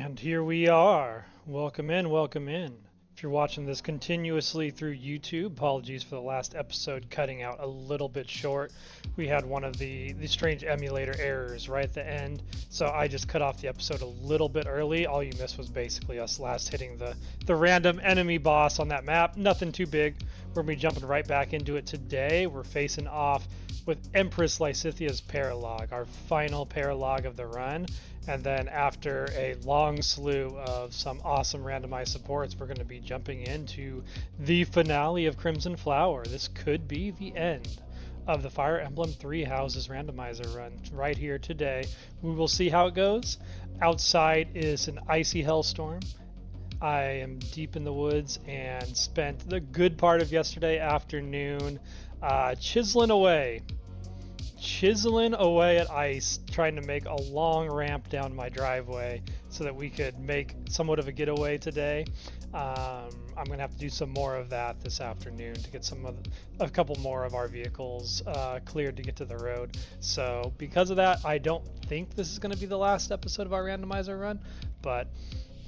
And here we are. Welcome in, welcome in. If you're watching this continuously through YouTube, apologies for the last episode cutting out a little bit short. We had one of the strange emulator errors right at the end, so I just cut off the episode a little bit early. All you missed was basically us last hitting the random enemy boss on that map. Nothing too big. We're going to be jumping right back into it today. We're facing off with Empress Lysithea's Paralog, our final Paralog of the run. And then after a long slew of some awesome randomized supports, we're going to be jumping into the finale of Crimson Flower. This could be the end of the Fire Emblem 3 Houses randomizer run right here today. We will see how it goes. Outside is an icy hellstorm. I am deep in the woods and spent the good part of yesterday afternoon chiseling away at ice, trying to make a long ramp down my driveway so that we could make somewhat of a getaway today. I'm gonna have to do some more of that this afternoon to get a couple more of our vehicles cleared to get to the road. So because of that, I don't think this is gonna be the last episode of our randomizer run, but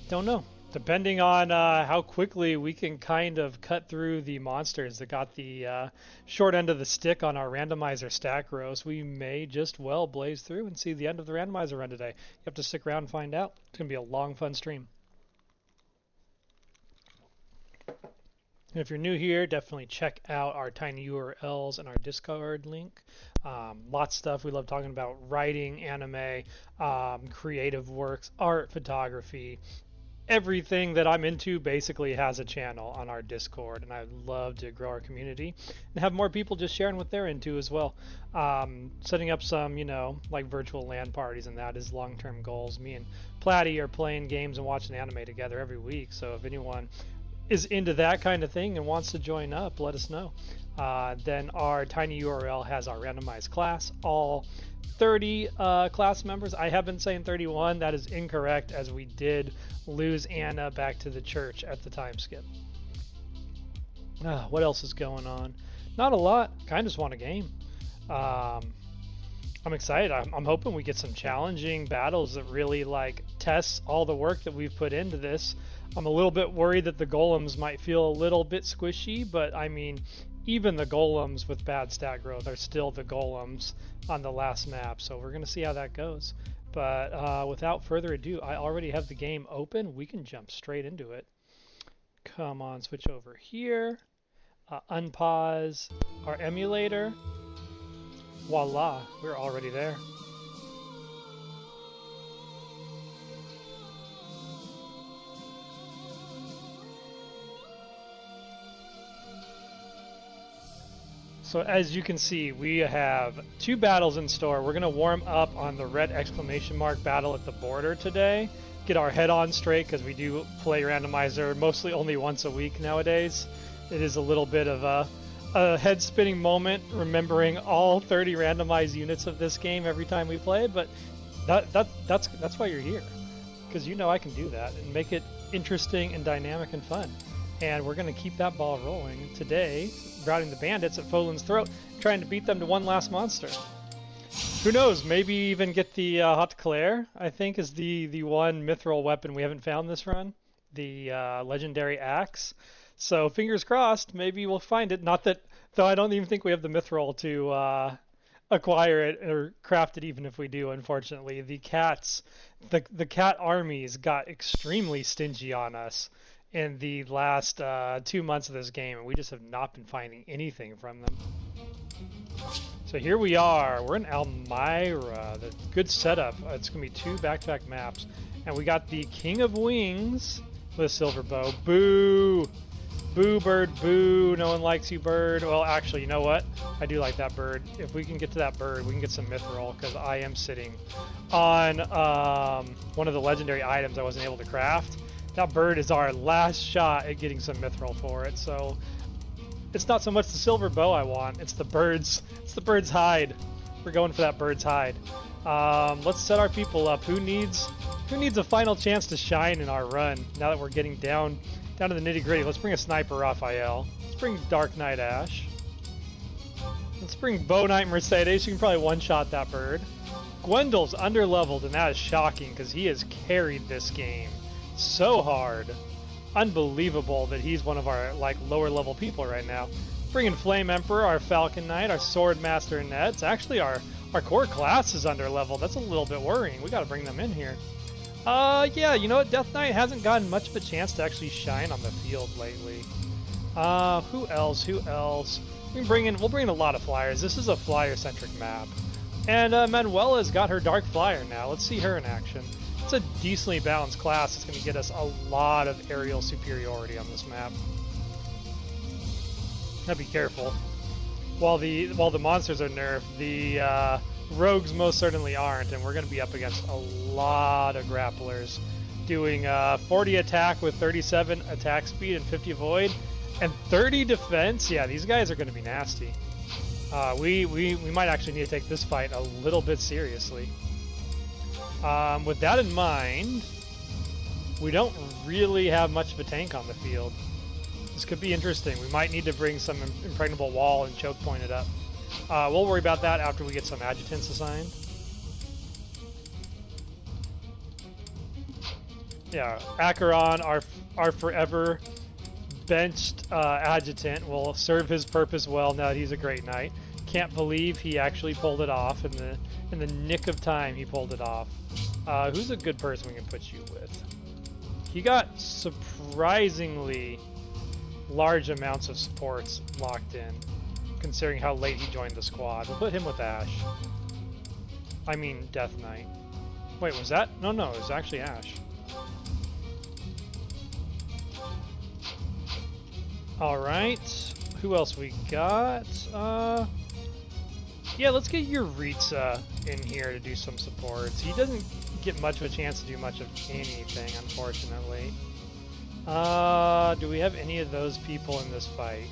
don't know. Depending on how quickly we can kind of cut through the monsters that got the short end of the stick on our randomizer stack rows, we may just well blaze through and see the end of the randomizer run today. You have to stick around and find out. It's going to be a long, fun stream. And if you're new here, definitely check out our tiny URLs and our Discord link. Lots of stuff. We love talking about writing, anime, creative works, art, photography. Everything that I'm into basically has a channel on our Discord, and I'd love to grow our community and have more people just sharing what they're into as well. Setting up some, like virtual LAN parties, and that is long-term goals. Me and Platty are playing games and watching anime together every week, so if anyone is into that kind of thing and wants to join up, let us know. Then our tiny URL has our randomized class, all 30 class members. I have been saying 31. That is incorrect, as we did lose Anna back to the church at the time skip. What else is going on? Not a lot. Kind of just want a game. I'm excited. I'm hoping we get some challenging battles that really test all the work that we've put into this. I'm a little bit worried that the golems might feel a little bit squishy, but I mean, even the golems with bad stat growth are still the golems on the last map, so we're going to see how that goes. But without further ado, I already have the game open. We can jump straight into it. Come on, switch over here. Unpause our emulator. Voila, we're already there. So as you can see, we have 2 battles in store. We're going to warm up on the red exclamation mark battle at the border today. Get our head on straight, because we do play randomizer mostly only once a week nowadays. It is a little bit of a head-spinning moment remembering all 30 randomized units of this game every time we play, but that's why you're here. Because I can do that and make it interesting and dynamic and fun. And we're going to keep that ball rolling today, routing the bandits at Folan's throat, trying to beat them to one last monster. Who knows, maybe even get the Haute Claire, I think, is the one mithril weapon we haven't found this run, the legendary axe. So fingers crossed, maybe we'll find it. Not that, though I don't even think we have the mithril to acquire it or craft it, even if we do, unfortunately. The cat armies got extremely stingy on us in the last 2 months of this game, and we just have not been finding anything from them. So here we are. We're in Almyra. The good setup. It's going to be 2 back-to-back maps. And we got the King of Wings with a silver bow. Boo! Boo, bird, boo. No one likes you, bird. Well, actually, you know what? I do like that bird. If we can get to that bird, we can get some mithril, because I am sitting on one of the legendary items I wasn't able to craft. That bird is our last shot at getting some mithril for it, so it's not so much the silver bow I want, it's the bird's hide. We're going for that bird's hide. Let's set our people up. Who needs a final chance to shine in our run now that we're getting down to the nitty-gritty? Let's bring a sniper Raphael. Let's bring Dark Knight Ash. Let's bring Bow Knight Mercedes. You can probably one-shot that bird. Gwendel's underleveled, and that is shocking because he has carried this game so hard. Unbelievable that he's one of our like lower level people right now. Bringing Flame Emperor, our Falcon Knight, our Sword Master Nets. Actually, our core class is underleveled. That's a little bit worrying. We got to bring them in here. Yeah, you know what? Death Knight hasn't gotten much of a chance to actually shine on the field lately. Who else? Who else? We'll bring in a lot of flyers. This is a flyer-centric map. And Manuela's got her Dark Flyer now. Let's see her in action. It's a decently balanced class. It's going to get us a lot of aerial superiority on this map. Now be careful. While the monsters are nerfed, the rogues most certainly aren't, and we're going to be up against a lot of grapplers. Doing 40 attack with 37 attack speed and 50 void, and 30 defense. Yeah, these guys are going to be nasty. We might actually need to take this fight a little bit seriously. With that in mind, we don't really have much of a tank on the field. This could be interesting. We might need to bring some impregnable wall and choke point it up. We'll worry about that after we get some adjutants assigned. Yeah, Acheron, our forever benched adjutant, will serve his purpose well now that he's a great knight. Can't believe he actually pulled it off in the nick of time. He pulled it off. Who's a good person we can put you with? He got surprisingly large amounts of supports locked in, considering how late he joined the squad. We'll put him with Ash. I mean Death Knight. Wait, was that? No, it was actually Ash. Alright, who else we got? Yeah, let's get Yuritsa in here to do some supports. He doesn't get much of a chance to do much of anything, unfortunately. Do we have any of those people in this fight?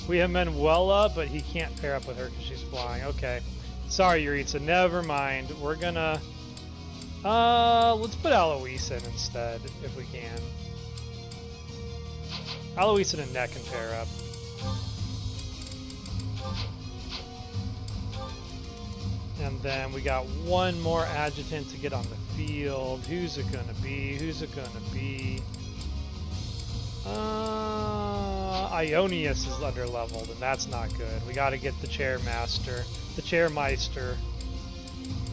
We have Manuela, but he can't pair up with her because she's flying. Okay. Sorry, Yuritsa, never mind. We're gonna... let's put Alois in instead, if we can. Alois and Annette can pair up. And then we got one more adjutant to get on the field. Who's it gonna be? Who's it gonna be? Ionius is underleveled, and that's not good. We gotta get the Chairmeister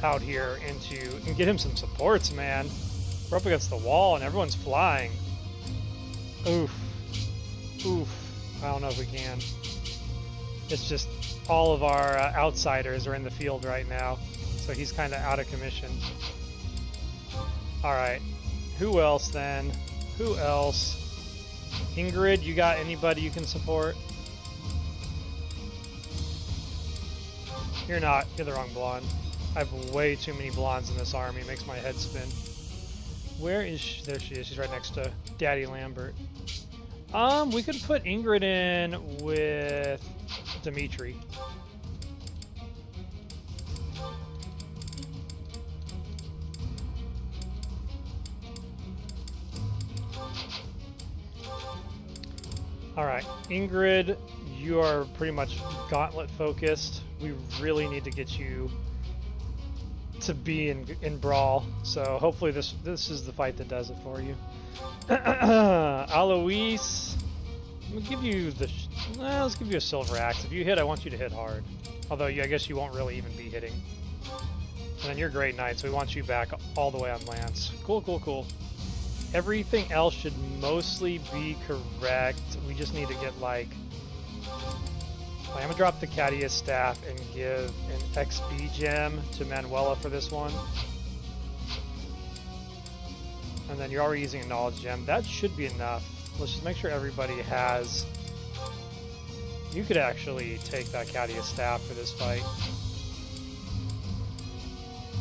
out here and get him some supports, man. We're up against the wall and everyone's flying. Oof. I don't know if we can. It's just all of our outsiders are in the field right now, so he's kind of out of commission. Alright, who else then? Who else? Ingrid, you got anybody you can support? You're not. You're the wrong blonde. I have way too many blondes in this army. It makes my head spin. Where is she? There she is. She's right next to Daddy Lambert. We could put Ingrid in with Dimitri. Alright, Ingrid, you are pretty much gauntlet focused. We really need to get you to be in Brawl, so hopefully this is the fight that does it for you. Alois, I'm gonna give you let's give you a silver axe. If you hit, I want you to hit hard. Although I guess you won't really even be hitting. And then you're Great Knight, so we want you back all the way on Lance. Cool. Everything else should mostly be correct. We just need to get like... I'm gonna drop the Cadius staff and give an XP gem to Manuela for this one. And then you're already using a knowledge gem. That should be enough. Let's just make sure everybody has... You could actually take that Cadius staff for this fight.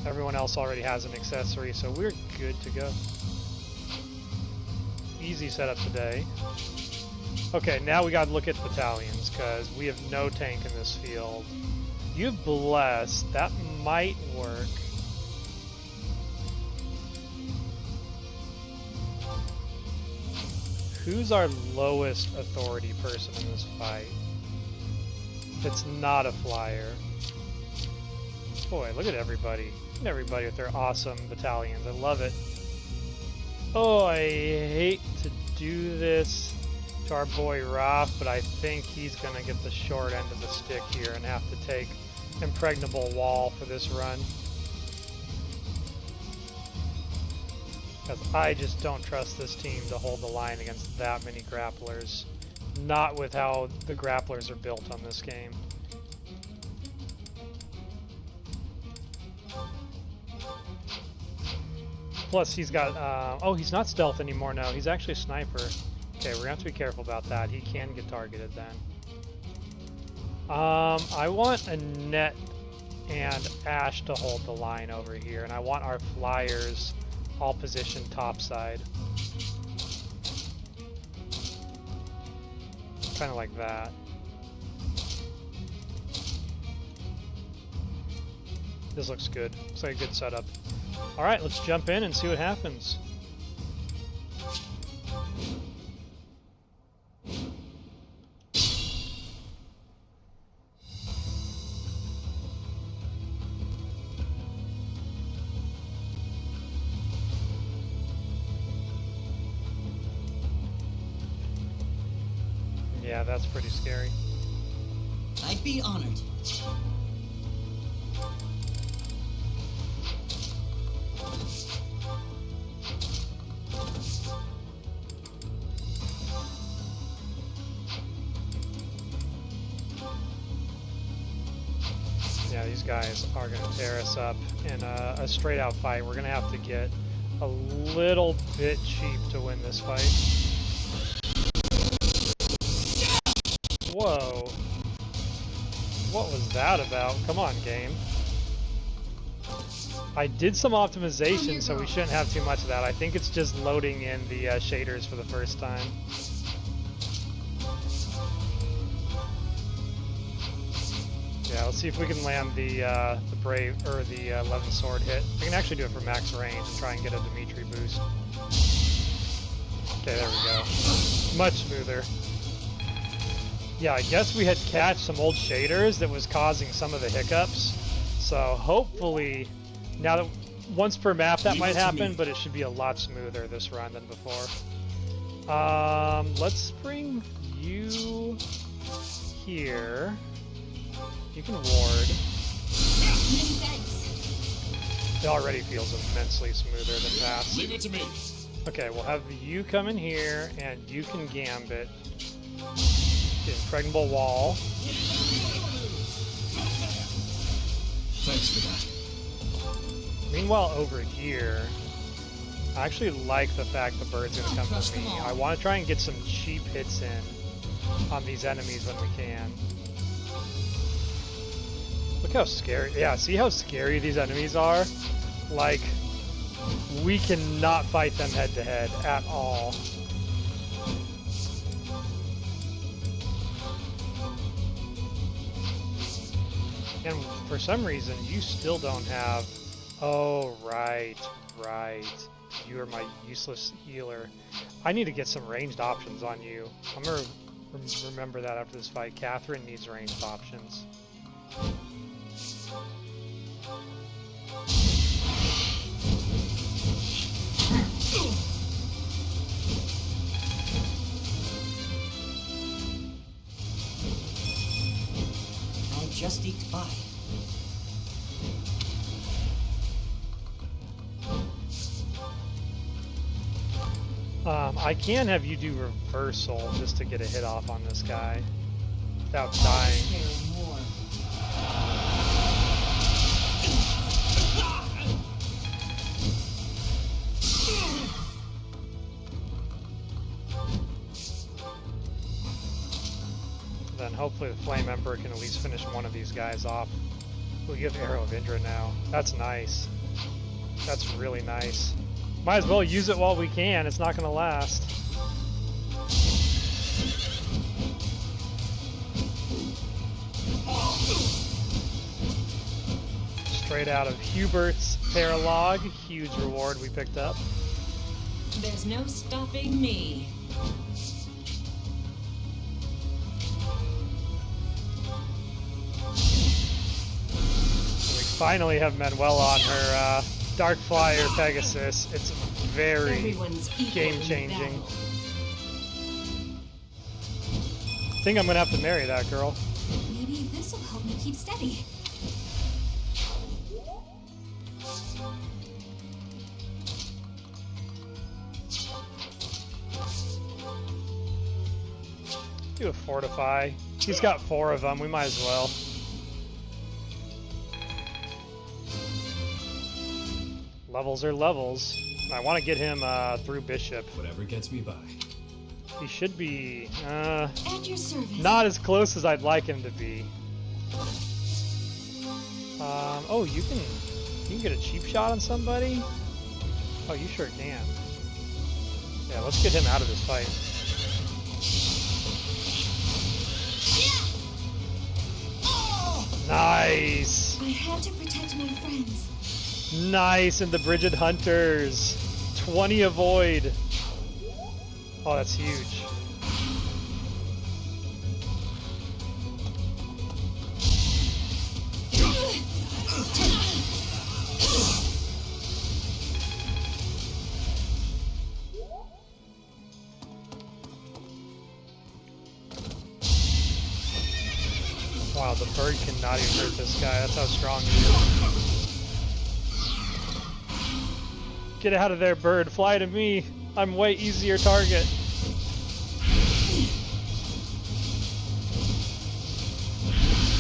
Everyone else already has an accessory, so we're good to go. Easy setup today. Okay, now we gotta look at battalions, because we have no tank in this field. You have Bless. That might work. Who's our lowest authority person in this fight? It's not a flyer. Boy, look at everybody. Look at everybody with their awesome battalions. I love it. Oh, I hate to do this to our boy Raph, but I think he's going to get the short end of the stick here and have to take Impregnable Wall for this run. Because I just don't trust this team to hold the line against that many grapplers. Not with how the grapplers are built on this game. Plus he's got, oh, he's not stealth anymore now. He's actually a sniper. Okay, we're gonna have to be careful about that. He can get targeted then. I want a net and Ash to hold the line over here, and I want our flyers all positioned topside. Kind of like that. This looks good. Looks like a good setup. Alright, let's jump in and see what happens. Yeah, that's pretty scary. I'd be honored. Yeah, these guys are going to tear us up in a straight-out fight. We're going to have to get a little bit cheap to win this fight. Whoa. What was that about? Come on, game. I did some optimization, so we shouldn't have too much of that. I think it's just loading in the shaders for the first time. Yeah, let's see if we can land the brave or the 11 sword hit. We can actually do it for max range and try and get a Dimitri boost. Okay, there we go. Much smoother. Yeah, I guess we had catched some old shaders that was causing some of the hiccups. So hopefully, now that once per map that might happen, but it should be a lot smoother this run than before. Let's bring you here. You can ward. It already feels immensely smoother than past. Leave it to me. Okay, we'll have you come in here, and you can gambit. Get Impregnable Wall. Thanks for that. Meanwhile, over here, I actually like the fact the bird's gonna come for me. I want to try and get some cheap hits in on these enemies when we can. Look how scary. Yeah, see how scary these enemies are? Like, we cannot fight them head to head at all. And for some reason, you still don't have... Oh, right. You are my useless healer. I need to get some ranged options on you. I'm gonna remember that after this fight. Catherine needs ranged options. I'll just eke by. I can have you do reversal just to get a hit off on this guy without dying. Then hopefully the Flame Emperor can at least finish one of these guys off. We have Arrow of Indra now. That's nice. That's really nice. Might as well use it while we can. It's not going to last. Straight out of Hubert's Paralog. Huge reward we picked up. There's no stopping me. So we can finally have Manuela on her Dark Flyer Pegasus. It's very Everyone's equal game in changing. battle. I think I'm gonna have to marry that girl. Maybe this will help me keep steady. Do a fortify. He's got 4 of them. We might as well. Levels are levels. I want to get him through Bishop. Whatever gets me by. He should be At your service. not as close as I'd like him to be. Oh, you can get a cheap shot on somebody? Oh, you sure can. Yeah, let's get him out of this fight. Nice! I had to protect my friends. Nice, and the Brigid Hunters. 20 avoid. Oh, that's huge. Wow, the bird cannot even hurt this guy. That's how strong he is. Get out of there, bird. Fly to me. I'm way easier target.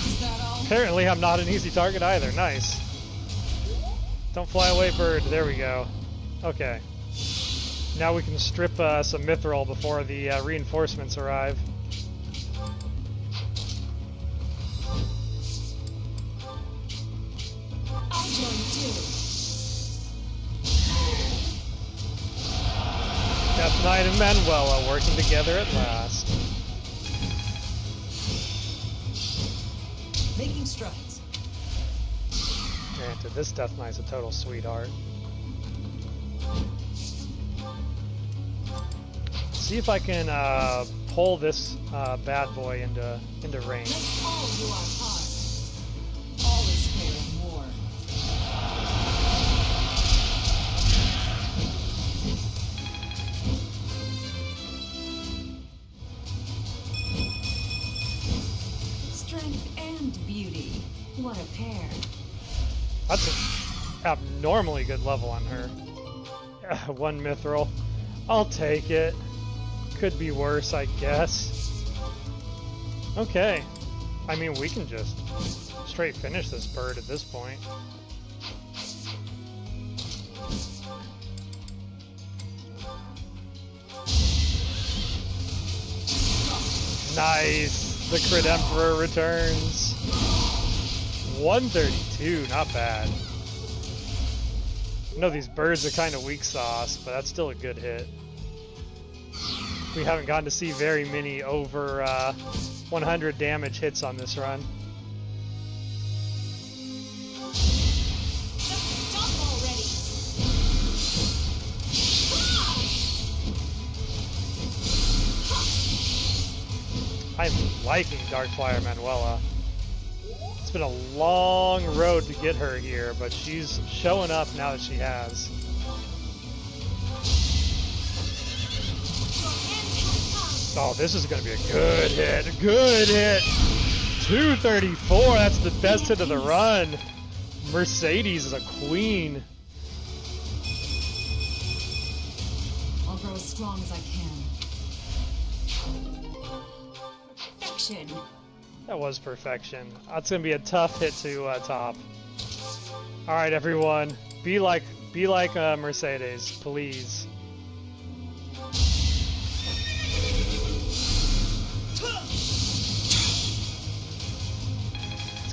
Is that all? Apparently I'm not an easy target either. Nice. Don't fly away, bird. There we go. Okay. Now we can strip some mithril before the reinforcements arrive. I'll join too. Death Knight and Manuela working together at last. Making strides. Granted, this Death Knight's a total sweetheart. See if I can pull this bad boy into range. Let's all do our part. All is fair in war. Strength and beauty. What a pair. That's an abnormally good level on her. 1 mithril. I'll take it. Could be worse, I guess. Okay. I mean, we can just straight finish this bird at this point. Nice! The Crit Emperor returns. 132, not bad. I know these birds are kind of weak sauce, but that's still a good hit. We haven't gotten to see very many over 100 damage hits on this run. Stop already. I'm liking Darkflyer Manuela. It's been a long road to get her here, but she's showing up now that she has. Oh, this is going to be a good hit. A good hit. 234. That's the best hit of the run. Mercedes is a queen. I'll grow as strong as I can. Perfection. That was perfection. That's going to be a tough hit to top. All right, everyone. Be like Mercedes, please.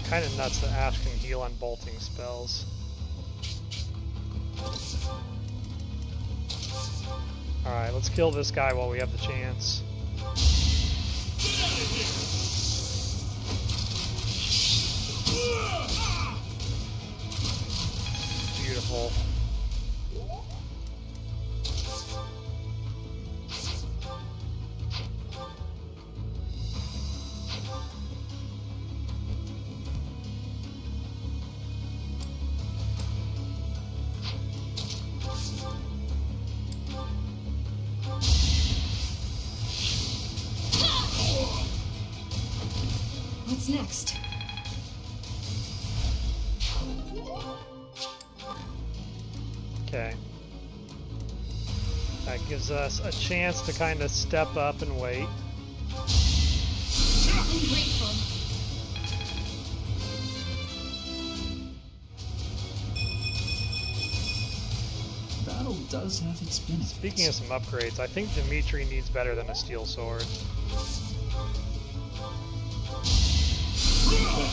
Kind of nuts that Ash can heal on bolting spells. Alright, let's kill this guy while we have the chance. Beautiful. What's next? Okay. That gives us a chance to kind of step up and wait. I'm grateful. Battle does have its benefits. Speaking of some upgrades, I think Dimitri needs better than a steel sword.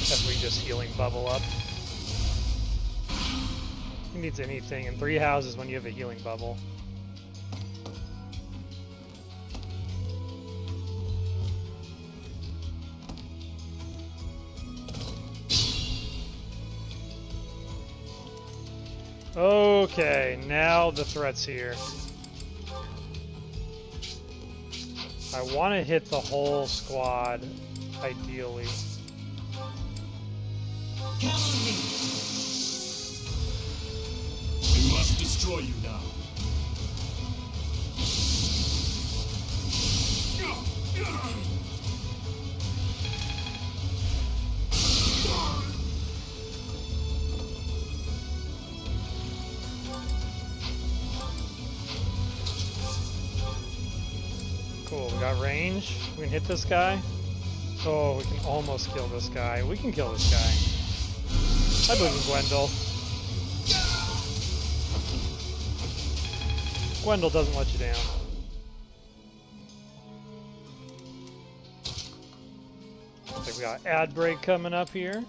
As we just healing bubble up. He needs anything in 3 houses when you have a healing bubble. Okay, now the threat's here. I want to hit the whole squad, ideally. Count on me. We must destroy you now. Cool, we got range. We can hit this guy. Oh, we can almost kill this guy. We can kill this guy. I believe in Gwendol. Gwendol doesn't let you down. I think we got ad break coming up here.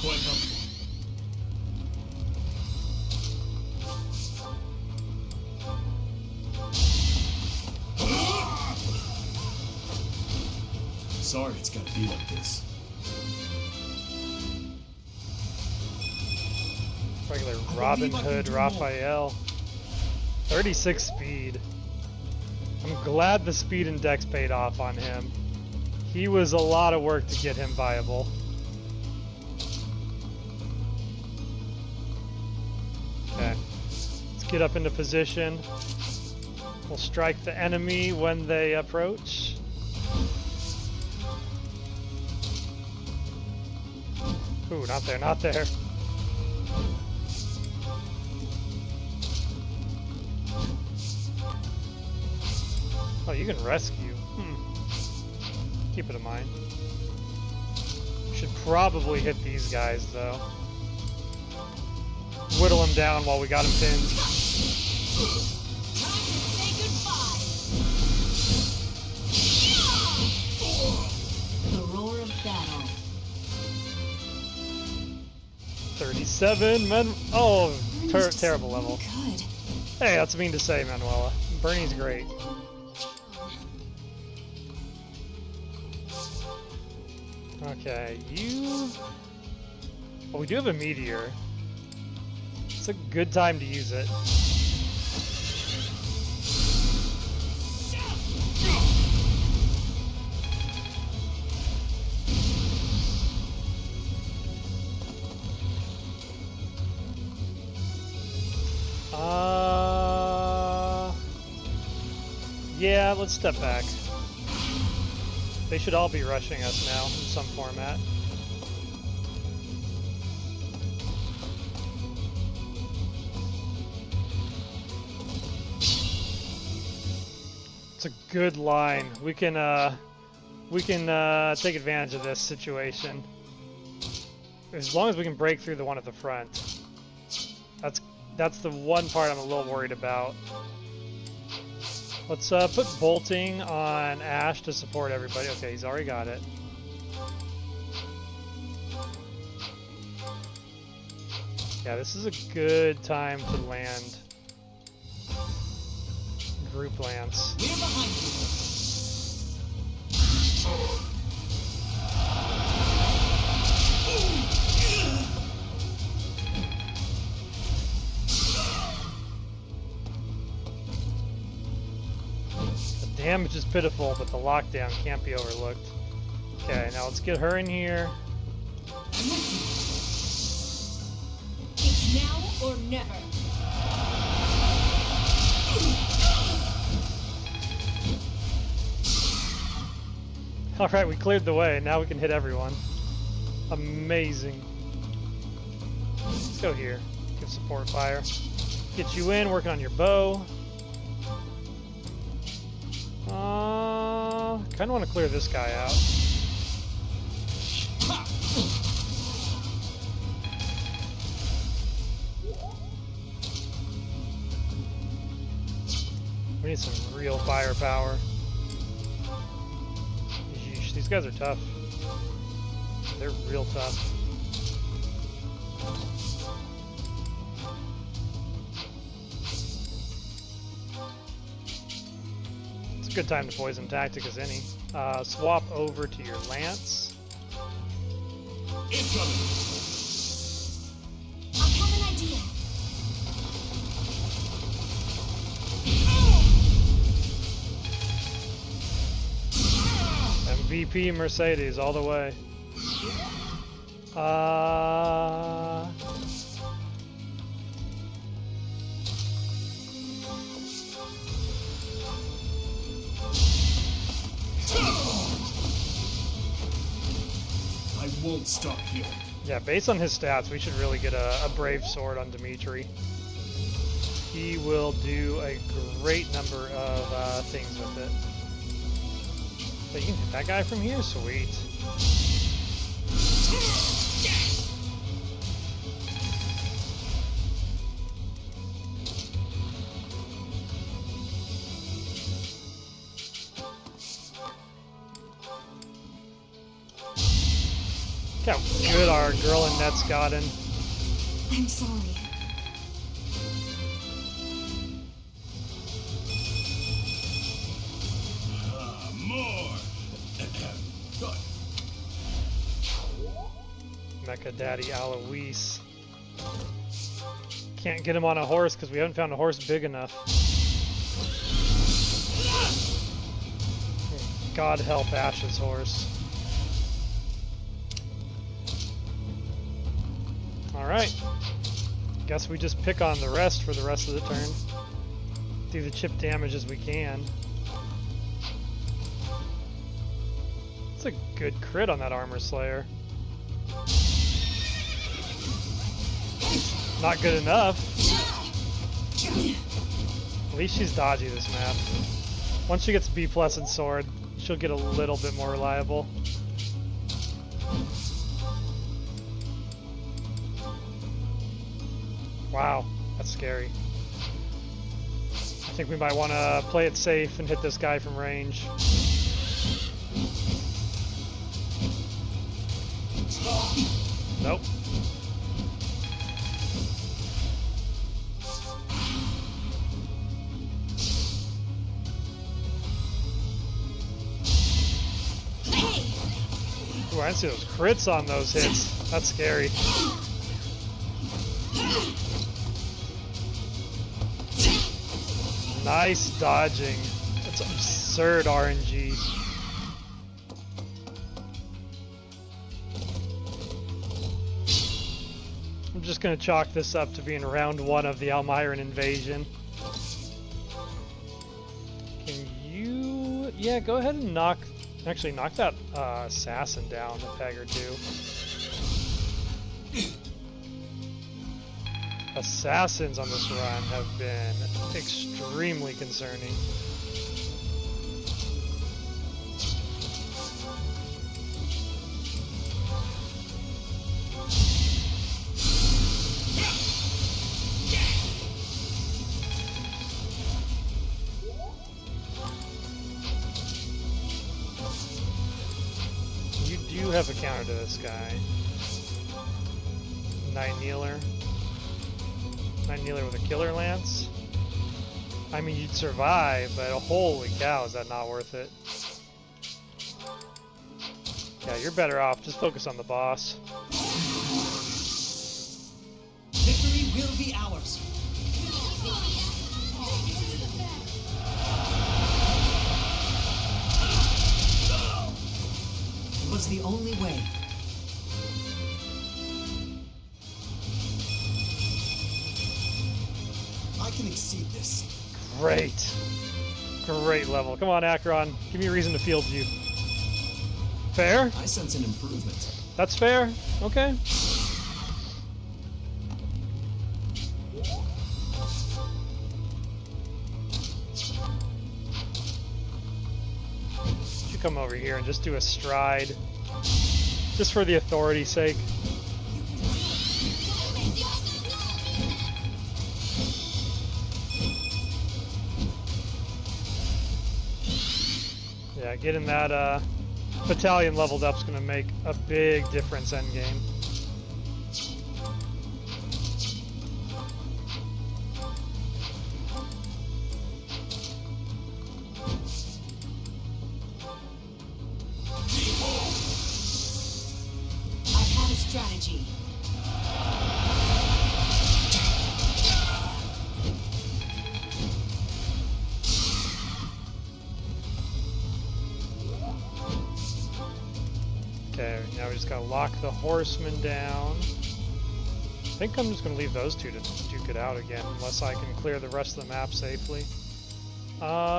Quite helpful. Sorry it's gotta be like this. Regular Robin Hood Raphael. 36 speed. I'm glad the speed and dex paid off on him. He was a lot of work to get him viable. Okay. Let's get up into position. We'll strike the enemy when they approach. Ooh, not there, not there. Oh, you can rescue. Keep it in mind. Should probably hit these guys, though. Whittle him down while we got him pinned. Time to say goodbye. The roar of battle. 37, oh, terrible level. Good. Hey, that's mean to say, Manuela. Bernie's great. Okay, you... Well, we do have a meteor. It's a good time to use it. Yeah, let's step back. They should all be rushing us now in some format. It's a good line. We can take advantage of this situation. As long as we can break through the one at the front. That's the one part I'm a little worried about. Let's put bolting on Ash to support everybody. Okay, he's already got it. Yeah, this is a good time to land. Group lance. We're behind you. damage is pitiful, but the lockdown can't be overlooked. Okay, now let's get her in here. It's now or never. Alright, we cleared the way. Now we can hit everyone. Amazing. Let's go here. Give support fire. Get you in, working on your bow. Kind of want to clear this guy out. We need some real firepower. Yeesh, these guys are tough. They're real tough. It's a good time to poison tactic as any. Swap over to your lance. Incoming! I have an idea. MVP Mercedes all the way. I won't stop here. Yeah, based on his stats, we should really get a brave sword on Dimitri. He will do a great number of things with it. But you can hit that guy from here? Sweet. Look how good our girl in net's gotten. I'm sorry. More! Good. Mecha Daddy Alois. Can't get him on a horse because we haven't found a horse big enough. God help Ash's horse. Alright. Guess we just pick on the rest for the rest of the turn. Do the chip damage as we can. It's a good crit on that Armor Slayer. Not good enough. At least she's dodgy this map. Once she gets B+ in sword, she'll get a little bit more reliable. Wow, that's scary. I think we might want to play it safe and hit this guy from range. Nope. Ooh, I didn't see those crits on those hits. That's scary. Nice dodging. That's absurd RNG. I'm just gonna chalk this up to being round 1 of the Almiran invasion. Can you... Yeah, go ahead and knock that assassin down a peg or two. Assassins on this run have been extremely concerning. You do have a counter to this guy. Night Kneeler. Night Kneeler with a killer lance. I mean, you'd survive, but holy cow, is that not worth it? Yeah, you're better off. Just focus on the boss. Victory will be ours. the only way. I can exceed this. Great. Great level. Come on, Acheron. Give me a reason to field you. Fair? I sense an improvement. That's fair. Okay. You come over here and just do a stride. Just for the authority's sake. Yeah, getting that battalion leveled up is going to make a big difference endgame. I have a strategy. Okay, now we just gotta lock the horsemen down. I think I'm just gonna leave those two to duke it out again, unless I can clear the rest of the map safely.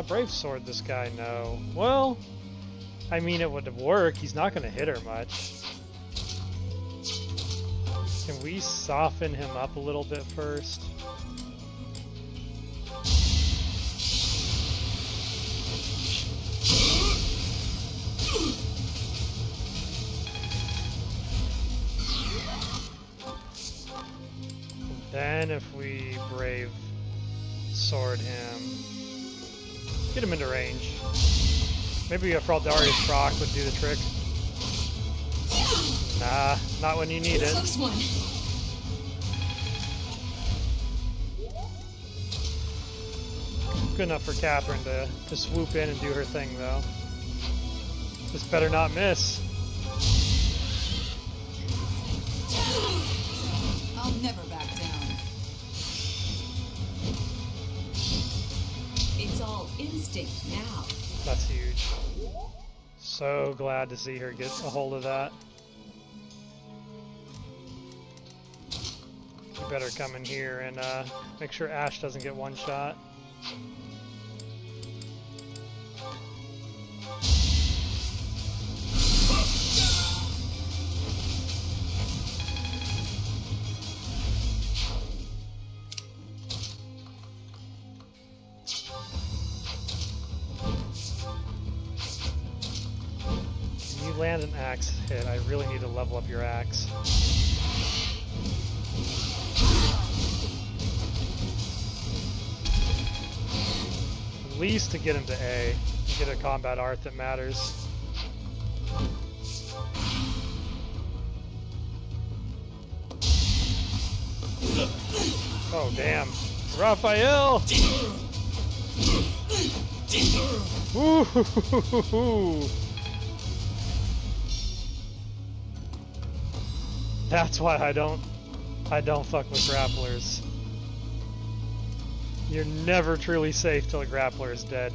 Brave Sword this guy, no. Well, I mean it would work, he's not gonna hit her much. Can we soften him up a little bit first? Then if we Brave Sword him, get him into range. Maybe a Fraldarius proc would do the trick. Nah, not when you need it. Close one. Good enough for Catherine to swoop in and do her thing though. Just better not miss. I'll never back down. It's all instinct now. That's huge. So glad to see her get a hold of that. You better come in here and make sure Ash doesn't get one shot. Land an axe hit. I really need to level up your axe. At least to get him to A and get a combat art that matters. Oh damn. Raphael! Ooh. That's why I don't fuck with grapplers. You're never truly safe till a grappler is dead.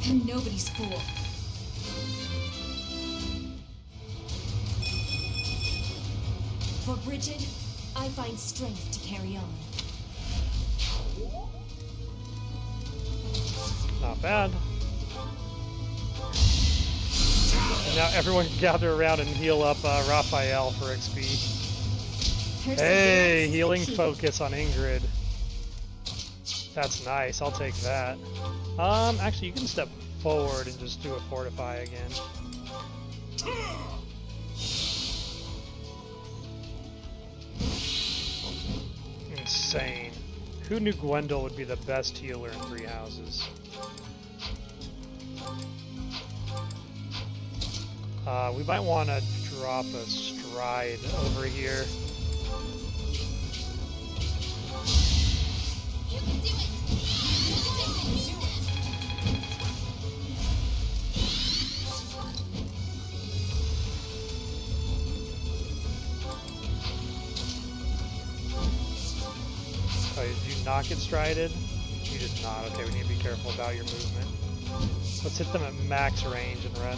And nobody's fool. For Bridget, I find strength to carry on. Not bad. And now everyone can gather around and heal up Raphael for XP. Hey, healing focus on Ingrid. That's nice, I'll take that. Actually you can step forward and just do a fortify again. Insane. Who knew Gwendol would be the best healer in Three Houses? We might want to drop a stride over here. You can do it. Oh, you do not get strided? You did not. Okay, we need to be careful about your movement. Let's hit them at max range and run.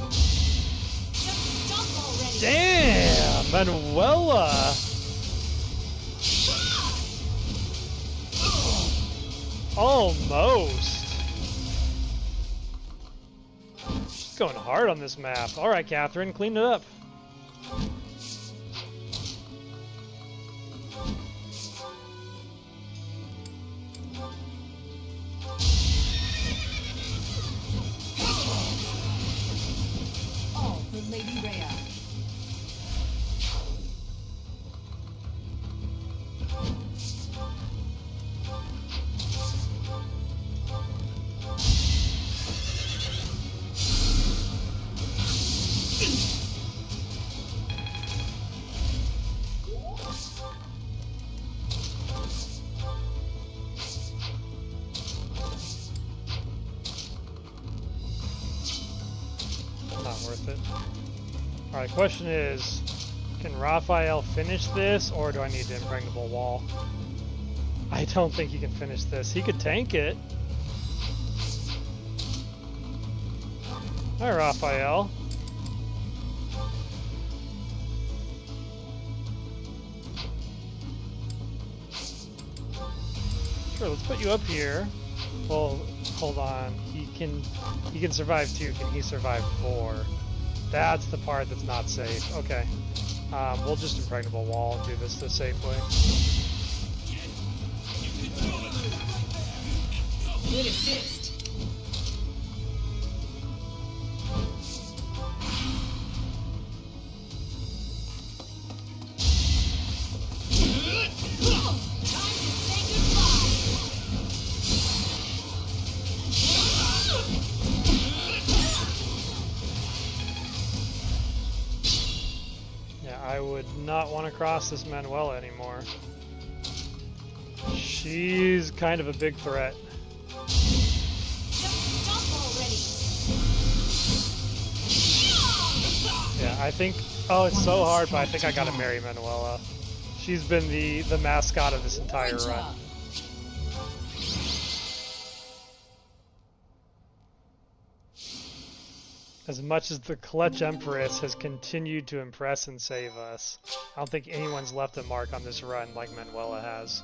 Damn, Manuela! Almost. She's going hard on this map. All right, Catherine, clean it up. All for Lady Rhea. Not worth it. Alright, question is, can Raphael finish this, or do I need the impregnable wall? I don't think he can finish this. He could tank it. Hi, Raphael. Sure, let's put you up here. Well, hold on. He can survive 2. Can he survive 4? That's the part that's not safe. Okay. We'll just impregnable wall and do this the safe way. Good assist. I would not want to cross this Manuela anymore. She's kind of a big threat. Yeah, I think... Oh, it's so hard, but I think I gotta marry Manuela. She's been the mascot of this entire run. As much as the Clutch Empress has continued to impress and save us, I don't think anyone's left a mark on this run like Manuela has.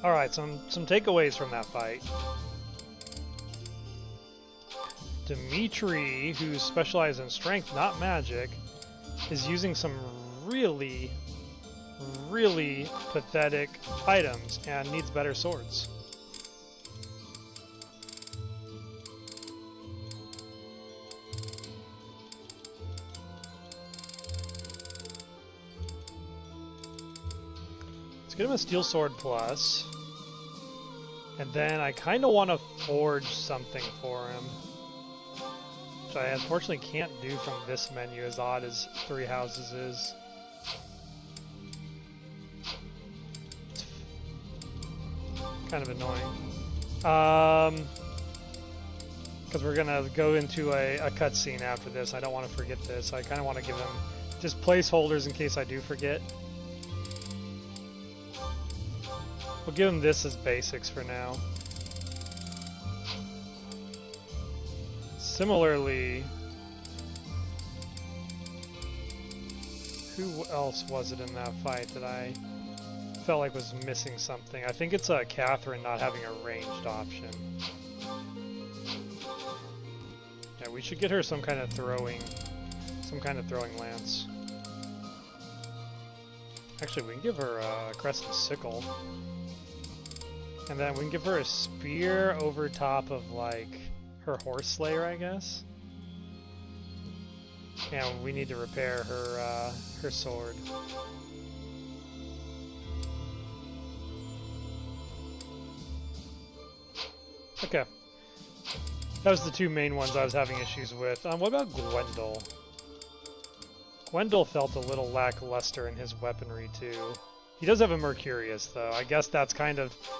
Alright, some takeaways from that fight. Dimitri, who's specialized in strength, not magic, is using some really, really pathetic items and needs better swords. Get him a steel sword plus, and then I kind of want to forge something for him, which I unfortunately can't do from this menu, as odd as 3 houses is. It's kind of annoying. Because we're gonna go into a cutscene after this. I don't want to forget this. I kind of want to give him just placeholders in case I do forget. We'll give him this as basics for now. Similarly, who else was it in that fight that I felt like was missing something? I think it's Catherine not having a ranged option. Yeah, we should get her some kind of throwing lance. Actually, we can give her a crescent sickle. And then we can give her a spear over top of, like, her horse slayer, I guess. And we need to repair her sword. Okay. That was the 2 main ones I was having issues with. What about Gwendol? Gwendol felt a little lackluster in his weaponry, too. He does have a Mercurius, though. I guess that's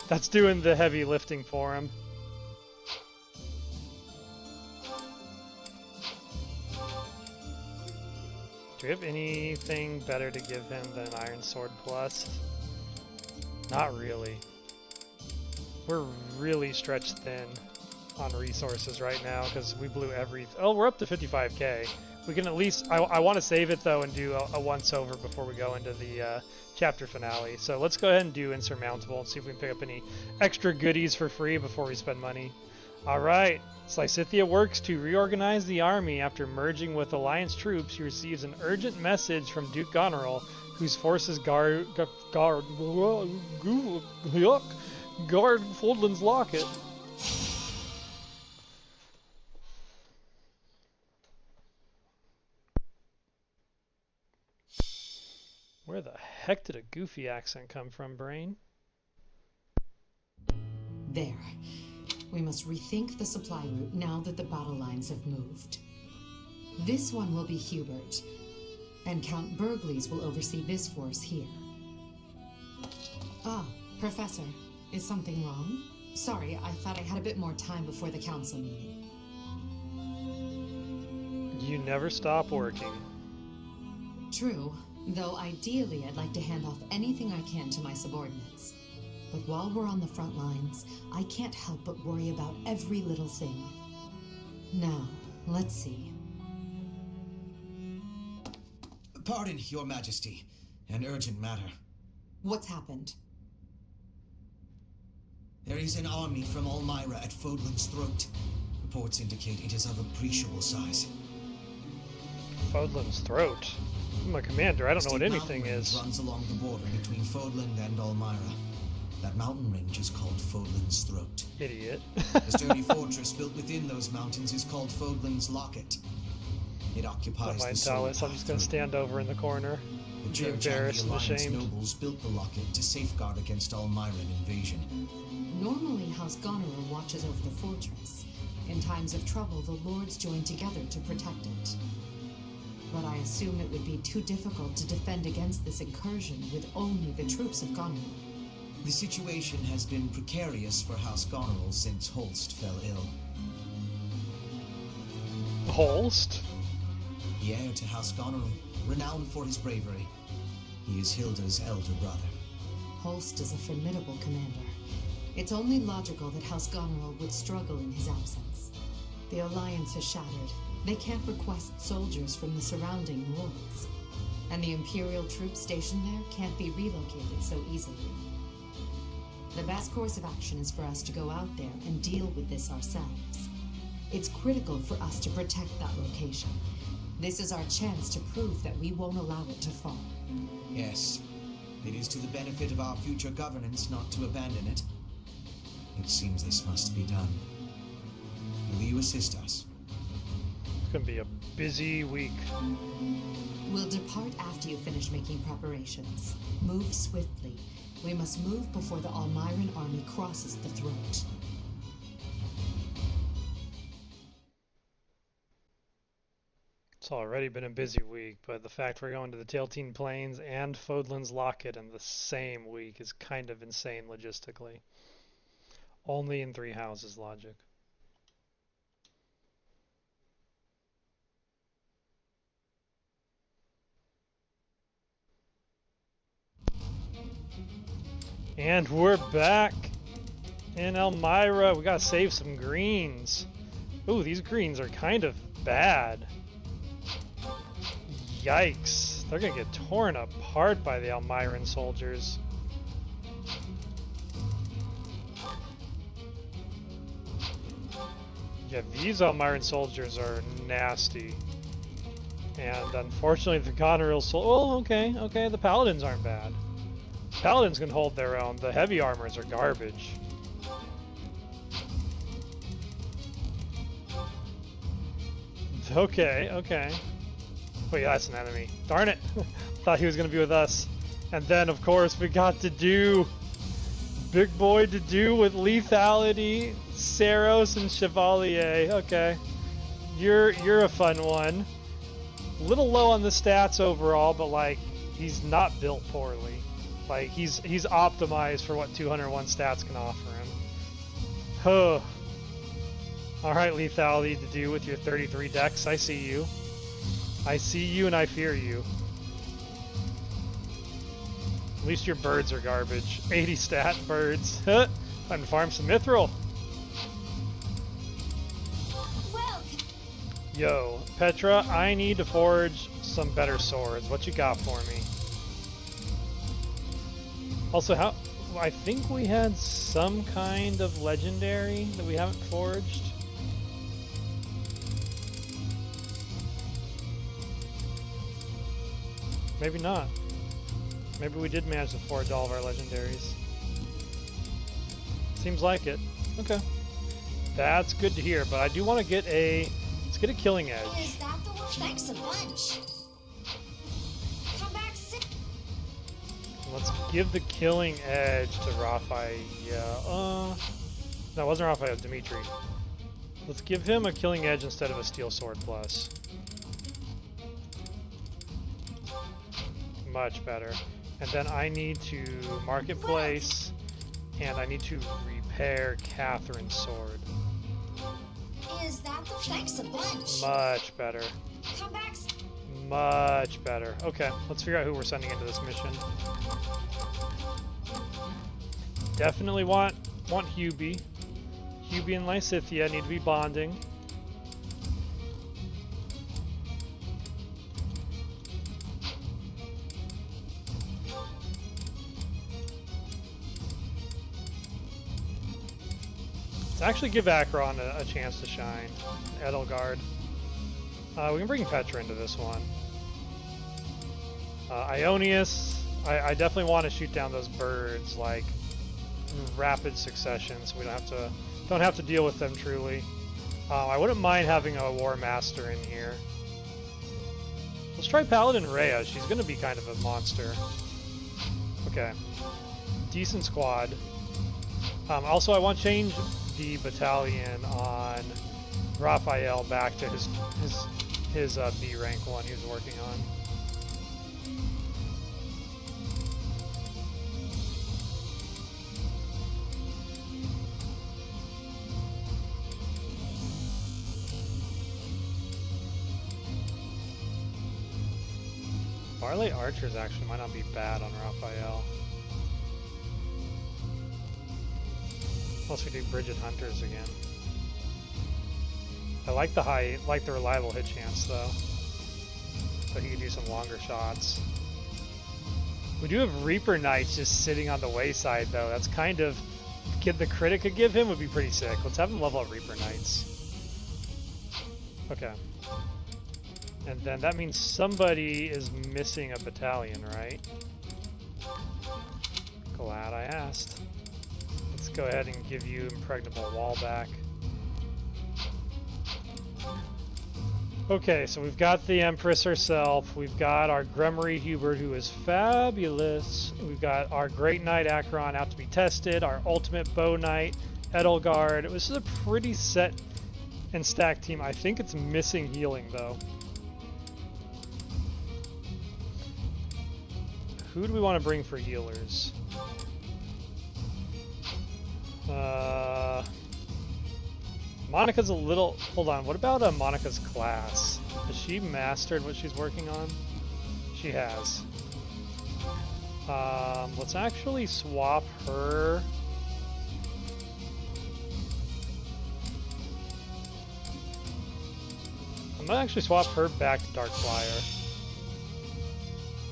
that's doing the heavy lifting for him. we have anything better to give him than Iron Sword Plus? Not really. We're really stretched thin on resources right now because we blew every... Oh, we're up to 55k. We can at least... I want to save it though and do a once-over before we go into the chapter finale. So let's go ahead and do Insurmountable and see if we can pick up any extra goodies for free before we spend money. Alright, Lysithea works to reorganize the army. After merging with Alliance troops, she receives an urgent message from Duke Goneril, whose forces guard Fodlan's Locket. Where the heck did a goofy accent come from, Brain? There. We must rethink the supply route now that the battle lines have moved. This one will be Hubert, and Count Burgleys will oversee this force here. Ah, Professor, is something wrong? Sorry, I thought I had a bit more time before the council meeting. You never stop working. True, though ideally I'd like to hand off anything I can to my subordinates. But while we're on the front lines, I can't help but worry about every little thing. Now, let's see. Pardon, Your Majesty. An urgent matter. What's happened? There is an army from Almyra at Fodlan's throat. Reports indicate it is of appreciable size. Fodlan's throat? I'm a commander, I don't know what anything Mountain is. range runs along the border between Fodland and Almyra. That mountain range is called Fodlan's Throat. Idiot. The sturdy fortress built within those mountains is called Fodlan's Locket. It occupies Don't mind the sole Thales, I'm just gonna path stand over in the corner. The Be church and the embarrassed and Alliance ashamed. nobles built the locket to safeguard against Almyran invasion. Normally, House Goneril watches over the fortress. In times of trouble, the lords join together to protect it. But I assume it would be too difficult to defend against this incursion with only the troops of Goneril. The situation has been precarious for House Goneril since Holst fell ill. Holst? The heir to House Goneril, renowned for his bravery. He is Hilda's elder brother. Holst is a formidable commander. It's only logical that House Goneril would struggle in his absence. The alliance is shattered. They can't request soldiers from the surrounding lords. And the Imperial troops stationed there can't be relocated so easily. The best course of action is for us to go out there and deal with this ourselves. It's critical for us to protect that location. This is our chance to prove that we won't allow it to fall. Yes, it is to the benefit of our future governance not to abandon it. It seems this must be done. Will you assist us? It's gonna be a busy week. We'll depart after you finish making preparations. Move swiftly. We must move before the Almyran army crosses the throat. It's already been a busy week, but the fact we're going to the Tailtean Plains and Fodlan's Locket in the same week is kind of insane logistically. Only in 3 houses logic. And we're back in Almyra. We gotta save some greens. Ooh, these greens are kind of bad. Yikes. They're gonna get torn apart by the Almyran soldiers. Yeah, these Almyran soldiers are nasty. And unfortunately the Goneril oh, okay, the Paladins aren't bad. Paladins can hold their own. The heavy armors are garbage. Okay. Wait, that's an enemy. Darn it! Thought he was gonna be with us. And then, of course, we got to do big boy to do with lethality, Saros and Chevalier. Okay, you're a fun one. Little low on the stats overall, but like he's not built poorly. Like he's optimized for what 201 stats can offer him. Huh. All right, lethality to do with your 33 dex. I see you. I see you and I fear you. At least your birds are garbage. 80 stat birds. Time to farm some mithril. Well, Yo, Petra, I need to forge some better swords. What you got for me? Also, I think we had some kind of legendary that we haven't forged. Maybe not. Maybe we did manage to forge all of our legendaries. Seems like it. Okay. That's good to hear, but I do want to get a... Let's get a killing edge. is that the one? Thanks a bunch. Come back soon. Let's give the killing edge to Raphael. No, it wasn't Raphael, Dimitri. Let's give him a killing edge instead of a steel sword plus. Much better. And then I need to marketplace, and I need to repair Catherine's sword. Is that the thanks a bunch? Much better. Come back. Much better. Okay, let's figure out who we're sending into this mission. Definitely want Hubie. Hubie and Lysithea need to be bonding. Let's actually give Acheron a chance to shine. Edelgard. We can bring Petra into this one. Ionius. I definitely want to shoot down those birds like in rapid succession, so we don't have to deal with them truly. I wouldn't mind having a War Master in here. Let's try Paladin Rhea. She's going to be kind of a monster. Okay. Decent squad. Also, I want to change the battalion on Raphael back to his B rank one he was working on. Barley Archers actually might not be bad on Raphael. Unless we do Bridget Hunters again. I like the reliable hit chance though. So he can do some longer shots. We do have Reaper Knights just sitting on the wayside though. That's kind of the crit could give him would be pretty sick. Let's have him level up Reaper Knights. Okay. And then that means somebody is missing a battalion, right? Glad I asked. Let's go ahead and give you Impregnable Wall back. Okay, so we've got the Empress herself. We've got our Grummery Hubert, who is fabulous. We've got our Great Knight Acheron out to be tested. Our Ultimate Bow Knight, Edelgard. This is a pretty set and stacked team. I think it's missing healing, though. Who do we want to bring for healers? Monica's a little... Hold on, what about Monica's class? Has she mastered what she's working on? She has. Let's actually swap her. I'm gonna actually swap her back to Darkflyer.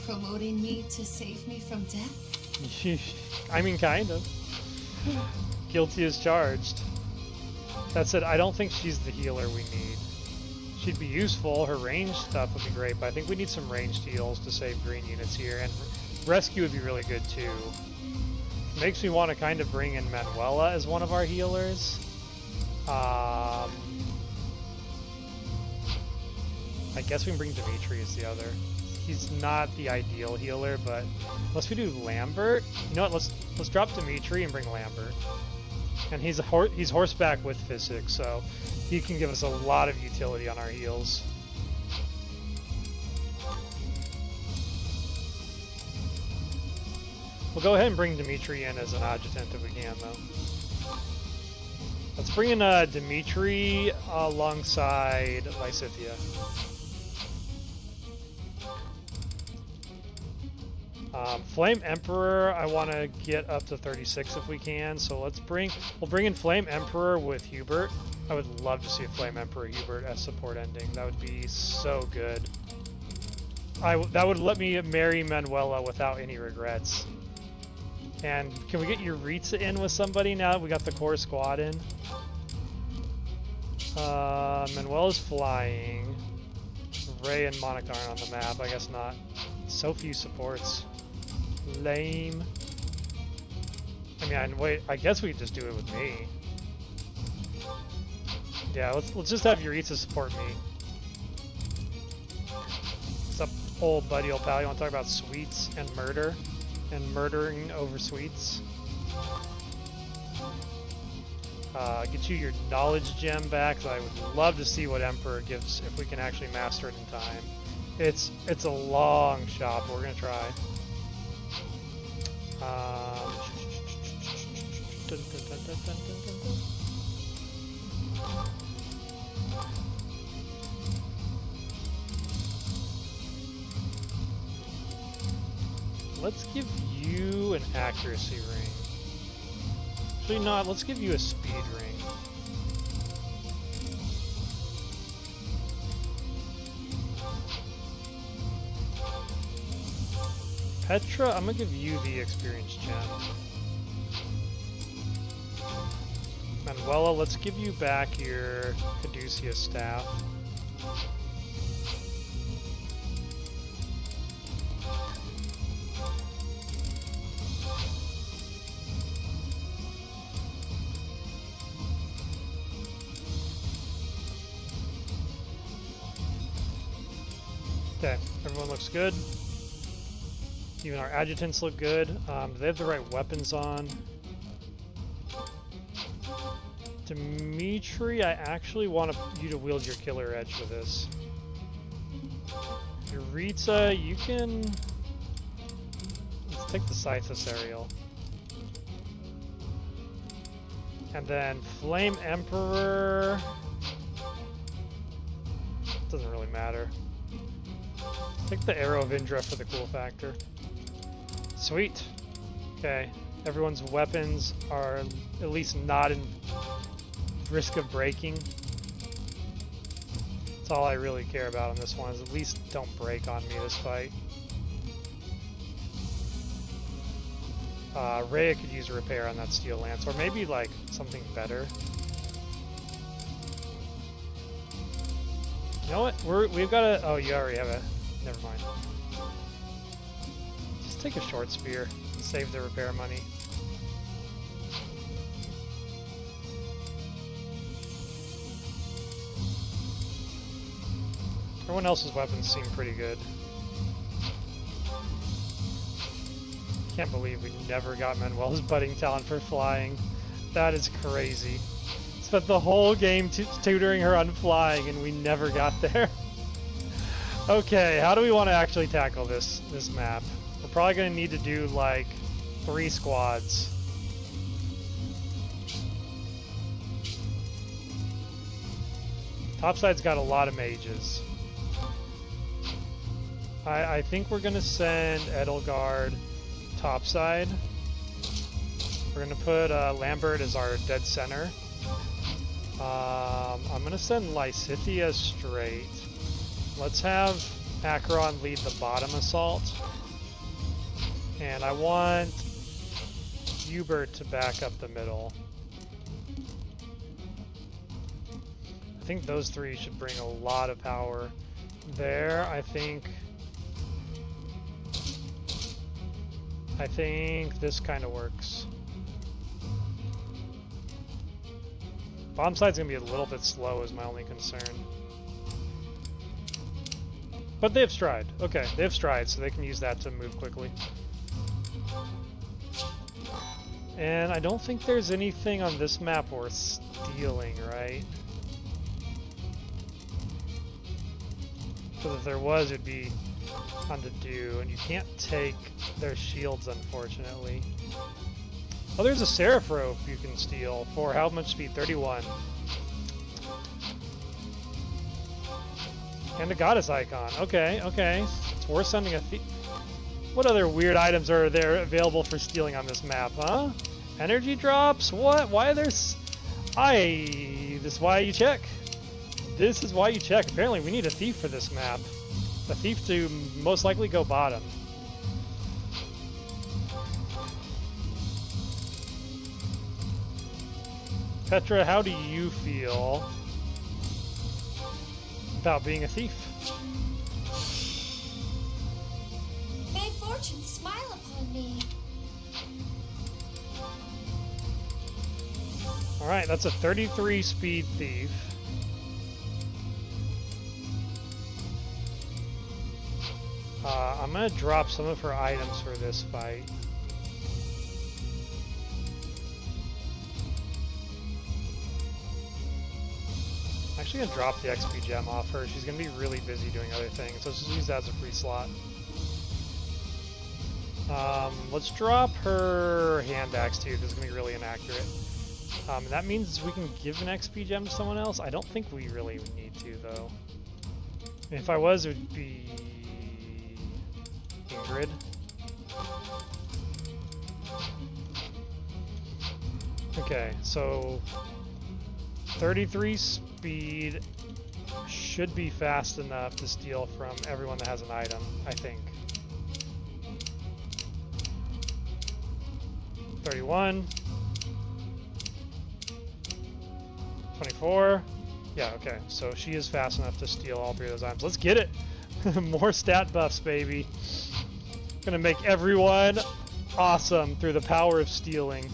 Promoting me to save me from death? I mean, kind of. Guilty as charged. That said, I don't think she's the healer we need. She'd be useful, her range stuff would be great, but I think we need some ranged heals to save green units here, and rescue would be really good too. Makes me want to kind of bring in Manuela as one of our healers. I guess we can bring Dimitri as the other. He's not the ideal healer, but unless we do Lambert, you know what? Let's drop Dimitri and bring Lambert. And he's horseback with physics, so he can give us a lot of utility on our heals. We'll go ahead and bring Dimitri in as an adjutant if we can, though. Let's bring in Dimitri alongside Lysithea. Flame Emperor, I want to get up to 36 if we can. So we'll bring in Flame Emperor with Hubert. I would love to see a Flame Emperor Hubert as support ending. That would be so good. That would let me marry Manuela without any regrets. And can we get Yuritsa in with somebody now that we got the core squad in? Manuela's flying. Ray and Monica aren't on the map. I guess not. So few supports. Lame. I mean, wait. I guess we could just do it with me. Yeah, let's just have Yuritsa support me. What's up, old buddy, old pal? You want to talk about sweets and murder? And murdering over sweets? Get you your knowledge gem back, 'cause I would love to see what Emperor gives if we can actually master it in time. It's a long shot, but we're gonna try. Let's give you an accuracy ring. Actually not, let's give you a speed ring. Petra, I'm gonna give you the experience gem. Manuela, let's give you back your Caduceus staff. Okay, everyone looks good. Even our adjutants look good. Do they have the right weapons on? Dimitri, I actually want you to wield your killer edge with this. Yuritsa, you can... Let's take the Scythus Aerial. And then Flame Emperor... Doesn't really matter. Take the Arrow of Indra for the cool factor. Sweet. Okay. Everyone's weapons are at least not in risk of breaking. That's all I really care about on this one, is at least don't break on me this fight. Rhea could use a repair on that Steel Lance, or maybe like something better. You know what? We've got a... Oh, you already have a... Never mind. Just take a short spear and save the repair money. Everyone else's weapons seem pretty good. Can't believe we never got Manuel's budding talent for flying. That is crazy. Spent the whole game tutoring her on flying and we never got there. Okay, how do we want to actually tackle this map? We're probably going to need to do like 3 squads. Topside's got a lot of mages. I think we're going to send Edelgard topside. We're going to put Lambert as our dead center. I'm going to send Lysithea straight. Let's have Acheron lead the bottom assault. And I want Hubert to back up the middle. I think those 3 should bring a lot of power there. I think this kind of works. Bomb side's gonna be a little bit slow is my only concern. But they have stride. Okay, they have stride, so they can use that to move quickly. And I don't think there's anything on this map worth stealing, right? Because if there was, it'd be on the do, and you can't take their shields, unfortunately. Oh, there's a Seraph Rope you can steal for how much speed? 31. And a Goddess Icon. Okay, okay. It's worth sending a What other weird items are there available for stealing on this map, huh? Energy drops? What? Why are there this is why you check. This is why you check. Apparently we need a thief for this map. A thief to most likely go bottom. Petra, how do you feel about being a thief? May fortune smile upon me. Alright, that's a 33 speed thief. I'm gonna drop some of her items for this fight. I'm actually gonna drop the XP gem off her. She's gonna be really busy doing other things, so let's just use that as a free slot. Let's drop her hand axe too, because it's gonna be really inaccurate. That means we can give an XP gem to someone else. I don't think we really need to though. If I was, it would be Ingrid. Okay, so 33 speed should be fast enough to steal from everyone that has an item, I think. 31. 24. Yeah, okay, so she is fast enough to steal all three of those items. Let's get it! More stat buffs, baby. Gonna make everyone awesome through the power of stealing.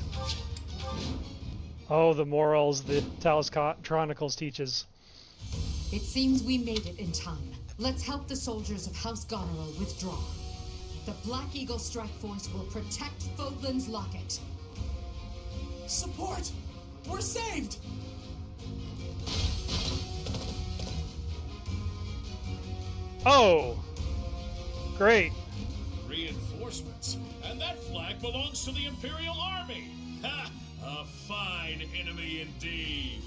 Oh, the morals the Thales Chronicles teaches. It seems we made it in time. Let's help the soldiers of House Goneril withdraw. The Black Eagle Strike Force will protect Fodlan's Locket. Support! We're saved! Oh! Great. Reinforcements? And that flag belongs to the Imperial Army! Ha! A fine enemy indeed!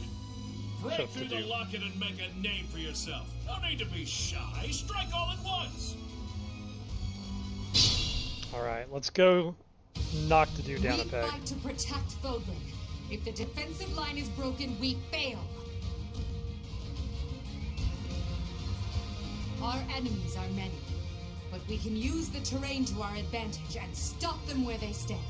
Break Tough to through the do. locket and make a name for yourself. No need to be shy. Strike all at once! Alright, let's go knock the dude down We a peg. fight to protect Fodlan. If the defensive line is broken, we fail. Our enemies are many, but we can use the terrain to our advantage and stop them where they stand.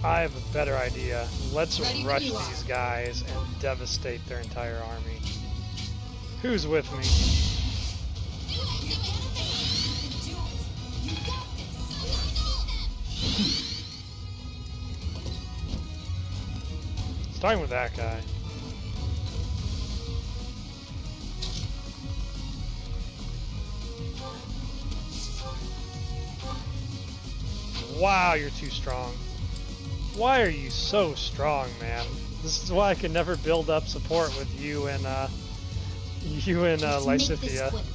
I have a better idea. Let's Ready when rush you are. these guys and devastate their entire army. Who's with me? You got this. Starting with that guy. Wow, you're too strong. Why are you so strong, man? This is why I can never build up support with you and Let's make this Lysithea. quick.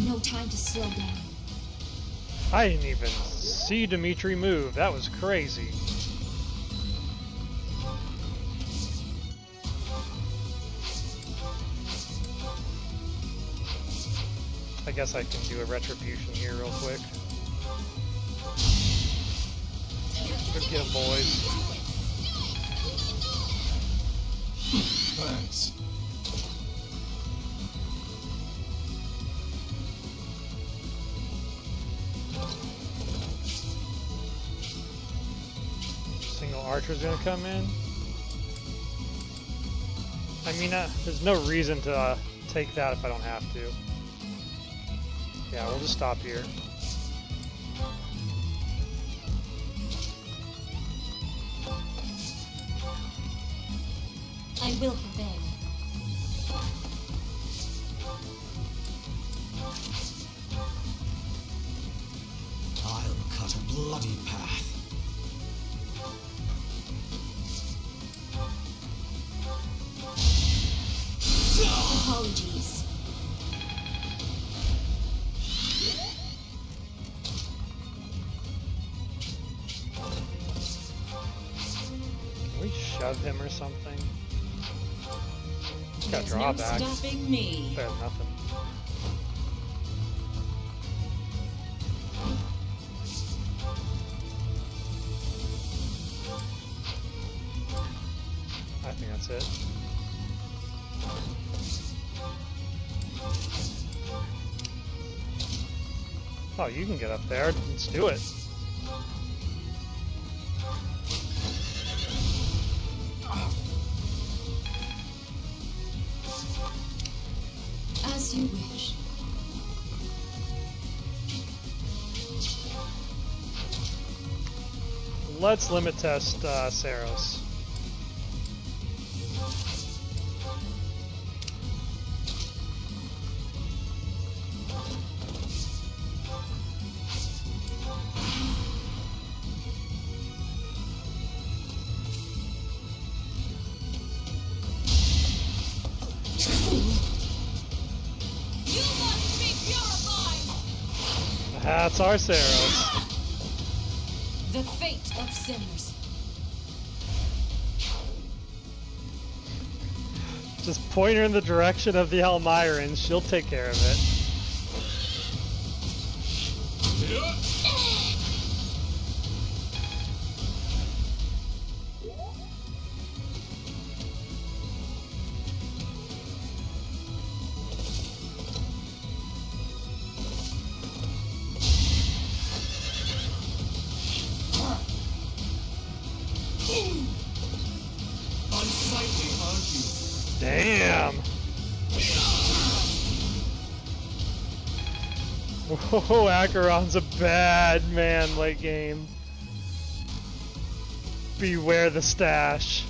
No time to slow down. I didn't even see Dimitri move. That was crazy. I guess I can do a retribution here real quick. Good get 'em, boys. Thanks. Single archer's gonna come in. I mean, there's no reason to take that if I don't have to. Yeah, we'll just stop here. I will prevail. I'll cut a bloody path. Apologies. shove him or something. Got There's no drawback. stopping me. Better than nothing. I think that's it. Oh, you can get up there. Let's do it. As you wish. Let's limit test Saros. You must be purified! That's our Saros. The fate of sinners. Just point her in the direction of the Almirans. She'll take care of it. Unsightly, aren't you? Damn. Whoa, Acheron's a bad man late game. Beware the stash.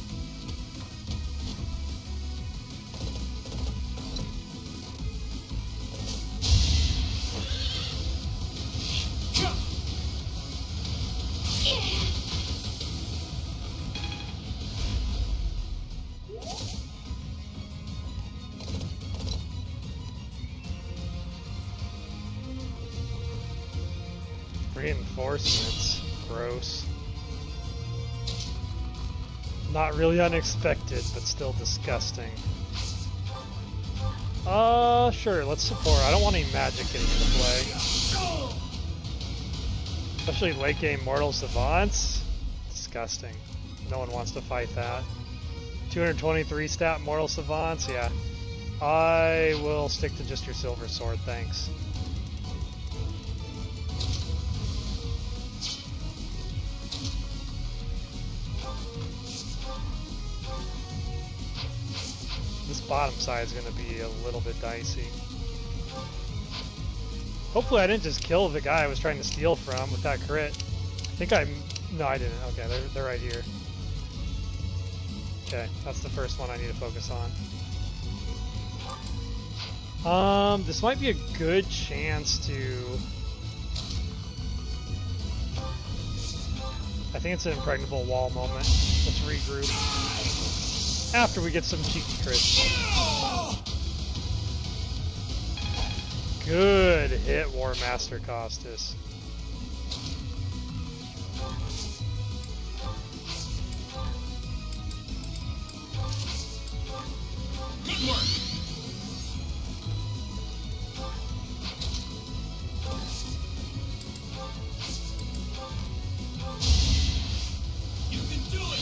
Reinforcements. Gross. Not really unexpected, but still disgusting. Sure, let's support. I don't want any magic getting into play. Especially late game Mortal Savants. Disgusting. No one wants to fight that. 223 stat Mortal Savants, yeah. I will stick to just your Silver Sword, thanks. This bottom side is going to be a little bit dicey. Hopefully I didn't just kill the guy I was trying to steal from with that crit. I think no, I didn't. Okay, they're right here. Okay, that's the first one I need to focus on. This might be a good chance to... I think it's an impregnable wall moment. Let's regroup. After we get some cheeky crits. Good hit, War Master Costas. Good work. You can do it.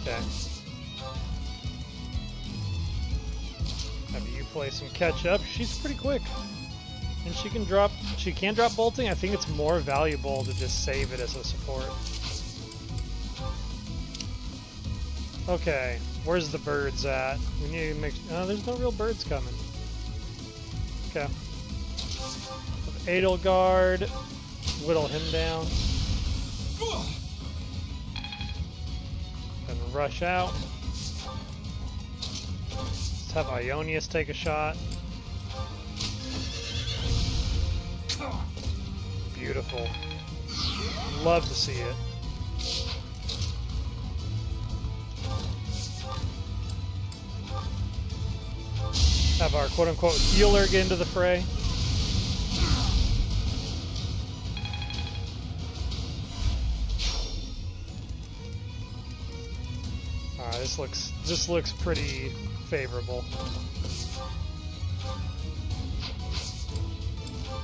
Okay. Have you play some catch up? She's pretty quick. And she can drop bolting. I think it's more valuable to just save it as a support. Okay, where's the birds at? We need to make... Oh, there's no real birds coming. Okay. Edelgard, whittle him down. Then rush out. Let's have Ionius take a shot. Beautiful. Love to see it. Have our quote-unquote healer get into the fray. Alright, this looks pretty favorable.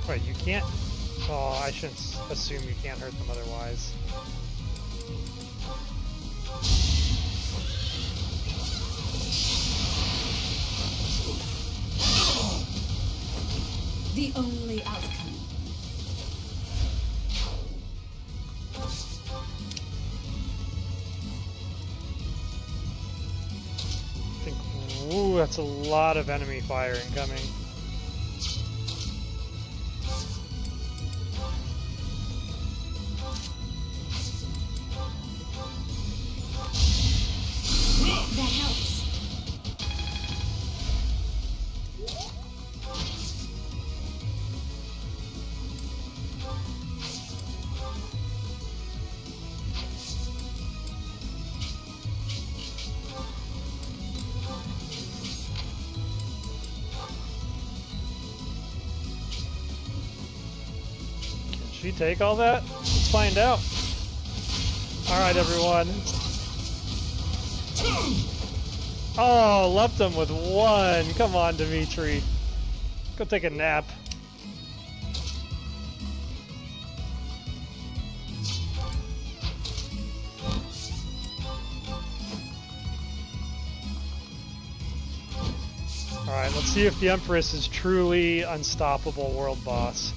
Wait, you can't? Oh, I shouldn't assume you can't hurt them otherwise. The only outcome. I think, ooh, that's a lot of enemy fire incoming. That helps. Can she take all that? Let's find out. Alright, everyone. Oh, left him with one. Come on, Dimitri. Go take a nap. Alright, let's see if the Empress is truly unstoppable world boss.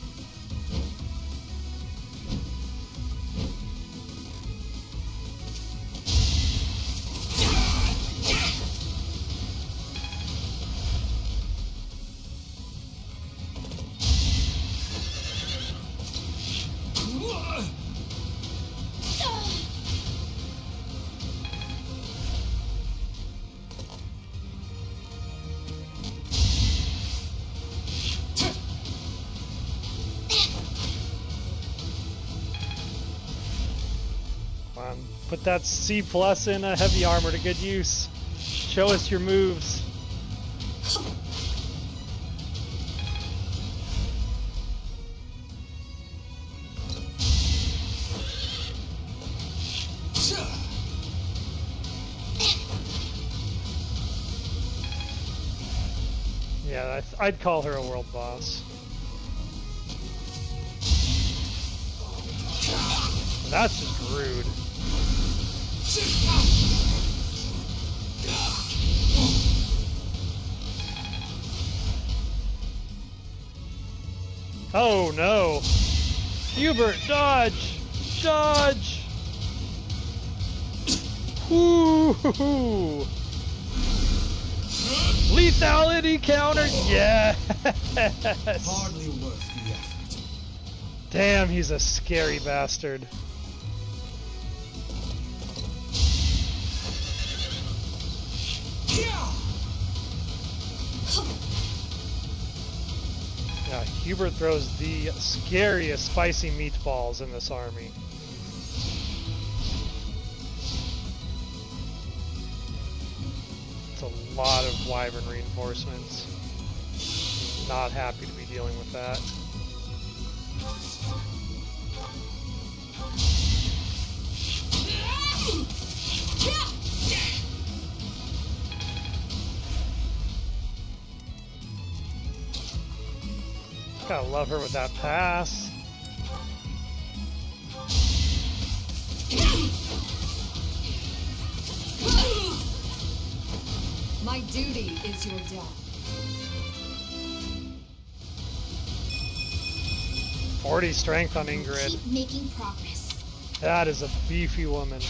Put that C+ in a heavy armor to good use. Show us your moves. Yeah, I'd call her a world boss. That's just rude. Oh no! Hubert, dodge! Dodge! Woo! Lethality counter! Yes! Hardly worth the effort. Damn, he's a scary bastard. Yeah, Hubert throws the scariest spicy meatballs in this army. It's a lot of wyvern reinforcements. Not happy to be dealing with that. Gotta love her with that pass. My duty is your death. 40 strength on Ingrid. Keep making progress. That is a beefy woman.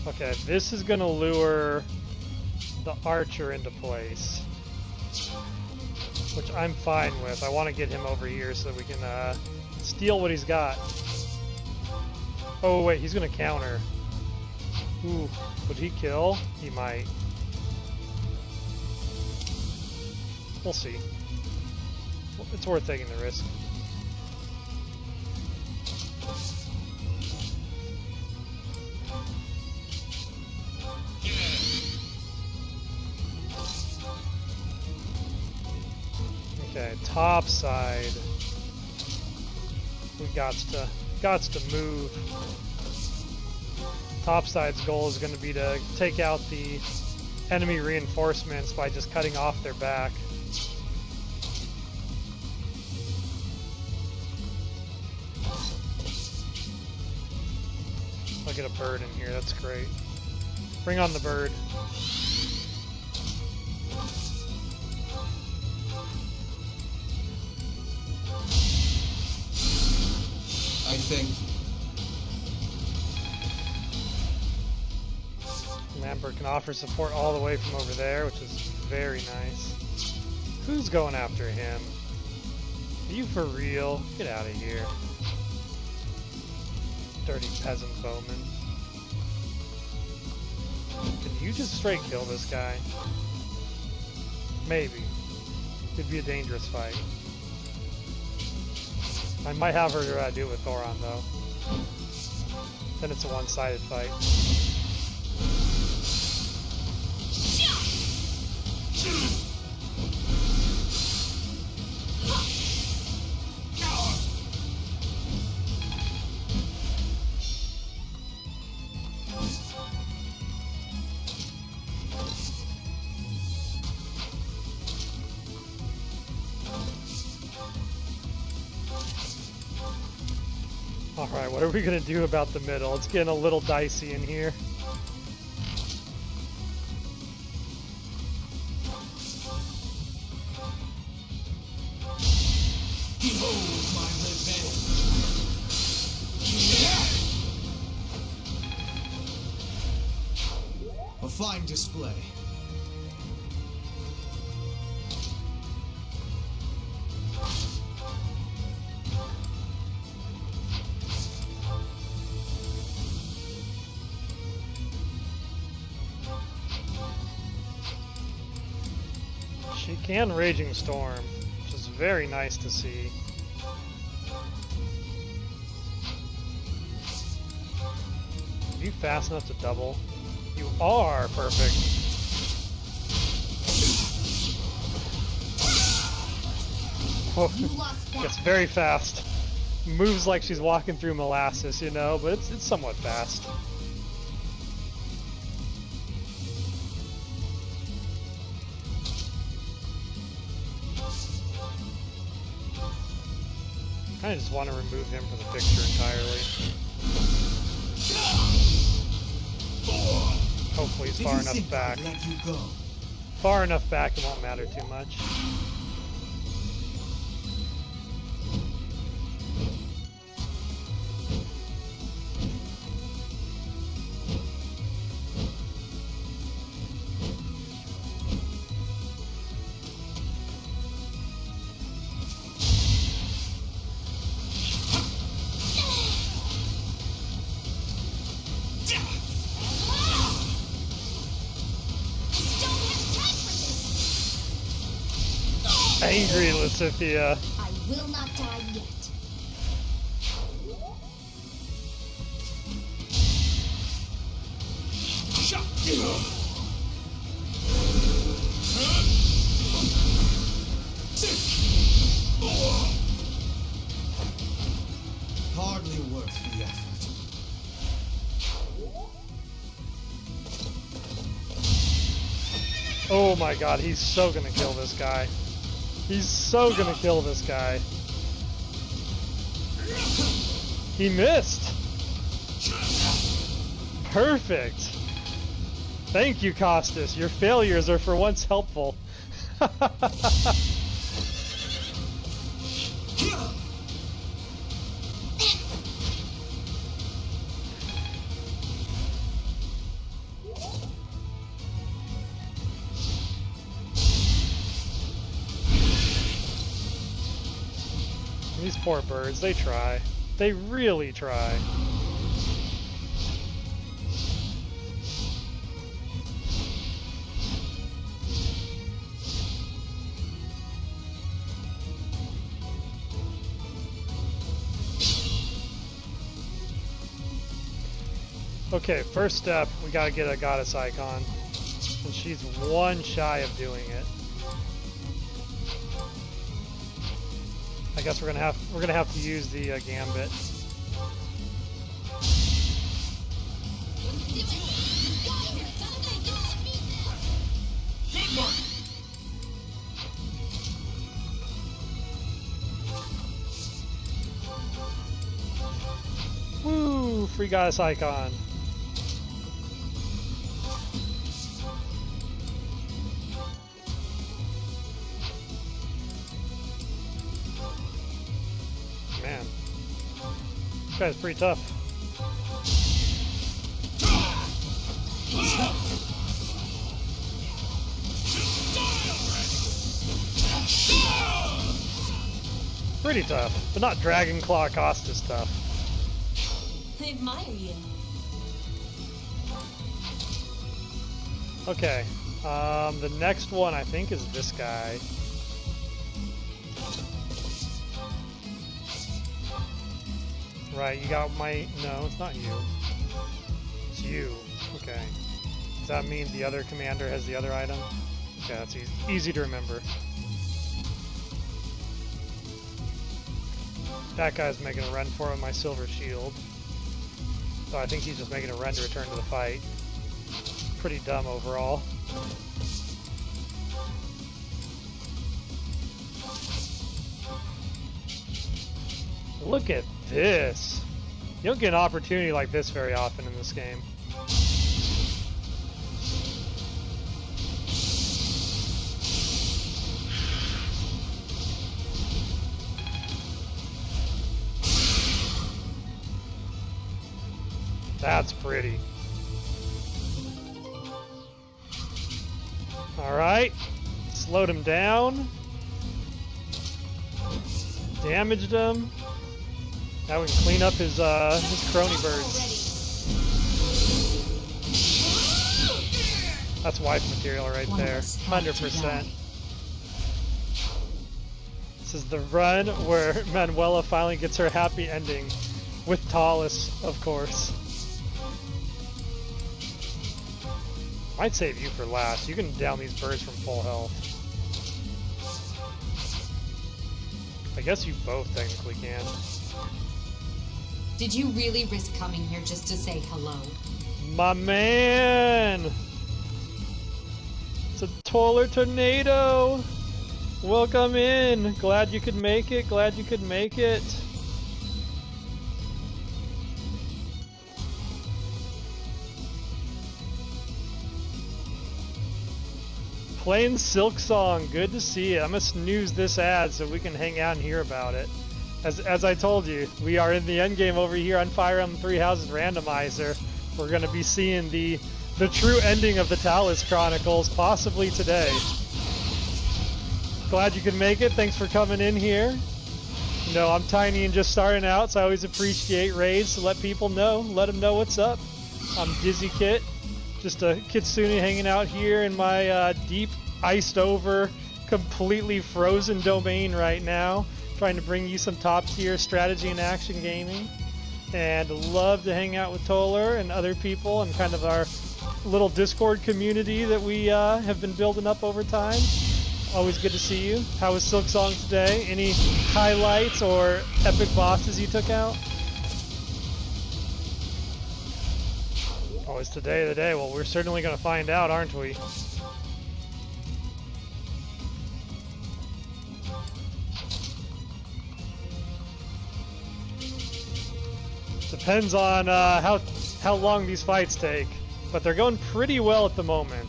Okay, this is gonna lure the archer into place, which I'm fine with. I want to get him over here so that we can steal what he's got. Oh wait, he's gonna counter. Ooh, would he kill? He might. We'll see. It's worth taking the risk. Okay, top side. We gots to move. Topside's goal is going to be to take out the enemy reinforcements by just cutting off their back. I'll get a bird in here, that's great. Bring on the bird. I think Lambert can offer support all the way from over there, which is very nice. Who's going after him? Are you for real? Get out of here. Dirty peasant bowman. Can you just straight kill this guy? Maybe. Could be a dangerous fight. I might have her do it with Thoron though. Then it's a one-sided fight. Alright, what are we gonna do about the middle? It's getting a little dicey in here. behold my revenge. A fine display. She can Raging Storm, which is very nice to see. Are you fast enough to double? You are! Perfect. Oh, it's very fast. Moves like she's walking through molasses, you know, but it's somewhat fast. I just want to remove him from the picture entirely. Hopefully he's far enough back. Far enough back it won't matter too much. Angry Lysithea. I will not die yet. Hardly worth the effort. Oh my god, he's so gonna kill this guy. He's so gonna kill this guy. He missed! Perfect! Thank you, Costas. Your failures are for once helpful. These poor birds, they try. They really try. Okay, first step, we gotta get a goddess icon. And she's one shy of doing it. I guess we're gonna have to use the gambit. Good work. Woo! Free goddess icon. Man, this guy's pretty tough. Pretty tough, but not Dragon Claw Costa's tough. I admire you. Okay, the next one I think is this guy. Right, you got my... No, it's not you. It's you. Okay. Does that mean the other commander has the other item? Okay, that's easy to remember. That guy's making a run for it with my silver shield. So I think he's just making a run to return to the fight. Pretty dumb overall. Look at this! You don't get an opportunity like this very often in this game. That's pretty. Alright. Slowed him down. Damaged him. Now we can clean up his crony birds. That's wife material right there. 100%. This is the run where Manuela finally gets her happy ending. With Thales, of course. Might save you for last. You can down these birds from full health. I guess you both technically can. Did you really risk coming here just to say hello? My man! It's a Toiler Tornado! Welcome in! Glad you could make it, glad you could make it. Playing Silk Song, good to see you. I'm gonna snooze this ad so we can hang out and hear about it. As I told you, we are in the endgame over here on Fire Emblem Three Houses Randomizer. We're gonna be seeing the true ending of the Thales Chronicles, possibly today. Glad you could make it. Thanks for coming in here. You know, I'm tiny and just starting out, so I always appreciate raids to let people know, let them know what's up. I'm Dizzy Kit. Just a Kitsune hanging out here in my deep, iced over, completely frozen domain right now, trying to bring you some top tier strategy and action gaming. And love to hang out with Toller and other people and kind of our little Discord community that we have been building up over time. Always good to see you. How was Silk Song today? Any highlights or epic bosses you took out? Oh, is today the day? Well, we're certainly going to find out, aren't we? Depends on how long these fights take, but they're going pretty well at the moment.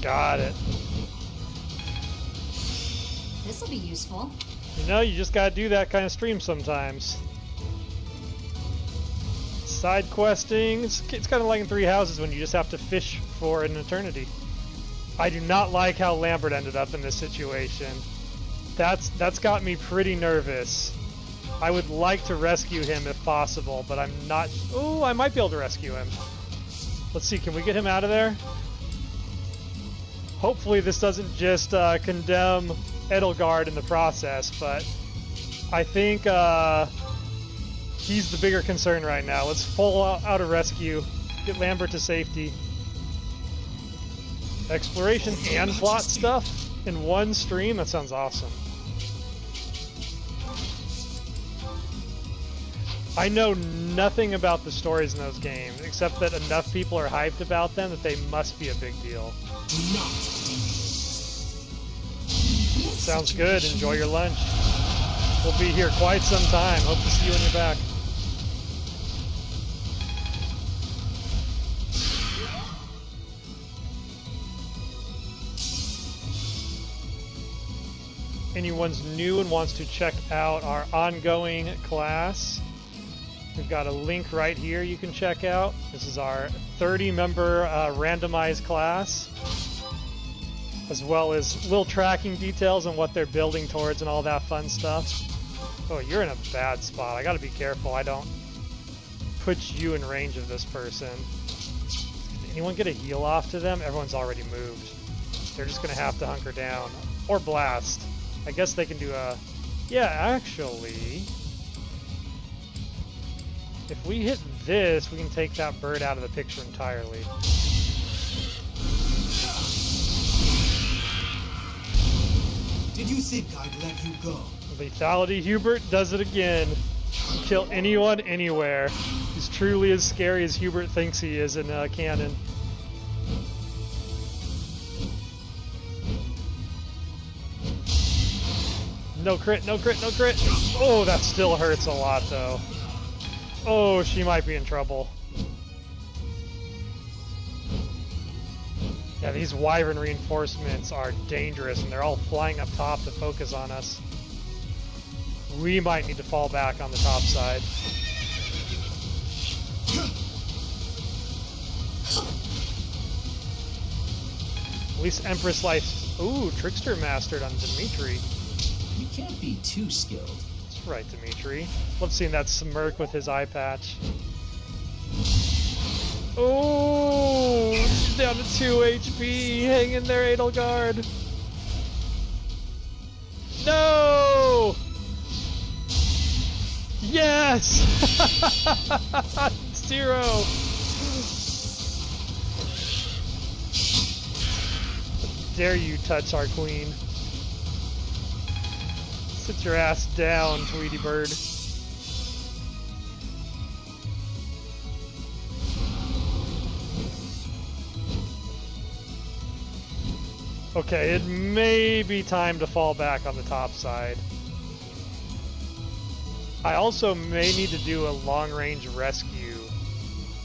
Got it. This'll be useful. You know, you just gotta do that kind of stream sometimes. Side questing, it's kind of like in Three Houses when you just have to fish for an eternity. I do not like how Lambert ended up in this situation. That's got me pretty nervous. I would like to rescue him if possible, but I'm not... Oh, I might be able to rescue him. Let's see, can we get him out of there? Hopefully this doesn't just condemn Edelgard in the process, but I think he's the bigger concern right now. Let's full out a rescue. Get Lambert to safety. Exploration and plot stuff in one stream? That sounds awesome. I know nothing about the stories in those games, except that enough people are hyped about them that they must be a big deal. Sounds good. Enjoy your lunch. We'll be here quite some time. Hope to see you when you're back. Anyone's new and wants to check out our ongoing class, we've got a link right here you can check out. This is our 30-member randomized class, as well as little tracking details on what they're building towards and all that fun stuff. Oh, you're in a bad spot. I gotta be careful I don't put you in range of this person. Did anyone get a heal off to them? Everyone's already moved. They're just gonna have to hunker down. Or blast. I guess they can do a... Yeah, actually... If we hit this, we can take that bird out of the picture entirely. Did you think I'd let you go? Lethality Hubert does it again. Kill anyone, anywhere. He's truly as scary as Hubert thinks he is in canon. No crit, no crit, no crit! Oh, that still hurts a lot, though. Oh, she might be in trouble. Yeah, these wyvern reinforcements are dangerous, and they're all flying up top to focus on us. We might need to fall back on the top side. At least Empress Life... Ooh, Trickster mastered on Dimitri. You can't be too skilled. That's right, Dimitri. Love seeing that smirk with his eye patch. Oh, she's down to 2 HP. Hang in there, Edelgard. No! Yes! 0. How dare you touch our queen? Sit your ass down, Tweety Bird. Okay, it may be time to fall back on the top side. I also may need to do a long-range rescue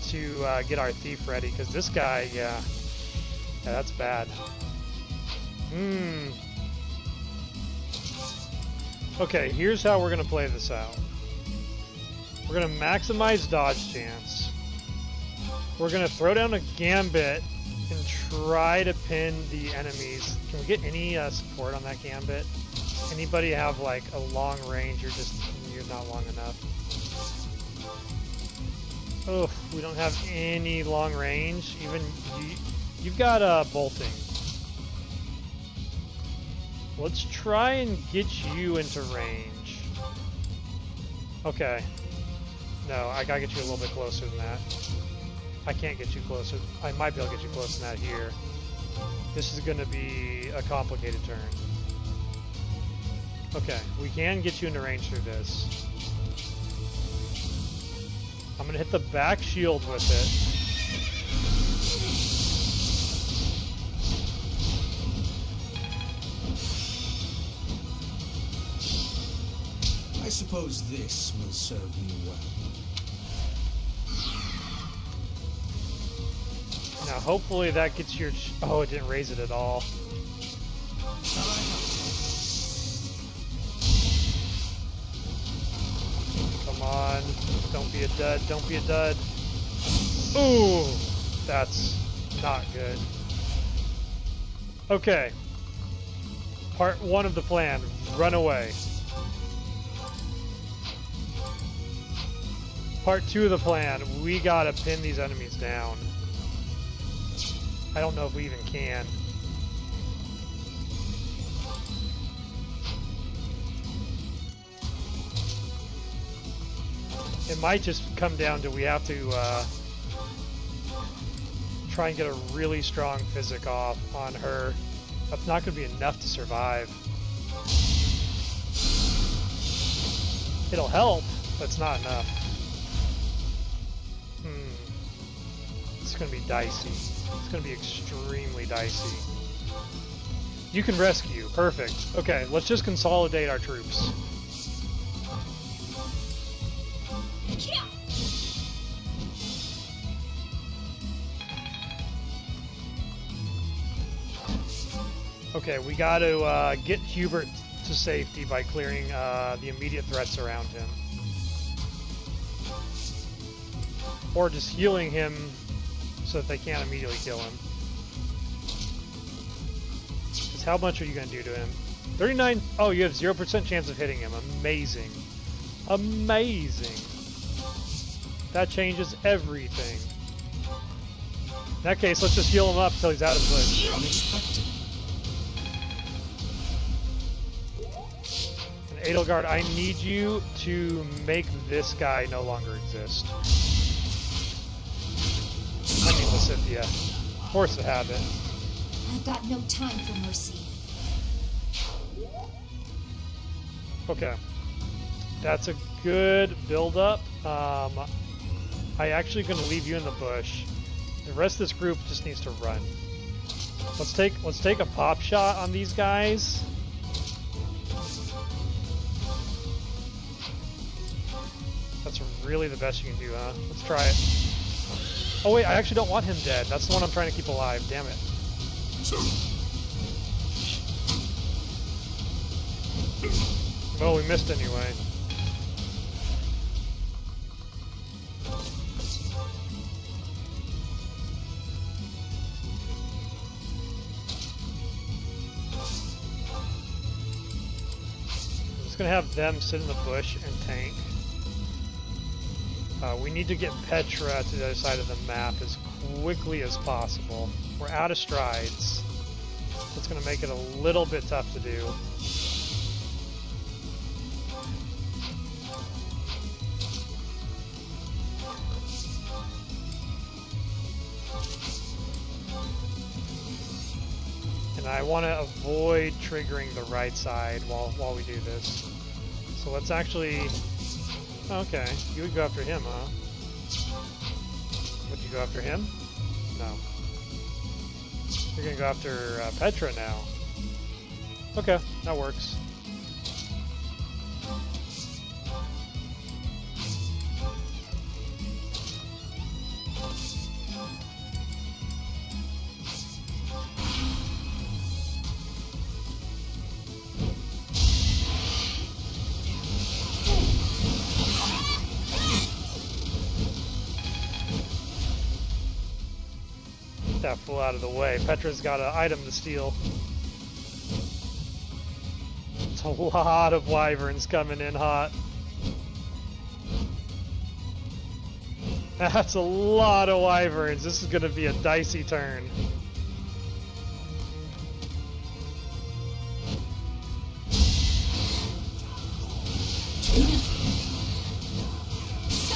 to get our thief ready, because this guy, yeah, that's bad. Okay, here's how we're going to play this out. We're going to maximize dodge chance. We're going to throw down a gambit and try to pin the enemies. Can we get any support on that gambit? Anybody have like a long range? You're not long enough. Oh, we don't have any long range. Even you've got bolting. Let's try and get you into range. Okay. No, I gotta get you a little bit closer than that. I can't get you closer. I might be able to get you closer than that here. This is gonna be a complicated turn. Okay, we can get you into range through this. I'm gonna hit the back shield with it. I suppose this will serve me well. Now, hopefully that gets your... Oh, it didn't raise it at all. Come on. Don't be a dud. Don't be a dud. Ooh! That's not good. Okay. Part 1 of the plan. Run away. Part 2 of the plan. We gotta pin these enemies down. I don't know if we even can. It might just come down to we have to try and get a really strong physic off on her. That's not going to be enough to survive. It'll help, but it's not enough. It's going to be dicey. It's going to be extremely dicey. You can rescue. Perfect. Okay, let's just consolidate our troops. Okay, we got to get Hubert to safety by clearing the immediate threats around him. Or just healing him so that they can't immediately kill him. Because how much are you going to do to him? 39... Oh, you have 0% chance of hitting him. Amazing. Amazing. That changes everything. In that case, let's just heal him up until he's out of the bush. Unexpected. And Edelgard, I need you to make this guy no longer exist. I mean Lysithea. Force of habit. I've got no time for mercy. Okay. That's a good build-up. I actually going to leave you in the bush. The rest of this group just needs to run. Let's take a pop shot on these guys. That's really the best you can do, huh? Let's try it. Oh wait, I actually don't want him dead. That's the one I'm trying to keep alive. Damn it. Well, we missed anyway. I'm just gonna have them sit in the bush and tank. We need to get Petra to the other side of the map as quickly as possible. We're out of strides. That's going to make it a little bit tough to do. And I want to avoid triggering the right side while we do this. So let's actually... Okay, you would go after him, huh? Would you go after him? No. You're gonna go after Petra now. Okay, that works. That fool out of the way. Petra's got an item to steal. It's a lot of wyverns coming in hot. That's a lot of wyverns. This is going to be a dicey turn.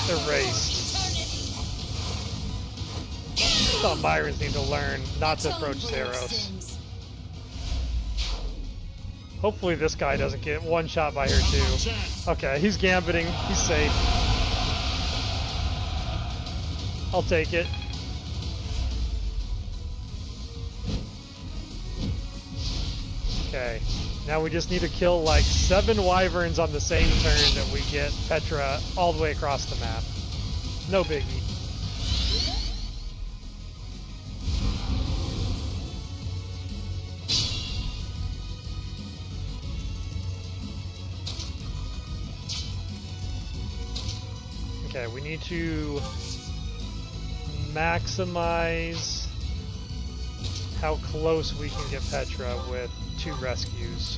Erased. I thought Myrons need to learn not to approach Zeros. Hopefully this guy doesn't get one shot by her too. Okay, he's gambiting. He's safe. I'll take it. Okay, now we just need to kill like 7 wyverns on the same turn that we get Petra all the way across the map. No biggie. Okay, we need to maximize how close we can get Petra with 2 rescues.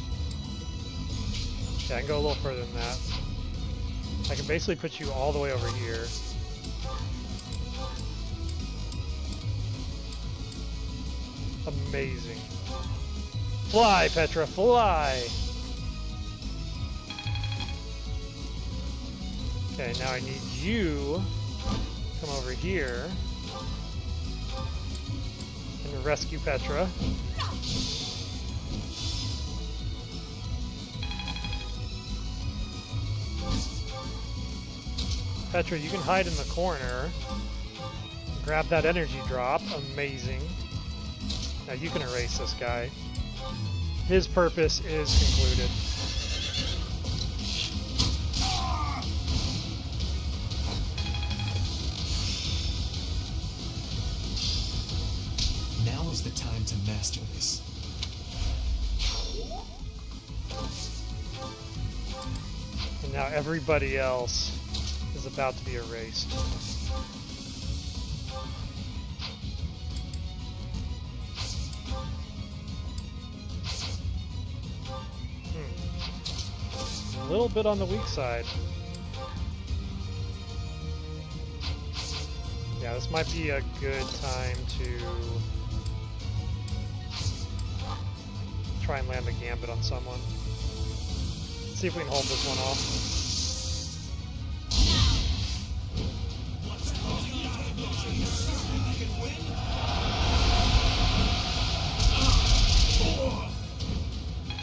Okay, I can go a little further than that. I can basically put you all the way over here. Amazing. Fly, Petra, fly! Okay, now I need you to come over here and rescue Petra. Petra, you can hide in the corner. Grab that energy drop. Amazing. Now you can erase this guy. His purpose is concluded. Now is the time to master this. And now everybody else is about to be erased. A little bit on the weak side. Yeah, this might be a good time to try and land a gambit on someone. Let's see if we can hold this one off.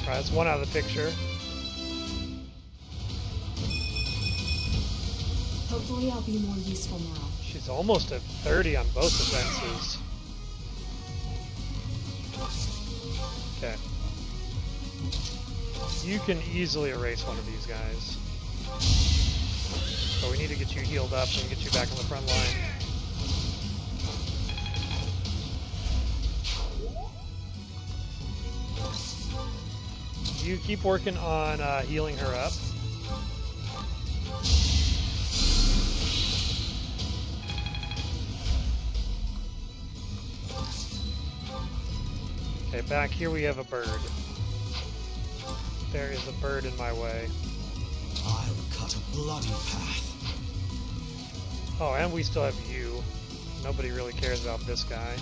Alright, that's one out of the picture. Hopefully I'll be more useful now. She's almost at 30 on both defenses. Okay. You can easily erase one of these guys. But we need to get you healed up and get you back on the front line. You keep working on healing her up. Okay, back here we have a bird. There is a bird in my way. I'll cut a bloody path. Oh, and we still have you. Nobody really cares about this guy.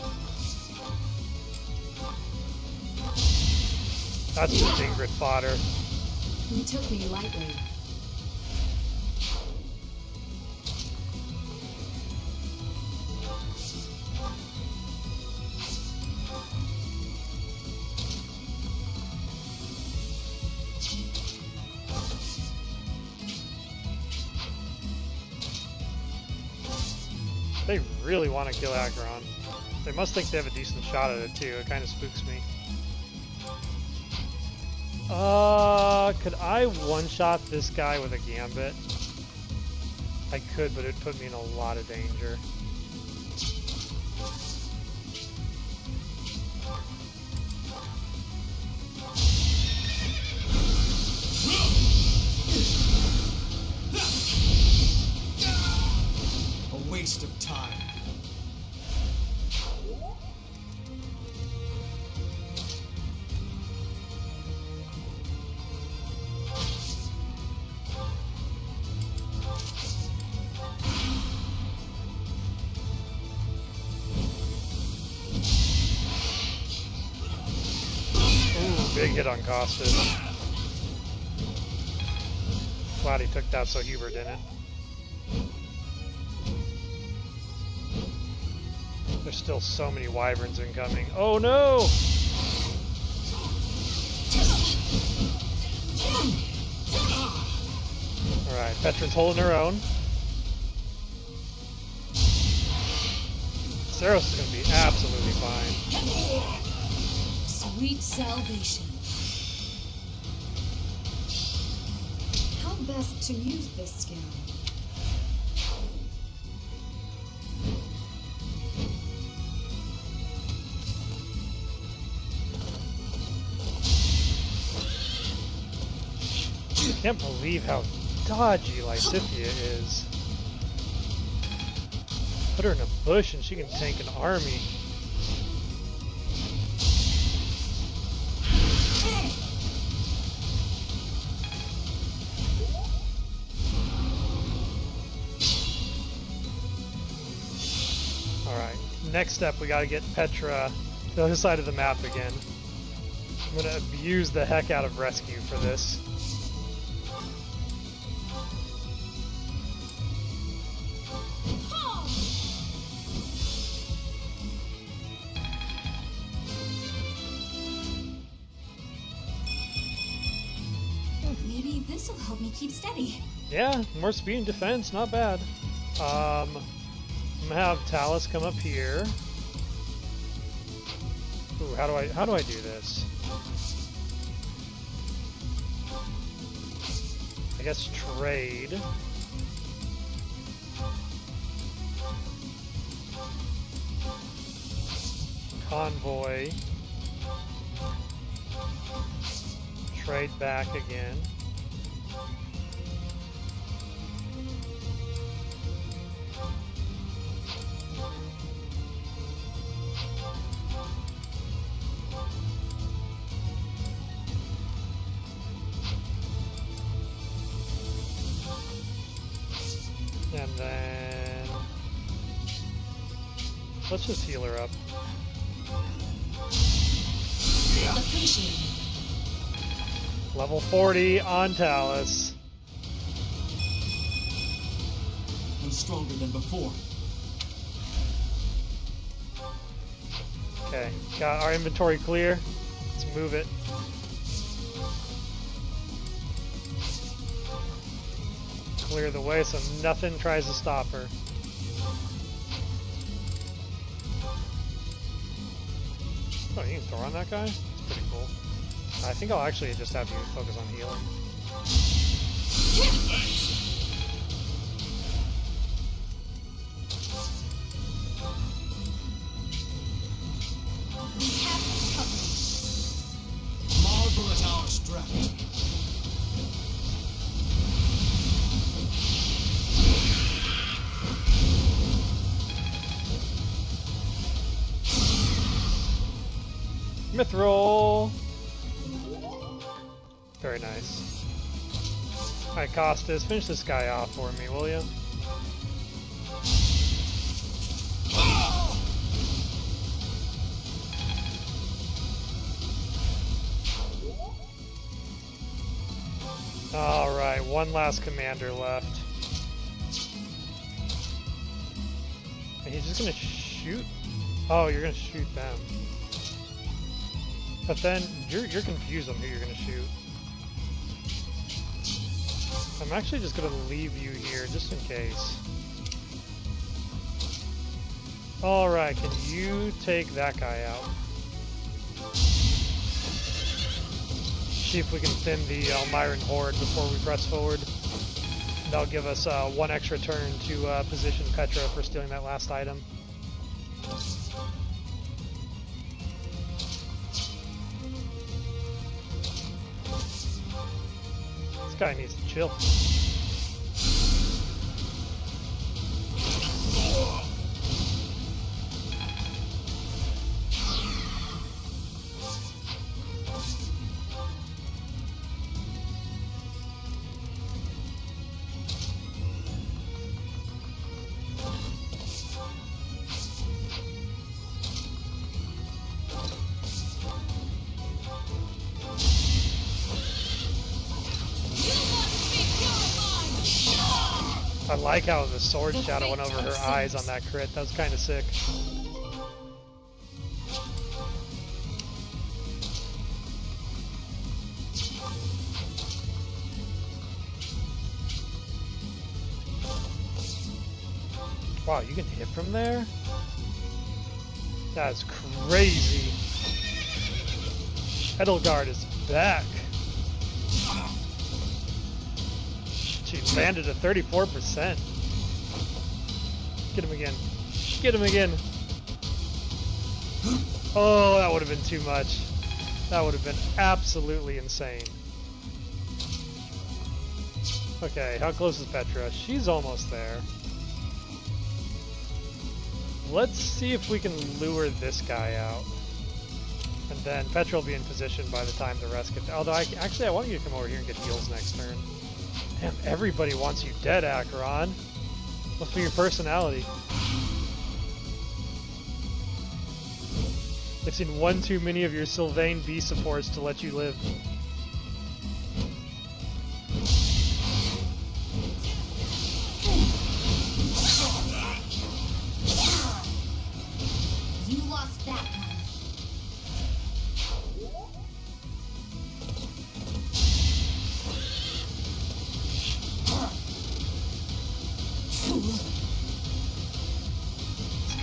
That's just Ingrid fodder. You took me lightly. They really want to kill Acheron. They must think they have a decent shot at it too. It kind of spooks me. Could I one-shot this guy with a gambit? I could, but it'd put me in a lot of danger. A waste of time. Big hit on Costas. Glad he took that so Hubert didn't. There's still so many wyverns incoming. Oh no! Alright, Petra's holding her own. Saros is going to be absolutely fine. Sweet salvation. How best to use this skill? I can't believe how dodgy Lysithea is. Put her in a bush and she can tank an army. Alright, next step we gotta get Petra to the other side of the map again. I'm gonna abuse the heck out of rescue for this. Maybe this'll help me keep steady. Yeah, more speed and defense, not bad. I'm gonna have Thales come up here. Ooh, how do I do this? I guess trade. Convoy. Trade back again. And then let's just heal her up. Appreciate it. Level 40 on Thales. I'm stronger than before. Okay, got our inventory clear. Let's move it. Clear the way so nothing tries to stop her. Oh, you can throw on that guy? That's pretty cool. I think I'll actually just have you focus on healing. We have this covered. Marvel at our strategy. Mithril! Very nice. Alright, Costas, finish this guy off for me, will you? Alright, one last commander left. And he's just gonna shoot? Oh, you're gonna shoot them. But then, you're confused on who you're gonna shoot. I'm actually just gonna leave you here, just in case. Alright, can you take that guy out? See if we can thin the Almiran Horde before we press forward. That'll give us one extra turn to position Petra for stealing that last item. This guy needs to chill. I like how the sword shadow went over her eyes on that crit. That was kind of sick. Wow, you can hit from there? That's crazy. Edelgard is back. She landed at 34%. Get him again. Get him again. Oh, that would have been too much. That would have been absolutely insane. Okay, how close is Petra? She's almost there. Let's see if we can lure this guy out. And then Petra will be in position by the time the rest get there. Although, I want you to come over here and get heals next turn. Damn, everybody wants you dead, Acheron. Must be your personality. I've seen one too many of your Sylvain B supports to let you live. You lost that one.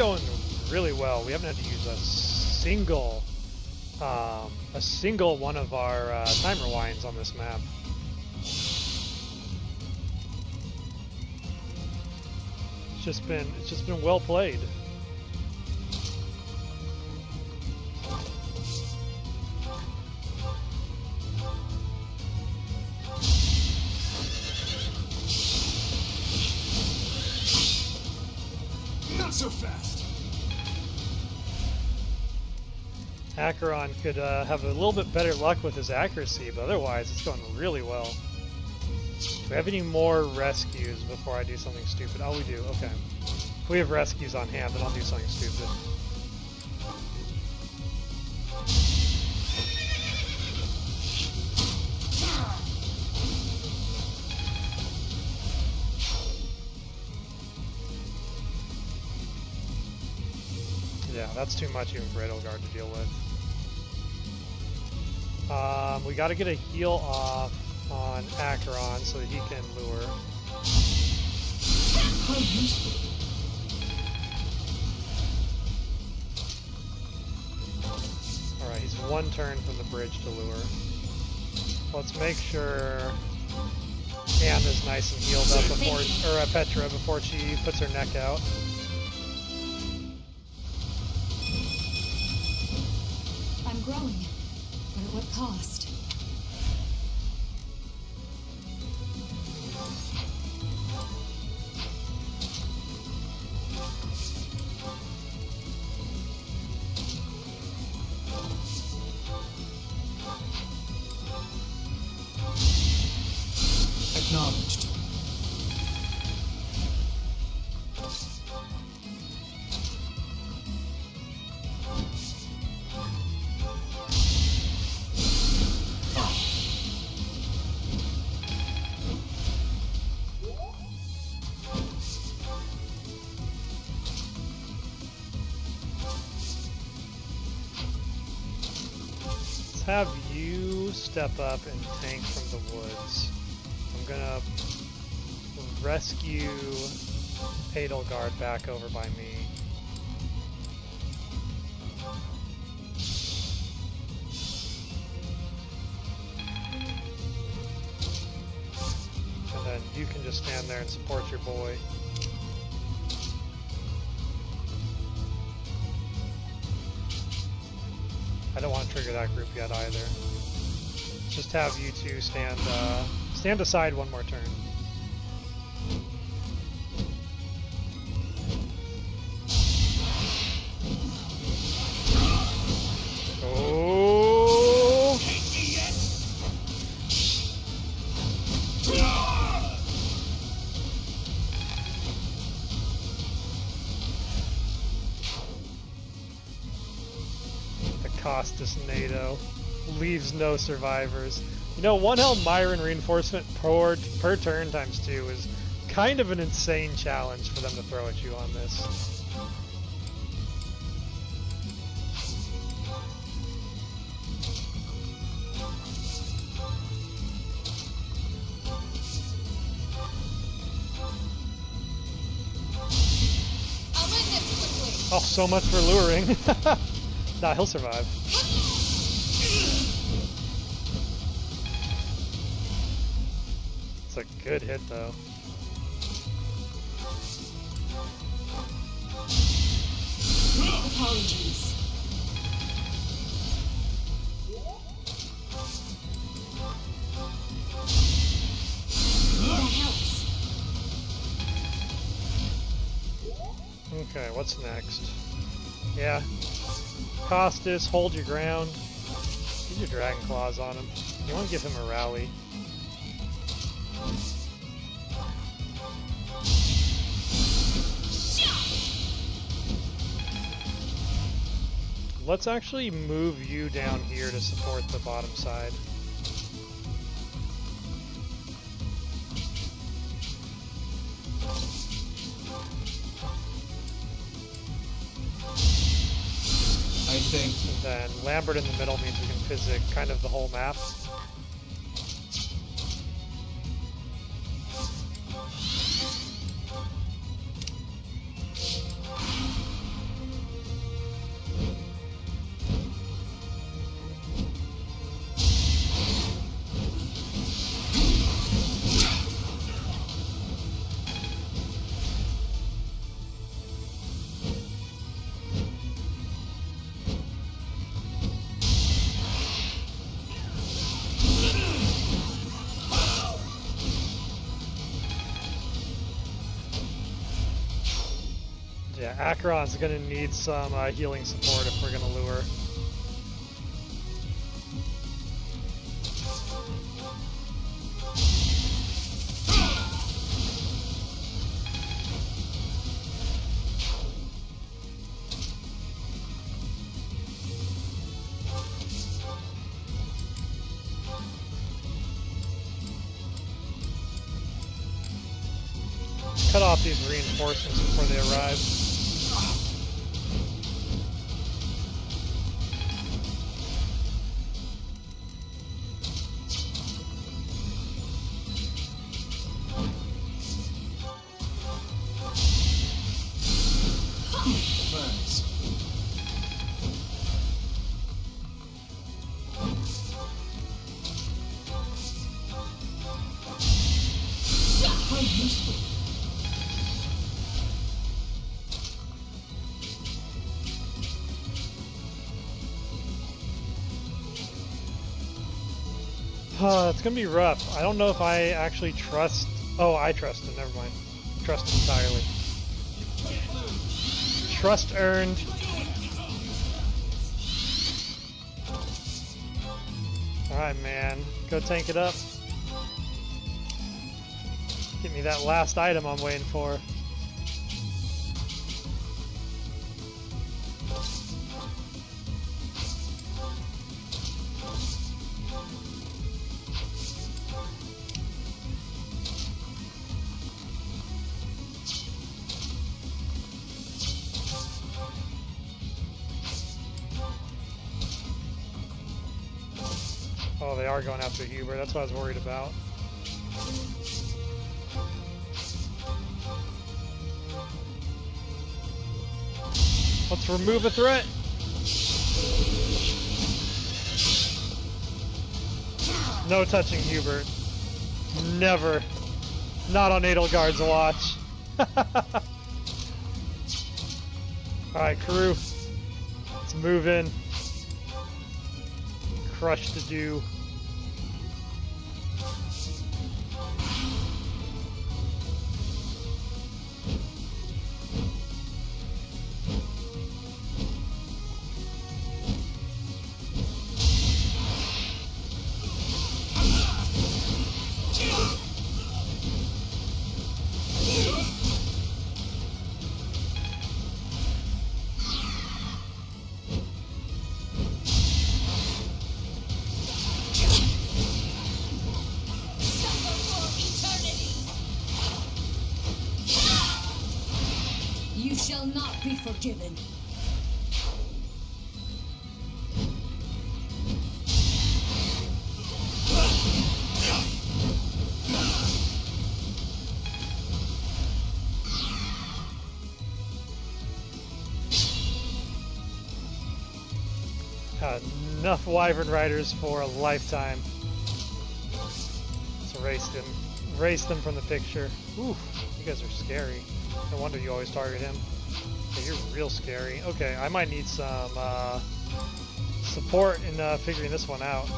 going really well. We haven't had to use a single one of our time rewinds on this map. It's just been well played. Not so fast. Acheron could have a little bit better luck with his accuracy, but otherwise it's going really well. Do we have any more rescues before I do something stupid? Oh, we do. Okay. If we have rescues on hand, then I'll do something stupid. Yeah, that's too much even for Edelgard to deal with. We got to get a heal off on Acheron so that he can lure. How useful. Alright, he's one turn from the bridge to lure. Let's make sure Anna's nice and healed up before, or Petra before she puts her neck out. I'm growing, but at what cost? Acknowledged. Let's have you step up and tank from the woods. I'm gonna rescue Edelgard back over by me. And then you can just stand there and support your boy. I don't want to trigger that group yet either. Just have you two stand aside one more turn. Oh! The Costas NATO leaves no survivors. You know, one health Myron reinforcement per turn times 2 is kind of an insane challenge for them to throw at you on this. I'll win this quickly. Oh, so much for luring. Nah, he'll survive. It's a good hit, though. Apologies. That helps. Okay, what's next? Yeah. Costas, hold your ground. Use your Dragon Claws on him. You want to give him a rally. Let's actually move you down here to support the bottom side. I think. And then Lambert in the middle means we can physic kind of the whole map. Yeah, Acheron's gonna need some healing support if we're gonna lure. Cut off these reinforcements before they arrive. Burns. How useful. It's gonna be rough. I don't know if I actually trust. Oh, I trust him. Never mind. Trust him entirely. Trust earned. Alright, man. Go tank it up. Get me that last item I'm waiting for. Oh, they are going after Hubert. That's what I was worried about. Let's remove a threat. No touching Hubert. Never. Not on Edelgard's watch. Alright, crew. Let's move in. Crush to do. Shall not be forgiven. Enough Wyvern Riders for a lifetime. Let's erase them. Erase them from the picture. Ooh, you guys are scary. No wonder you always target him. Yeah, you're real scary. Okay, I might need some support in figuring this one out.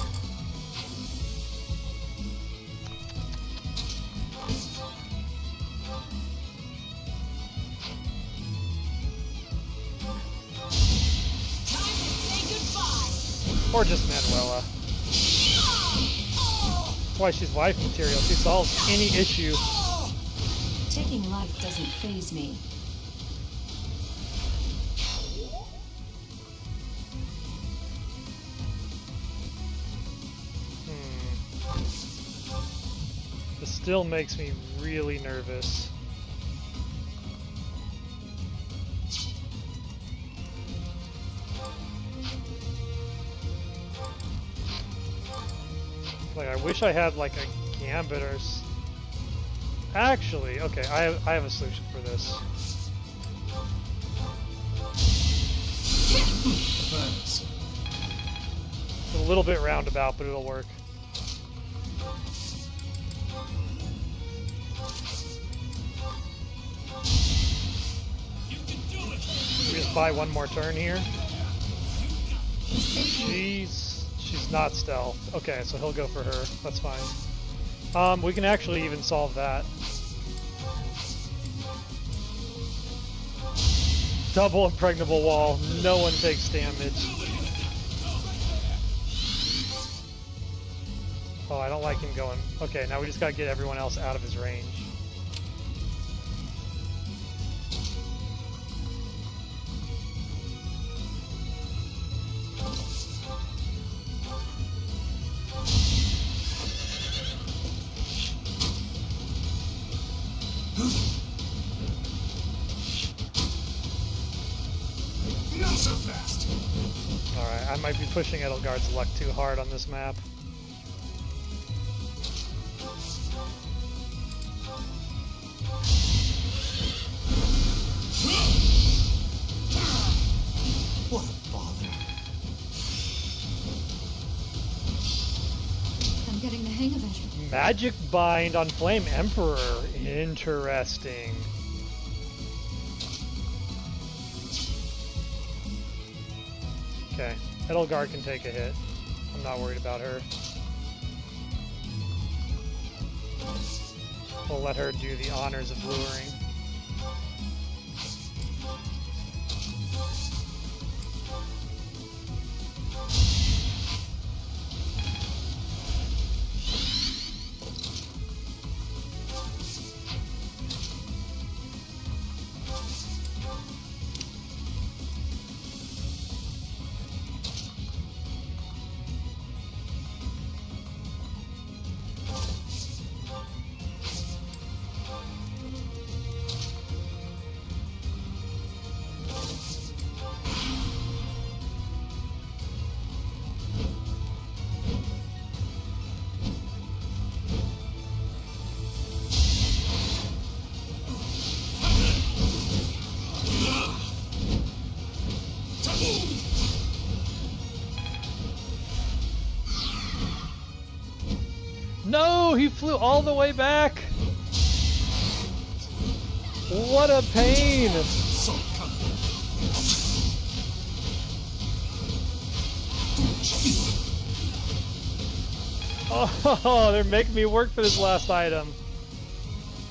Or just Manuela. That's why she's life material. She solves any issue. Taking life doesn't faze me. This still makes me really nervous. Like, I wish I had like a gambit or actually, okay, I have a solution for this. It's a little bit roundabout, but it'll work. We just buy one more turn here. She's not stealth. Okay, so he'll go for her. That's fine. We can actually even solve that. Double impregnable wall. No one takes damage. Oh, I don't like him going. Okay, now we just gotta get everyone else out of his range. Not so fast. Alright, I might be pushing Edelgard's luck too hard on this map. What a bother. I'm getting the hang of it. Magic Bind on Flame Emperor. Interesting. Okay, Edelgard can take a hit. I'm not worried about her. We'll let her do the honors of luring. No, he flew all the way back. What a pain. Oh, they're making me work for this last item.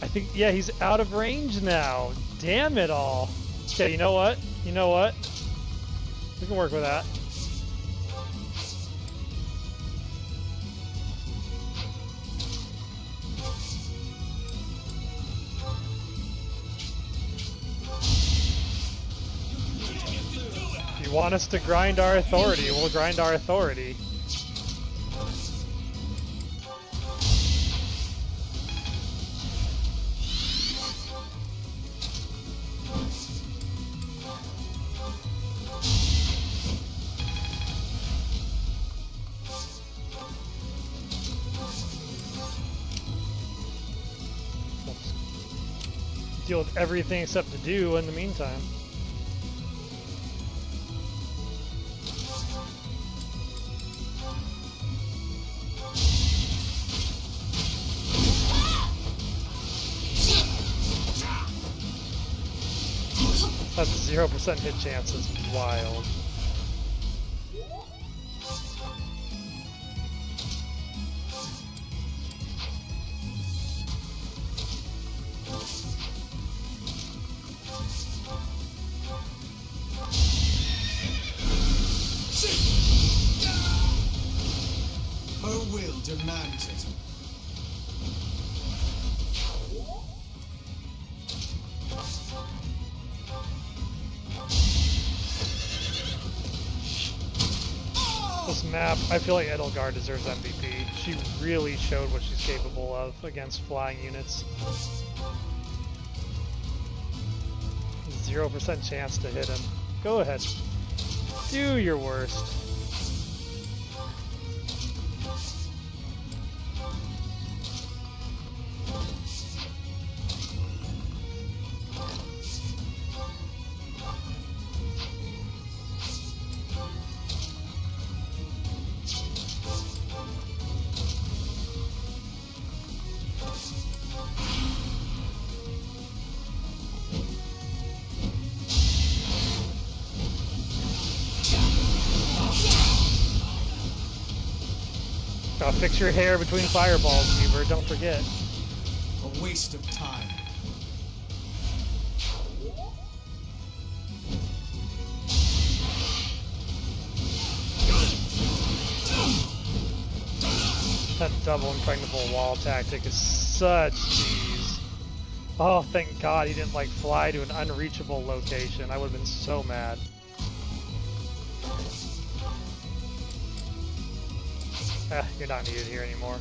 I think, yeah, he's out of range now. Damn it all. Okay, you know what? You know what? We can work with that. If you want us to grind our authority, we'll grind our authority. Deal with everything except to do in the meantime. That's a 0% hit chance is wild. Her will demands it. This map, I feel like Edelgard deserves MVP. She really showed what she's capable of against flying units. 0% chance to hit him. Go ahead. Do your worst. Fix your hair between fireballs, Hubert, don't forget. A waste of time. That double impregnable wall tactic is such cheese. Oh, thank God he didn't like fly to an unreachable location. I would have been so mad. You're not needed here anymore.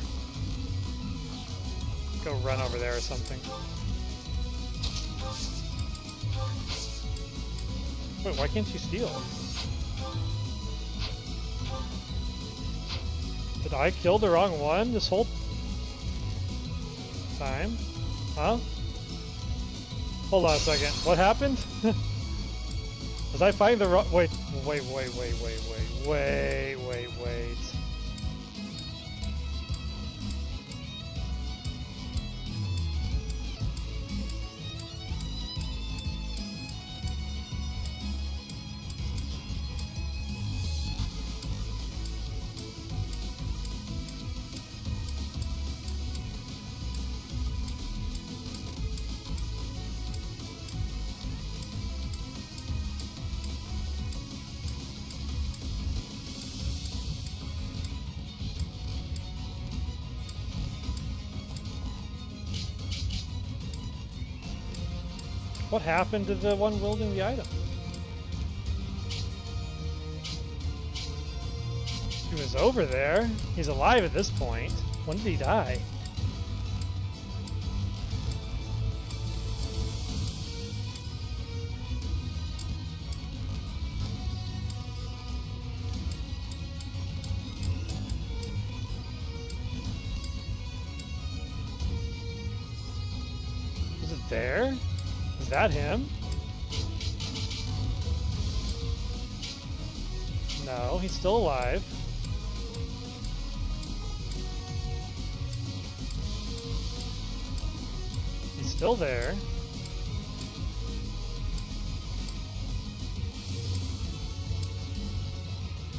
Go run over there or something. Wait, why can't you steal? Did I kill the wrong one this whole time? Huh? Hold on a second. What happened? Was I fighting the wrong... Wait. What happened to the one wielding the item? He was over there. He's alive at this point. When did he die? Was it there? Is that him? No, he's still alive. He's still there.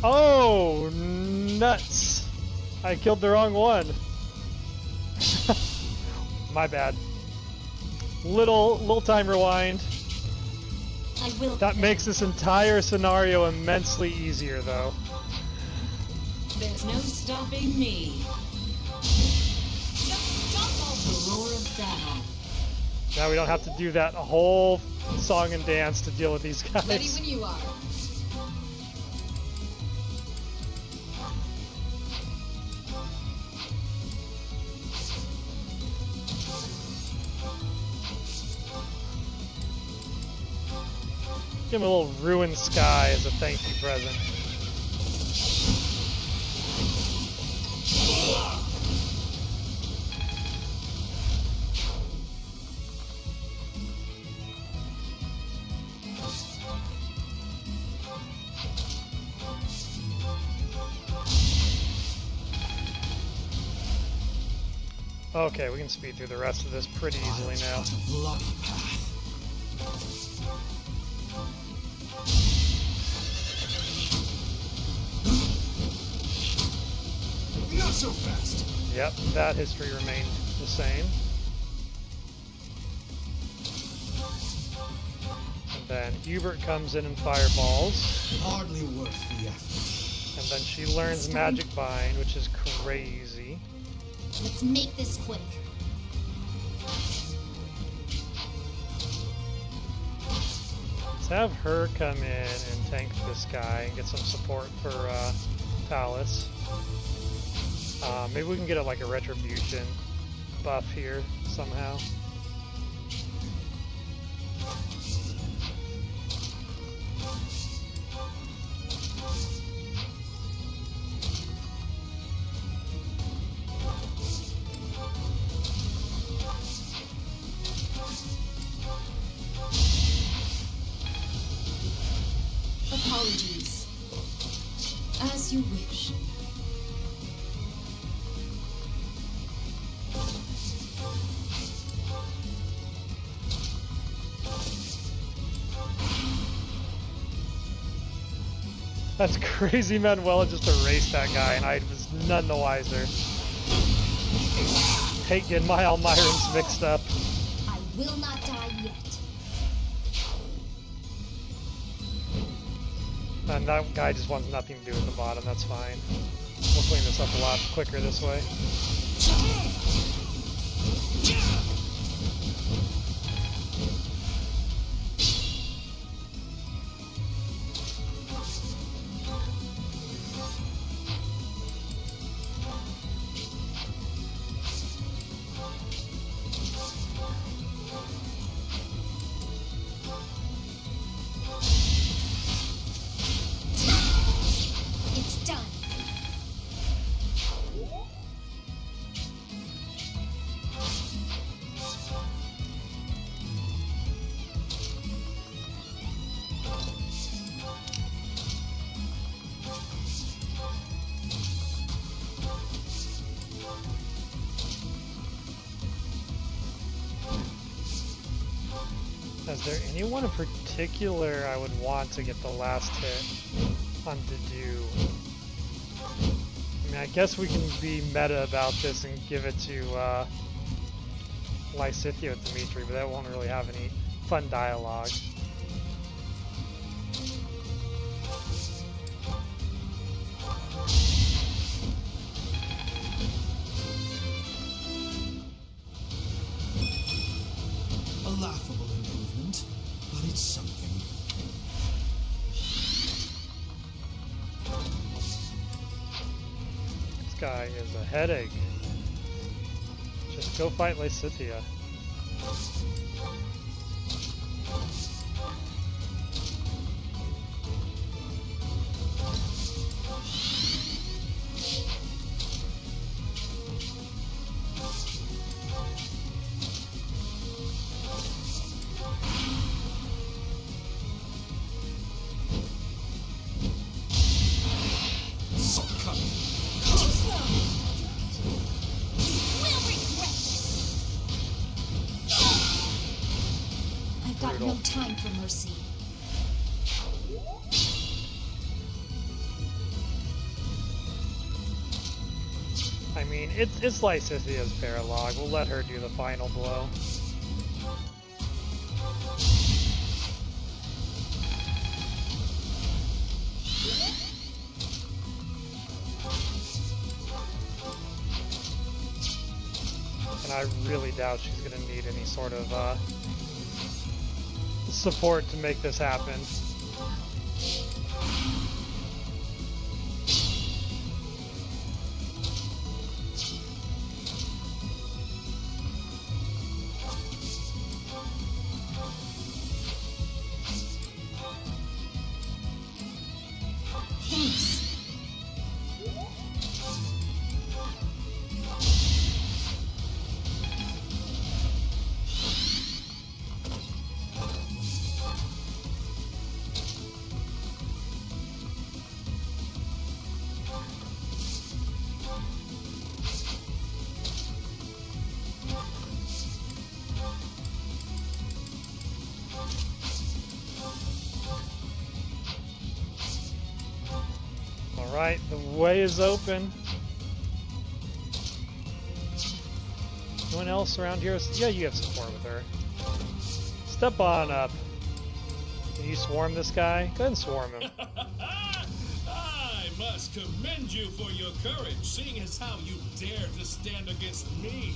Oh, nuts! I killed the wrong one. My bad. Little time rewind. I will. That makes this entire scenario immensely easier, though. There's no stopping me. The roar of battle. Now we don't have to do that whole song and dance to deal with these guys. Ready when you are. Give him a little ruined sky as a thank you present. Okay, we can speed through the rest of this pretty easily now. Not so fast. Yep, that history remained the same. And then Hubert comes in and fireballs. Hardly worth the effort. And then she learns Magic Bind, which is crazy. Let's make this quick. Let's have her come in and tank this guy and get some support for Thales. Maybe we can get like a retribution buff here somehow. Apologies. As you wish. That's crazy. Manuela just erased that guy and I was none the wiser. Hate getting my Almirans mixed up. I will not die yet. And that guy just wants nothing to do with the bottom, that's fine. We'll clean this up a lot quicker this way. Is there anyone in particular I would want to get the last hit on to do? I mean, I guess we can be meta about this and give it to Lysithea with Dimitri, but that won't really have any fun dialogue. A laughable improvement, but it's something. This guy is a headache. Just go fight Lysithea. No time for mercy. I mean, it's Lysithea's paralog. We'll let her do the final blow. And I really doubt she's going to need any sort of support to make this happen. Alright, the way is open. Anyone else around here? Yeah, you have support with her. Step on up. Can you swarm this guy? Go ahead and swarm him. I must commend you for your courage, seeing as how you dare to stand against me.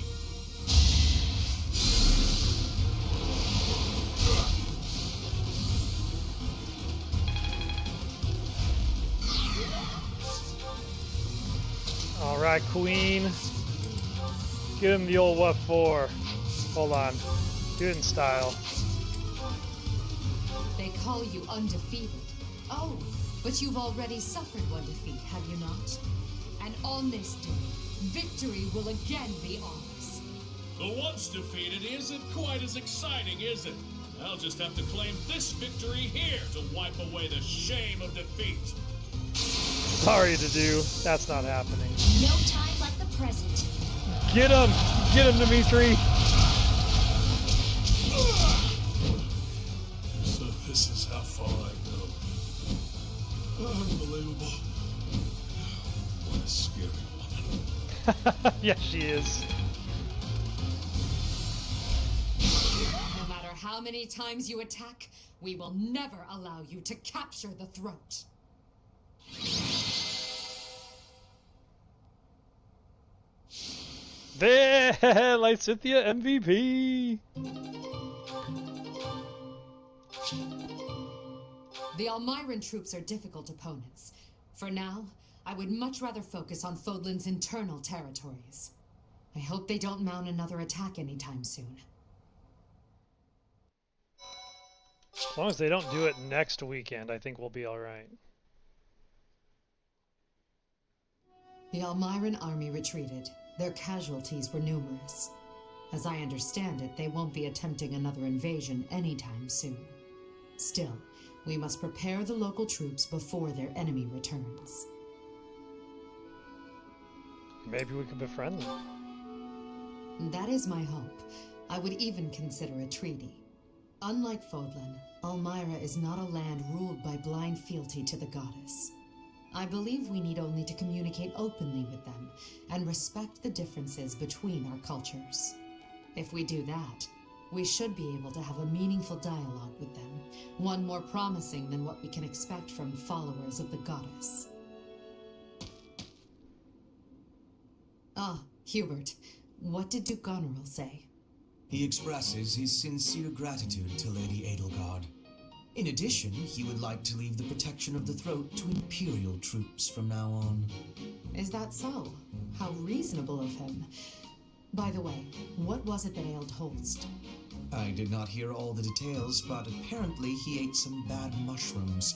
Alright, Queen. Give him the old what for. Hold on. Do it in style. They call you undefeated. Oh, but you've already suffered one defeat, have you not? And on this day, victory will again be ours. The once defeated isn't quite as exciting, is it? I'll just have to claim this victory here to wipe away the shame of defeat. Sorry to do. That's not happening. No time like the present. Get him! Get him, Dimitri! So this is how far I go. Unbelievable. What a scary woman. Yeah, she is. No matter how many times you attack, we will never allow you to capture the throat. There! Lysithea MVP! The Almiran troops are difficult opponents. For now, I would much rather focus on Fodlan's internal territories. I hope they don't mount another attack anytime soon. As long as they don't do it next weekend, I think we'll be alright. The Almiran army retreated. Their casualties were numerous. As I understand it, they won't be attempting another invasion anytime soon. Still, we must prepare the local troops before their enemy returns. Maybe we could befriend them. That is my hope. I would even consider a treaty. Unlike Fodlan, Almira is not a land ruled by blind fealty to the goddess. I believe we need only to communicate openly with them and respect the differences between our cultures. If we do that, we should be able to have a meaningful dialogue with them, one more promising than what we can expect from followers of the goddess. Ah, Hubert, what did Duke Goneril say? He expresses his sincere gratitude to Lady Edelgard. In addition, he would like to leave the protection of the throat to Imperial troops from now on. Is that so? How reasonable of him. By the way, what was it that ailed Holst? I did not hear all the details, but apparently he ate some bad mushrooms.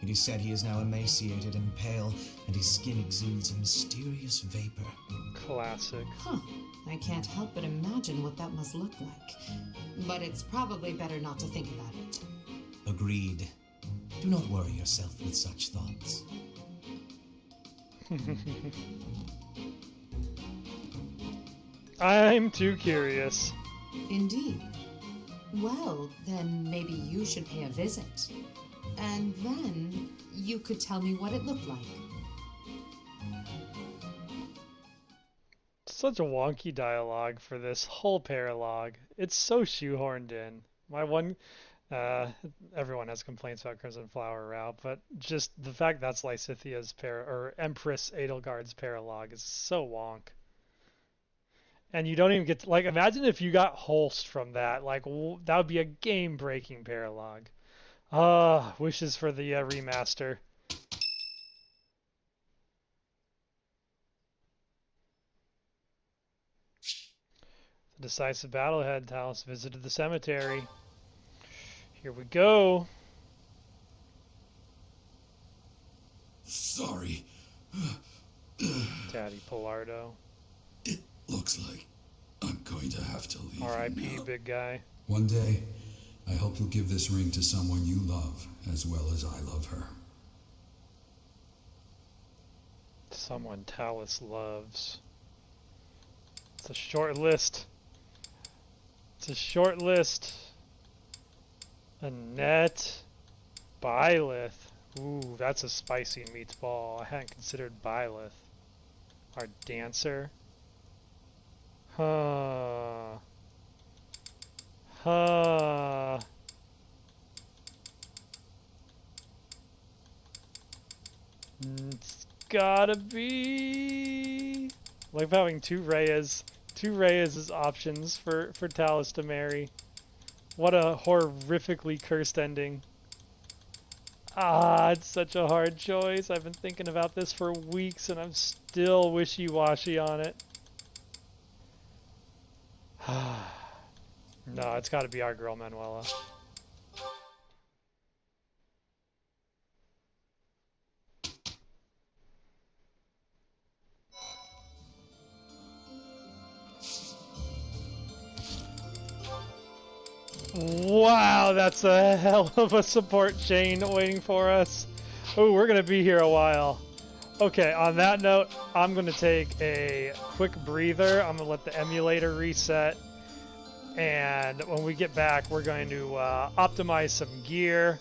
It is said he is now emaciated and pale, and his skin exudes a mysterious vapor. Classic. Huh. I can't help but imagine what that must look like. But it's probably better not to think about it. Agreed. Do not worry yourself with such thoughts. I'm too curious. Indeed. Well, then maybe you should pay a visit. And then you could tell me what it looked like. Such a wonky dialogue for this whole paralogue. It's so shoehorned in. Everyone has complaints about Crimson Flower route, but just the fact that's Lysithea's or Empress Edelgard's paralogue is so wonk. And you don't even get to, like, imagine if you got Holst from that. Like, that would be a game-breaking paralogue. Wishes for the remaster. The decisive battle ahead. Thales visited the cemetery. Here we go. Sorry. Daddy Pilardo. It looks like I'm going to have to leave. R.I.P. big guy. One day, I hope you'll give this ring to someone you love as well as I love her. Someone Thales loves. It's a short list. It's a short list. Annette. Byleth. Ooh, that's a spicy meatball. I hadn't considered Byleth. Our dancer. Huh. It's gotta be... like having two Reyes as options for Thales to marry. What a horrifically cursed ending. It's such a hard choice. I've been thinking about this for weeks and I'm still wishy-washy on it. No, it's gotta be our girl Manuela. Wow, that's a hell of a support chain waiting for us. Oh, we're going to be here a while. Okay, on that note, I'm going to take a quick breather. I'm going to let the emulator reset. And when we get back, we're going to optimize some gear,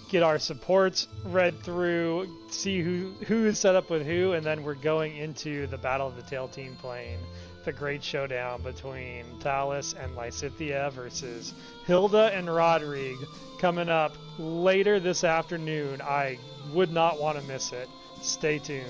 get our supports read through, see who is set up with who, and then we're going into the Battle of the Tailtean Plain. The great showdown between Thales and Lysithea versus Hilda and Rodrigue coming up later this afternoon. I would not want to miss it. Stay tuned.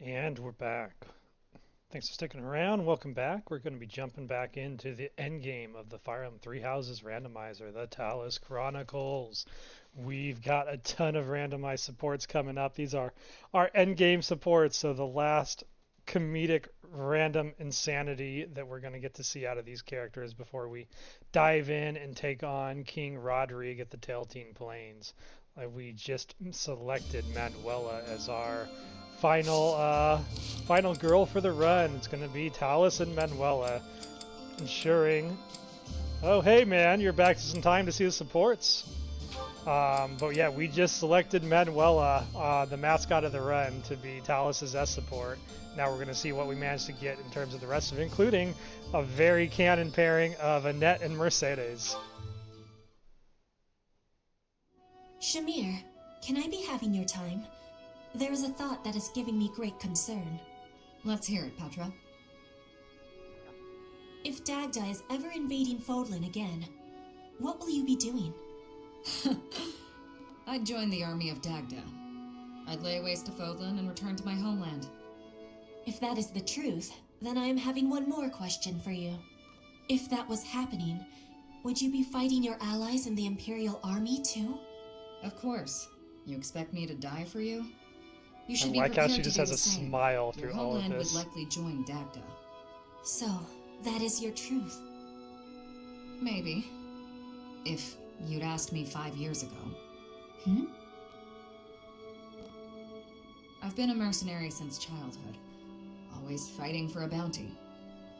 And we're back. Thanks for sticking around. Welcome back. We're going to be jumping back into the end game of the Fire Emblem Three Houses randomizer, the Thales Chronicles. We've got a ton of randomized supports coming up. These are our end game supports, so the last comedic random insanity that we're going to get to see out of these characters before we dive in and take on King Rodrigue at the Tailtean Plains. We just selected Manuela as our final girl for the run. It's going to be Thales and Manuela, ensuring. Oh, hey man, you're back just in time to see the supports. But yeah, we just selected Manuela, the mascot of the run, to be Thales' S support. Now we're going to see what we managed to get in terms of the rest of it, including a very canon pairing of Annette and Mercedes. Shamir, can I be having your time? There is a thought that is giving me great concern. Let's hear it, Petra. If Dagda is ever invading Fodlan again, what will you be doing? I'd join the army of Dagda. I'd lay waste to Fodlan and return to my homeland. If that is the truth, then I am having one more question for you. If that was happening, would you be fighting your allies in the Imperial Army too? Of course. You expect me to die for you? You I should be like how prepared she just to do has the a same. smile Your through all of homeland this. would likely join Dagda. So, that is your truth. Maybe. If you'd asked me 5 years ago. I've been a mercenary since childhood. Always fighting for a bounty.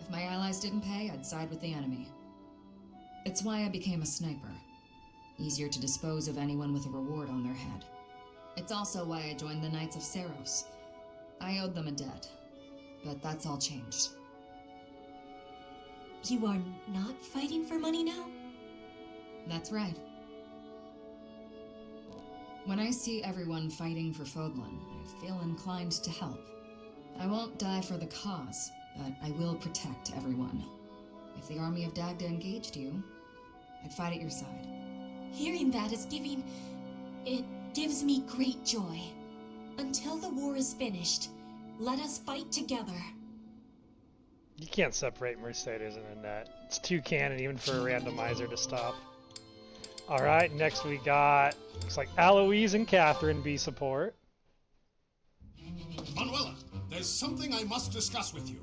If my allies didn't pay, I'd side with the enemy. It's why I became a sniper. Easier to dispose of anyone with a reward on their head. It's also why I joined the Knights of Seiros. I owed them a debt, but that's all changed. You are not fighting for money now? That's right. When I see everyone fighting for Fodlan, I feel inclined to help. I won't die for the cause, but I will protect everyone. If the army of Dagda engaged you, I'd fight at your side. Hearing that is it gives me great joy. Until the war is finished, let us fight together. You can't separate Mercedes and Annette. It's too canon even for a randomizer to stop. Alright, next we got, looks like Aloise and Catherine B support. Manuela, there's something I must discuss with you.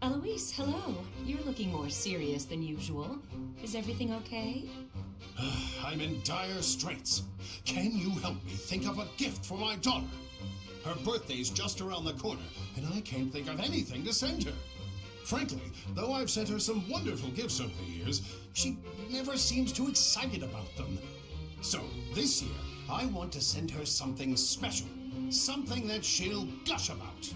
Eloise, hello. You're looking more serious than usual. Is everything okay? I'm in dire straits. Can you help me think of a gift for my daughter? Her birthday's just around the corner, and I can't think of anything to send her. Frankly, though I've sent her some wonderful gifts over the years, she never seems too excited about them. So, this year, I want to send her something special. Something that she'll gush about.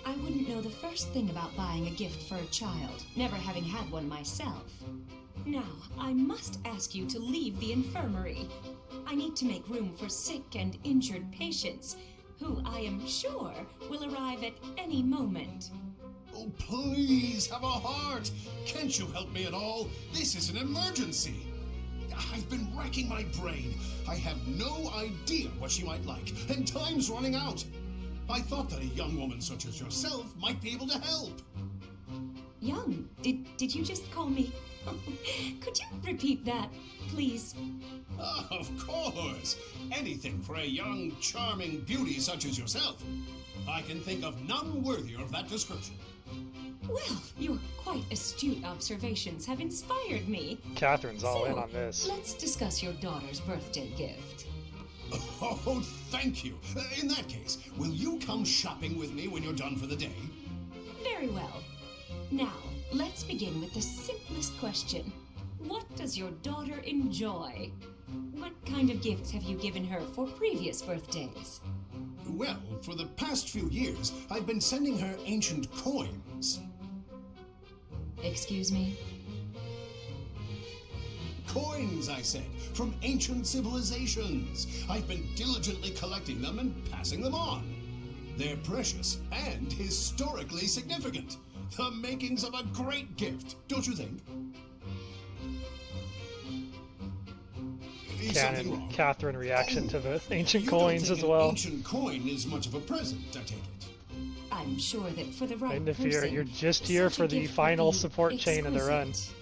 I wouldn't know the first thing about buying a gift for a child, never having had one myself. Now, I must ask you to leave the infirmary. I need to make room for sick and injured patients, who I am sure will arrive at any moment. Oh, please, have a heart. Can't you help me at all? This is an emergency. I've been racking my brain. I have no idea what she might like, and time's running out. I thought that a young woman such as yourself might be able to help. Young? Did you just call me? Could you repeat that, please? Of course. Anything for a young, charming beauty such as yourself. I can think of none worthier of that description. Well, your quite astute observations have inspired me. Catherine's all in on this. Let's discuss your daughter's birthday gift. Oh, thank you. In that case, will you come shopping with me when you're done for the day? Very well. Now, let's begin with the simplest question. What does your daughter enjoy? What kind of gifts have you given her for previous birthdays? Well, for the past few years, I've been sending her ancient coins. Excuse me? Coins, I said, from ancient civilizations. I've been diligently collecting them and passing them on. They're precious and historically significant. The makings of a great gift, don't you think? Is something wrong? Catherine reaction to the ancient You coins don't think as an well. ancient coin is much of a present, I take it. I'm sure that for the right Indifear, person, you're just here such a for the gift final would be support chain of the run. exquisite.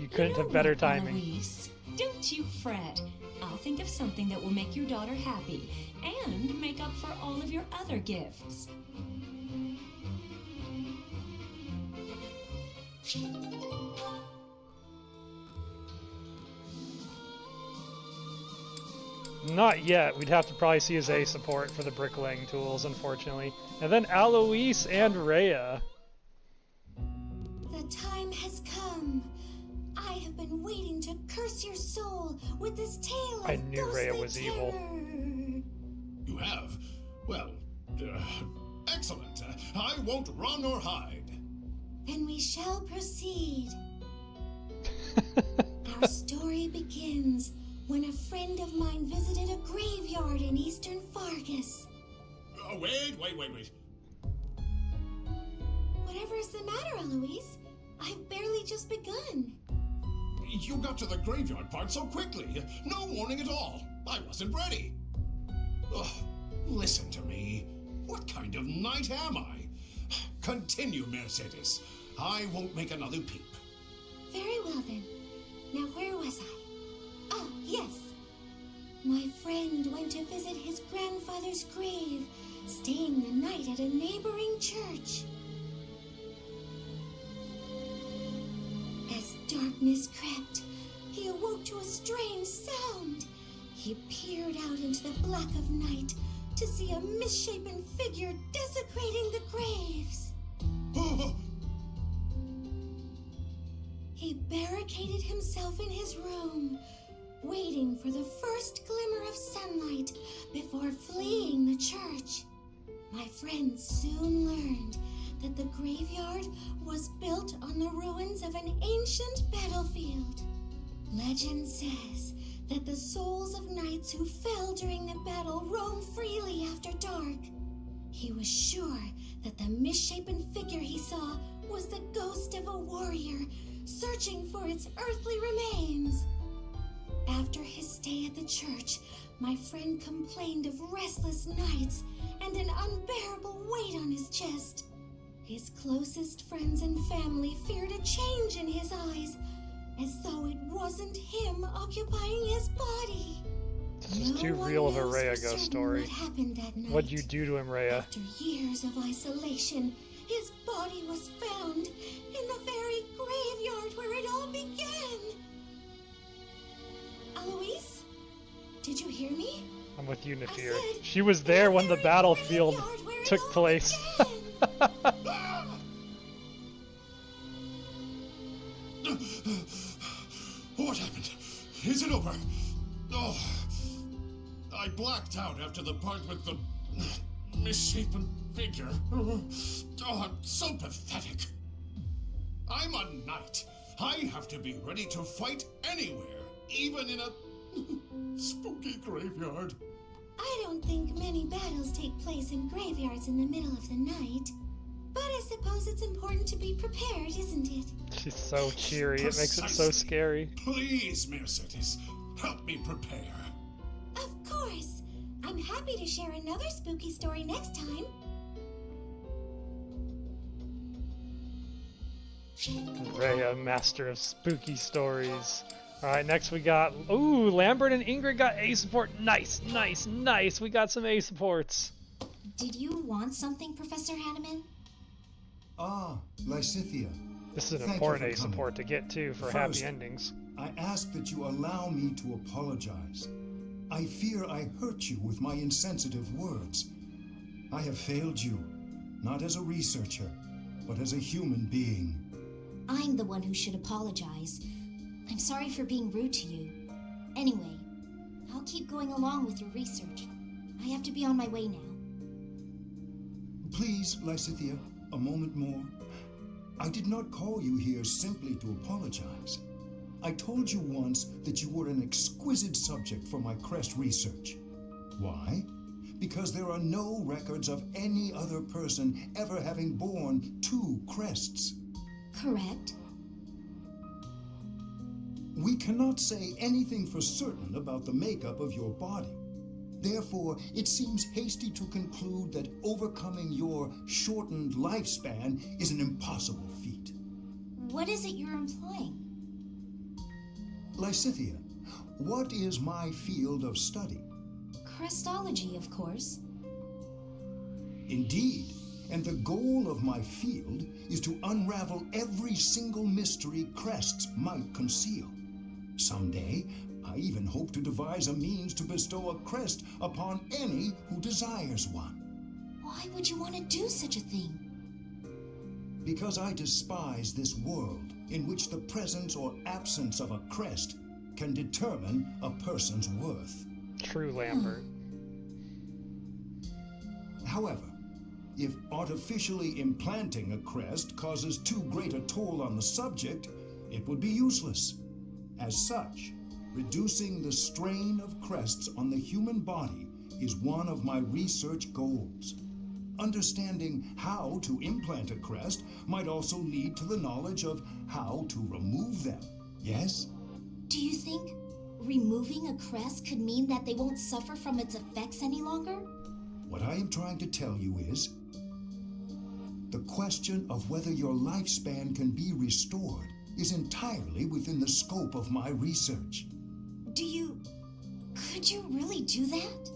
You couldn't You know have better what, timing. Eloise? Don't you fret. I'll think of something that will make your daughter happy and make up for all of your other gifts. Not yet. We'd have to probably see his A support for the bricklaying tools, unfortunately. And then Alois and Rhea. The time has come. I have been waiting to curse your soul with this tale of I knew Rhea ghostly was evil. terror. You have? Well, excellent. I won't run or hide. Then we shall proceed. Our story begins when a friend of mine visited a graveyard in eastern Faerghus. Wait. Whatever is the matter, Eloise? I've barely just begun. You got to the graveyard part so quickly. No warning at all. I wasn't ready. Ugh, listen to me. What kind of knight am I? Continue, Mercedes. I won't make another peep. Very well then. Now where was I? Oh, yes. My friend went to visit his grandfather's grave, staying the night at a neighboring church. As darkness crept, he awoke to a strange sound. He peered out into the black of night to see a misshapen figure desecrating the graves. He barricaded himself in his room, waiting for the first glimmer of sunlight before fleeing the church. My friend soon learned that the graveyard was built on the ruins of an ancient battlefield. Legend says that the souls of knights who fell during the battle roam freely after dark. He was sure that the misshapen figure he saw was the ghost of a warrior searching for its earthly remains. After his stay at the church, my friend complained of restless nights and an unbearable weight on his chest. His closest friends and family feared a change in his eyes, as though it wasn't him occupying his body. This is too real of a Rhea ghost story. What happened that night? What'd you do to him, Rhea? After years of isolation, his body was found in the very graveyard where it all began. Eloise, did you hear me? I'm with you, Nafir. I said, She was there when the very battlefield graveyard where it took all place. began. What happened? Is it over? Oh, I blacked out after the part with the misshapen figure. Oh, I'm so pathetic. I'm a knight. I have to be ready to fight anywhere, even in a spooky graveyard. I don't think many battles take place in graveyards in the middle of the night. But I suppose it's important to be prepared, isn't it? She's so cheery, it makes it so scary. Please, Mercedes, help me prepare. Of course. I'm happy to share another spooky story next time. Rhea, master of spooky stories. Alright, next we got... Ooh, Lambert and Ingrid got A support. Nice. We got some A supports. Did you want something, Professor Hanneman? Ah, Lysithea. This is an Thank important you A for coming. support to get to for First, happy endings. I ask that you allow me to apologize. I fear I hurt you with my insensitive words. I have failed you, not as a researcher, but as a human being. I'm the one who should apologize. I'm sorry for being rude to you. Anyway, I'll keep going along with your research. I have to be on my way now. Please, Lysithea, a moment more. I did not call you here simply to apologize. I told you once that you were an exquisite subject for my crest research. Why? Because there are no records of any other person ever having borne 2 crests. Correct. We cannot say anything for certain about the makeup of your body. Therefore, it seems hasty to conclude that overcoming your shortened lifespan is an impossible feat. What is it you're implying? Lysithea, what is my field of study? Crestology, of course. Indeed, and the goal of my field is to unravel every single mystery crests might conceal. Someday, I even hope to devise a means to bestow a crest upon any who desires one. Why would you want to do such a thing? Because I despise this world in which the presence or absence of a crest can determine a person's worth. True, Lambert. However, if artificially implanting a crest causes too great a toll on the subject, it would be useless. As such, reducing the strain of crests on the human body is one of my research goals. Understanding how to implant a crest might also lead to the knowledge of how to remove them. Yes? Do you think removing a crest could mean that they won't suffer from its effects any longer? What I am trying to tell you is, the question of whether your lifespan can be restored is entirely within the scope of my research. Could you really do that?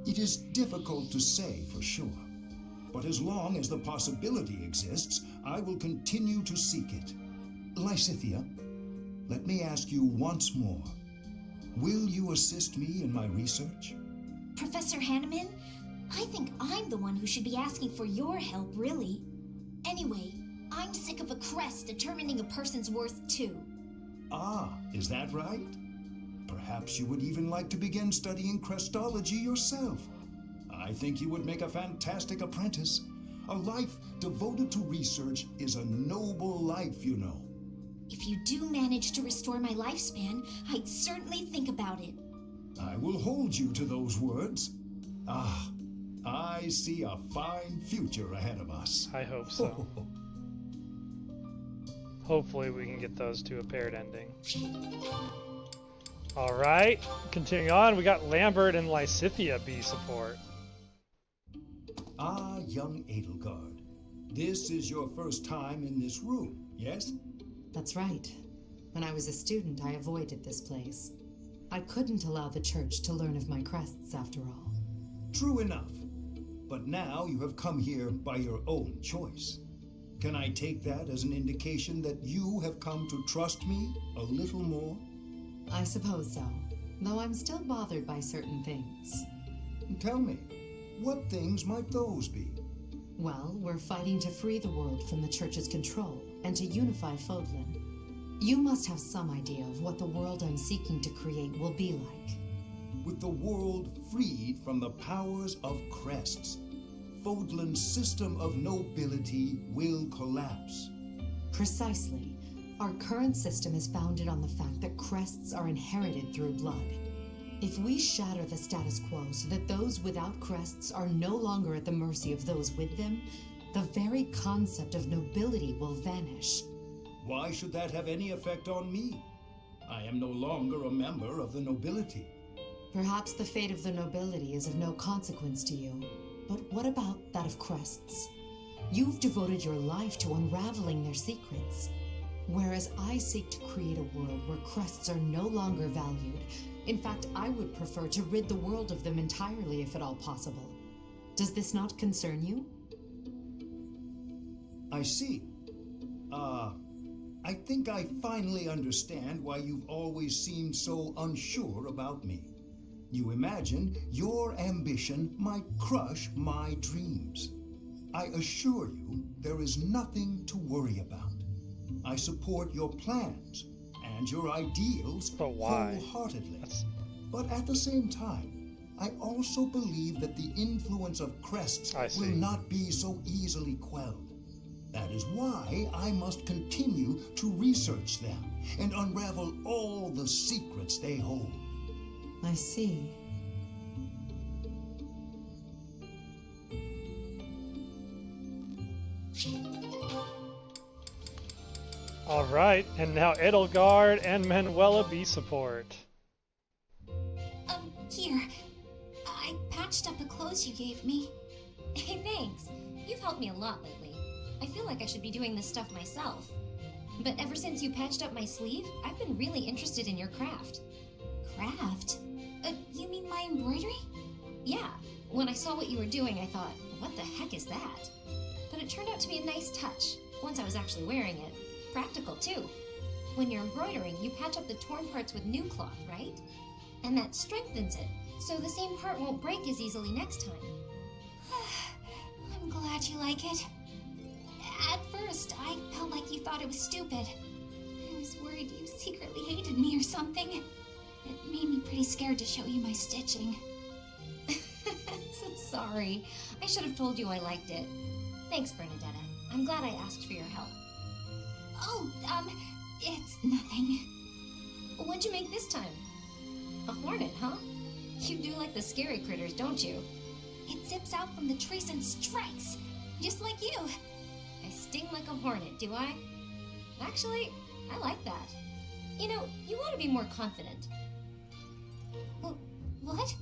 It is difficult to say for sure, but as long as the possibility exists, I will continue to seek it. Lysithea, let me ask you once more. Will you assist me in my research? Professor Hanneman, I think I'm the one who should be asking for your help, really. Anyway, I'm sick of a crest determining a person's worth, too. Ah, is that right? Perhaps you would even like to begin studying crestology yourself. I think you would make a fantastic apprentice. A life devoted to research is a noble life, you know. If you do manage to restore my lifespan, I'd certainly think about it. I will hold you to those words. Ah, I see a fine future ahead of us. I hope so. Hopefully we can get those to a paired ending. Alright, continuing on, we got Lambert and Lysithea B support. Ah, young Edelgard. This is your first time in this room, yes? That's right. When I was a student, I avoided this place. I couldn't allow the church to learn of my crests, after all. True enough. But now you have come here by your own choice. Can I take that as an indication that you have come to trust me a little more? I suppose so, though I'm still bothered by certain things. Tell me, what things might those be? Well, we're fighting to free the world from the Church's control and to unify Fodlan. You must have some idea of what the world I'm seeking to create will be like. With the world freed from the powers of crests, Fodlan's system of nobility will collapse. Precisely. Our current system is founded on the fact that crests are inherited through blood. If we shatter the status quo so that those without crests are no longer at the mercy of those with them, the very concept of nobility will vanish. Why should that have any effect on me? I am no longer a member of the nobility. Perhaps the fate of the nobility is of no consequence to you. But what about that of crests? You've devoted your life to unraveling their secrets. Whereas I seek to create a world where crests are no longer valued. In fact, I would prefer to rid the world of them entirely if at all possible. Does this not concern you? I see. I think I finally understand why you've always seemed so unsure about me. You imagine your ambition might crush my dreams. I assure you there is nothing to worry about. I support your plans and your ideals wholeheartedly. But at the same time, I also believe that the influence of crests will not be so easily quelled. That is why I must continue to research them and unravel all the secrets they hold. I see. Alright, and now Edelgard and Manuela B support. Here. I patched up the clothes you gave me. Hey, thanks. You've helped me a lot lately. I feel like I should be doing this stuff myself. But ever since you patched up my sleeve, I've been really interested in your craft. Craft? You mean my embroidery? Yeah. When I saw what you were doing, I thought, what the heck is that? But it turned out to be a nice touch, once I was actually wearing it. Practical, too. When you're embroidering, you patch up the torn parts with new cloth, right? And that strengthens it, so the same part won't break as easily next time. I'm glad you like it. At first, I felt like you thought it was stupid. I was worried you secretly hated me or something. It made me pretty scared to show you my stitching. So sorry. I should have told you I liked it. Thanks, Bernadetta. I'm glad I asked for your help. Oh, it's nothing. What'd you make this time? A hornet, huh? You do like the scary critters, don't you? It zips out from the trees and strikes, just like you. I sting like a hornet, do I? Actually, I like that. You know, you ought to be more confident. What?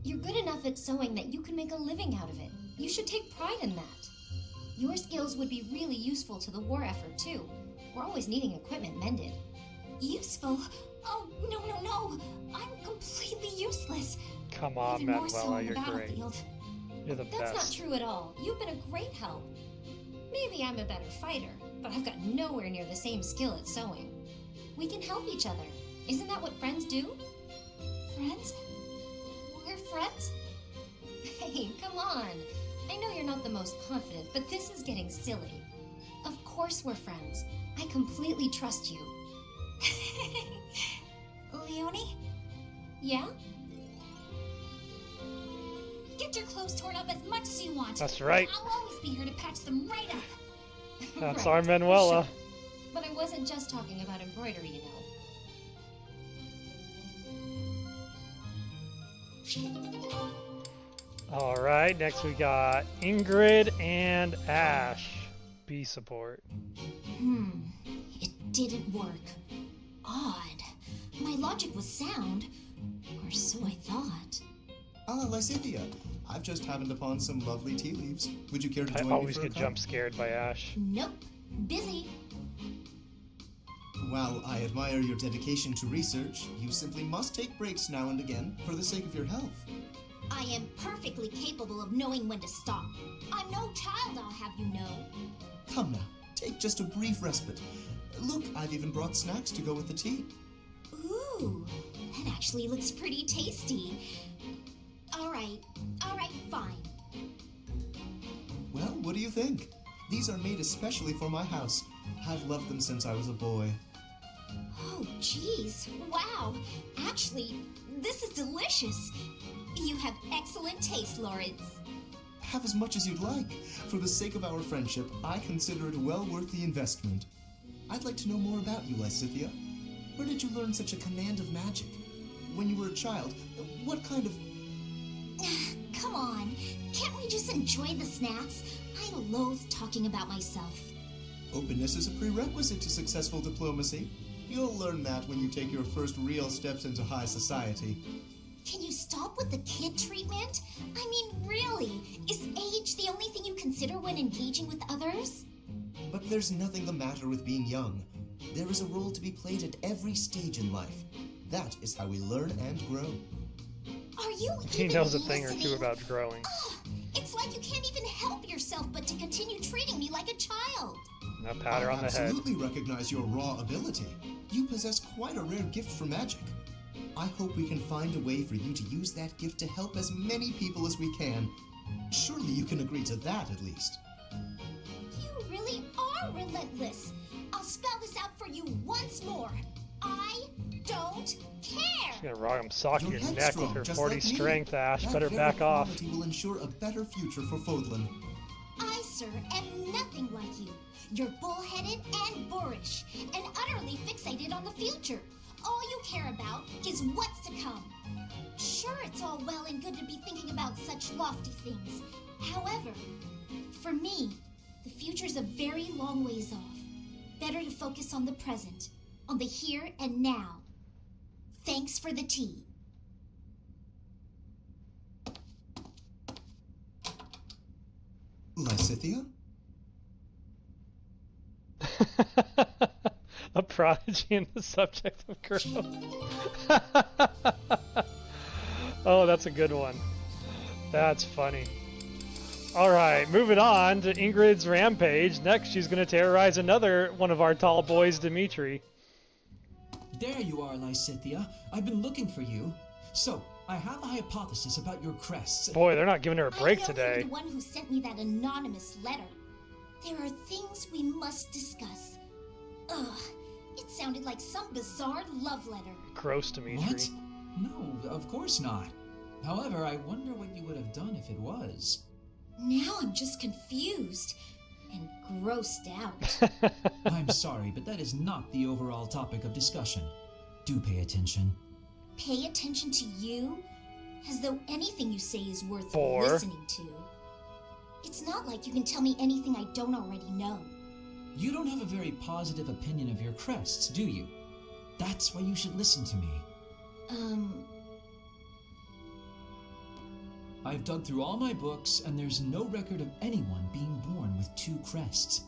You're good enough at sewing that you can make a living out of it. You should take pride in that. Your skills would be really useful to the war effort, too. We're always needing equipment mended. Useful? Oh, no. I'm completely useless. Come on, Even more so Manuela, on the you're great. battlefield. You're the That's best. not true at all. You've been a great help. Maybe I'm a better fighter, but I've got nowhere near the same skill at sewing. We can help each other. Isn't that what friends do? Friends? We're friends? Hey, come on. I know you're not the most confident, but this is getting silly. Of course we're friends. I completely trust you. Leonie? Yeah? Get your clothes torn up as much as you want. That's right. I'll always be here to patch them right up. That's Right, our Manuela. sure. But I wasn't just talking about embroidery, you know. Alright, next we got Ingrid and Ash. B support. It didn't work. Odd. My logic was sound, or so I thought. Ah, Lysithea. I've just happened upon some lovely tea leaves. Would you care to I join me always for a get cup? jump scared by Ash. Nope. Busy. While I admire your dedication to research, you simply must take breaks now and again for the sake of your health. I am perfectly capable of knowing when to stop. I'm no child, I'll have you know. Come now, take just a brief respite. Look, I've even brought snacks to go with the tea. Ooh, that actually looks pretty tasty. All right, fine. Well, what do you think? These are made especially for my house. I've loved them since I was a boy. Oh, geez. Wow. Actually, this is delicious. You have excellent taste, Lawrence. Have as much as you'd like. For the sake of our friendship, I consider it well worth the investment. I'd like to know more about you, Lysithea. Where did you learn such a command of magic? When you were a child, what kind of... Come on. Can't we just enjoy the snacks? I loathe talking about myself. Openness is a prerequisite to successful diplomacy. You'll learn that when you take your first real steps into high society. Can you stop with the kid treatment? I mean, really? Is age the only thing you consider when engaging with others? But there's nothing the matter with being young. There is a role to be played at every stage in life. That is how we learn and grow. Are you He even knows a thing or two listening? about growing. Ugh, it's like you can't even help yourself but to continue treating me like a child. Now pat her on the head. absolutely recognize your raw ability. You possess quite a rare gift for magic. I hope we can find a way for you to use that gift to help as many people as we can. Surely you can agree to that, at least. You really are relentless. I'll spell this out for you once more. I don't care. She's gonna rock him sock You're your neck with headstrong, her just 40 like me. strength, Ash. That Better very back off. quality will ensure a better future for Fodlan. I, sir, am nothing like you. You're bullheaded and boorish, and utterly fixated on the future. All you care about is what's to come. Sure, it's all well and good to be thinking about such lofty things. However, for me, the future's a very long ways off. Better to focus on the present, on the here and now. Thanks for the tea. Lysithea? A prodigy in the subject of growth. Oh, that's a good one. That's funny. Alright, moving on to Ingrid's rampage. Next, she's going to terrorize another one of our tall boys, Dimitri. There you are, Lysithea. I've been looking for you. So, I have a hypothesis about your crests. Boy, they're not giving her a break I know today. you're the one who sent me that anonymous letter. There are things we must discuss. Ugh, it sounded like some bizarre love letter. Gross, Dimitri. What? No, of course not. However, I wonder what you would have done if it was. Now I'm just confused and grossed out. I'm sorry, but that is not the overall topic of discussion. Do pay attention. Pay attention to you? As though anything you say is worth Four. listening to. It's not like you can tell me anything I don't already know. You don't have a very positive opinion of your crests, do you? That's why you should listen to me. I've dug through all my books, and there's no record of anyone being born with 2 crests.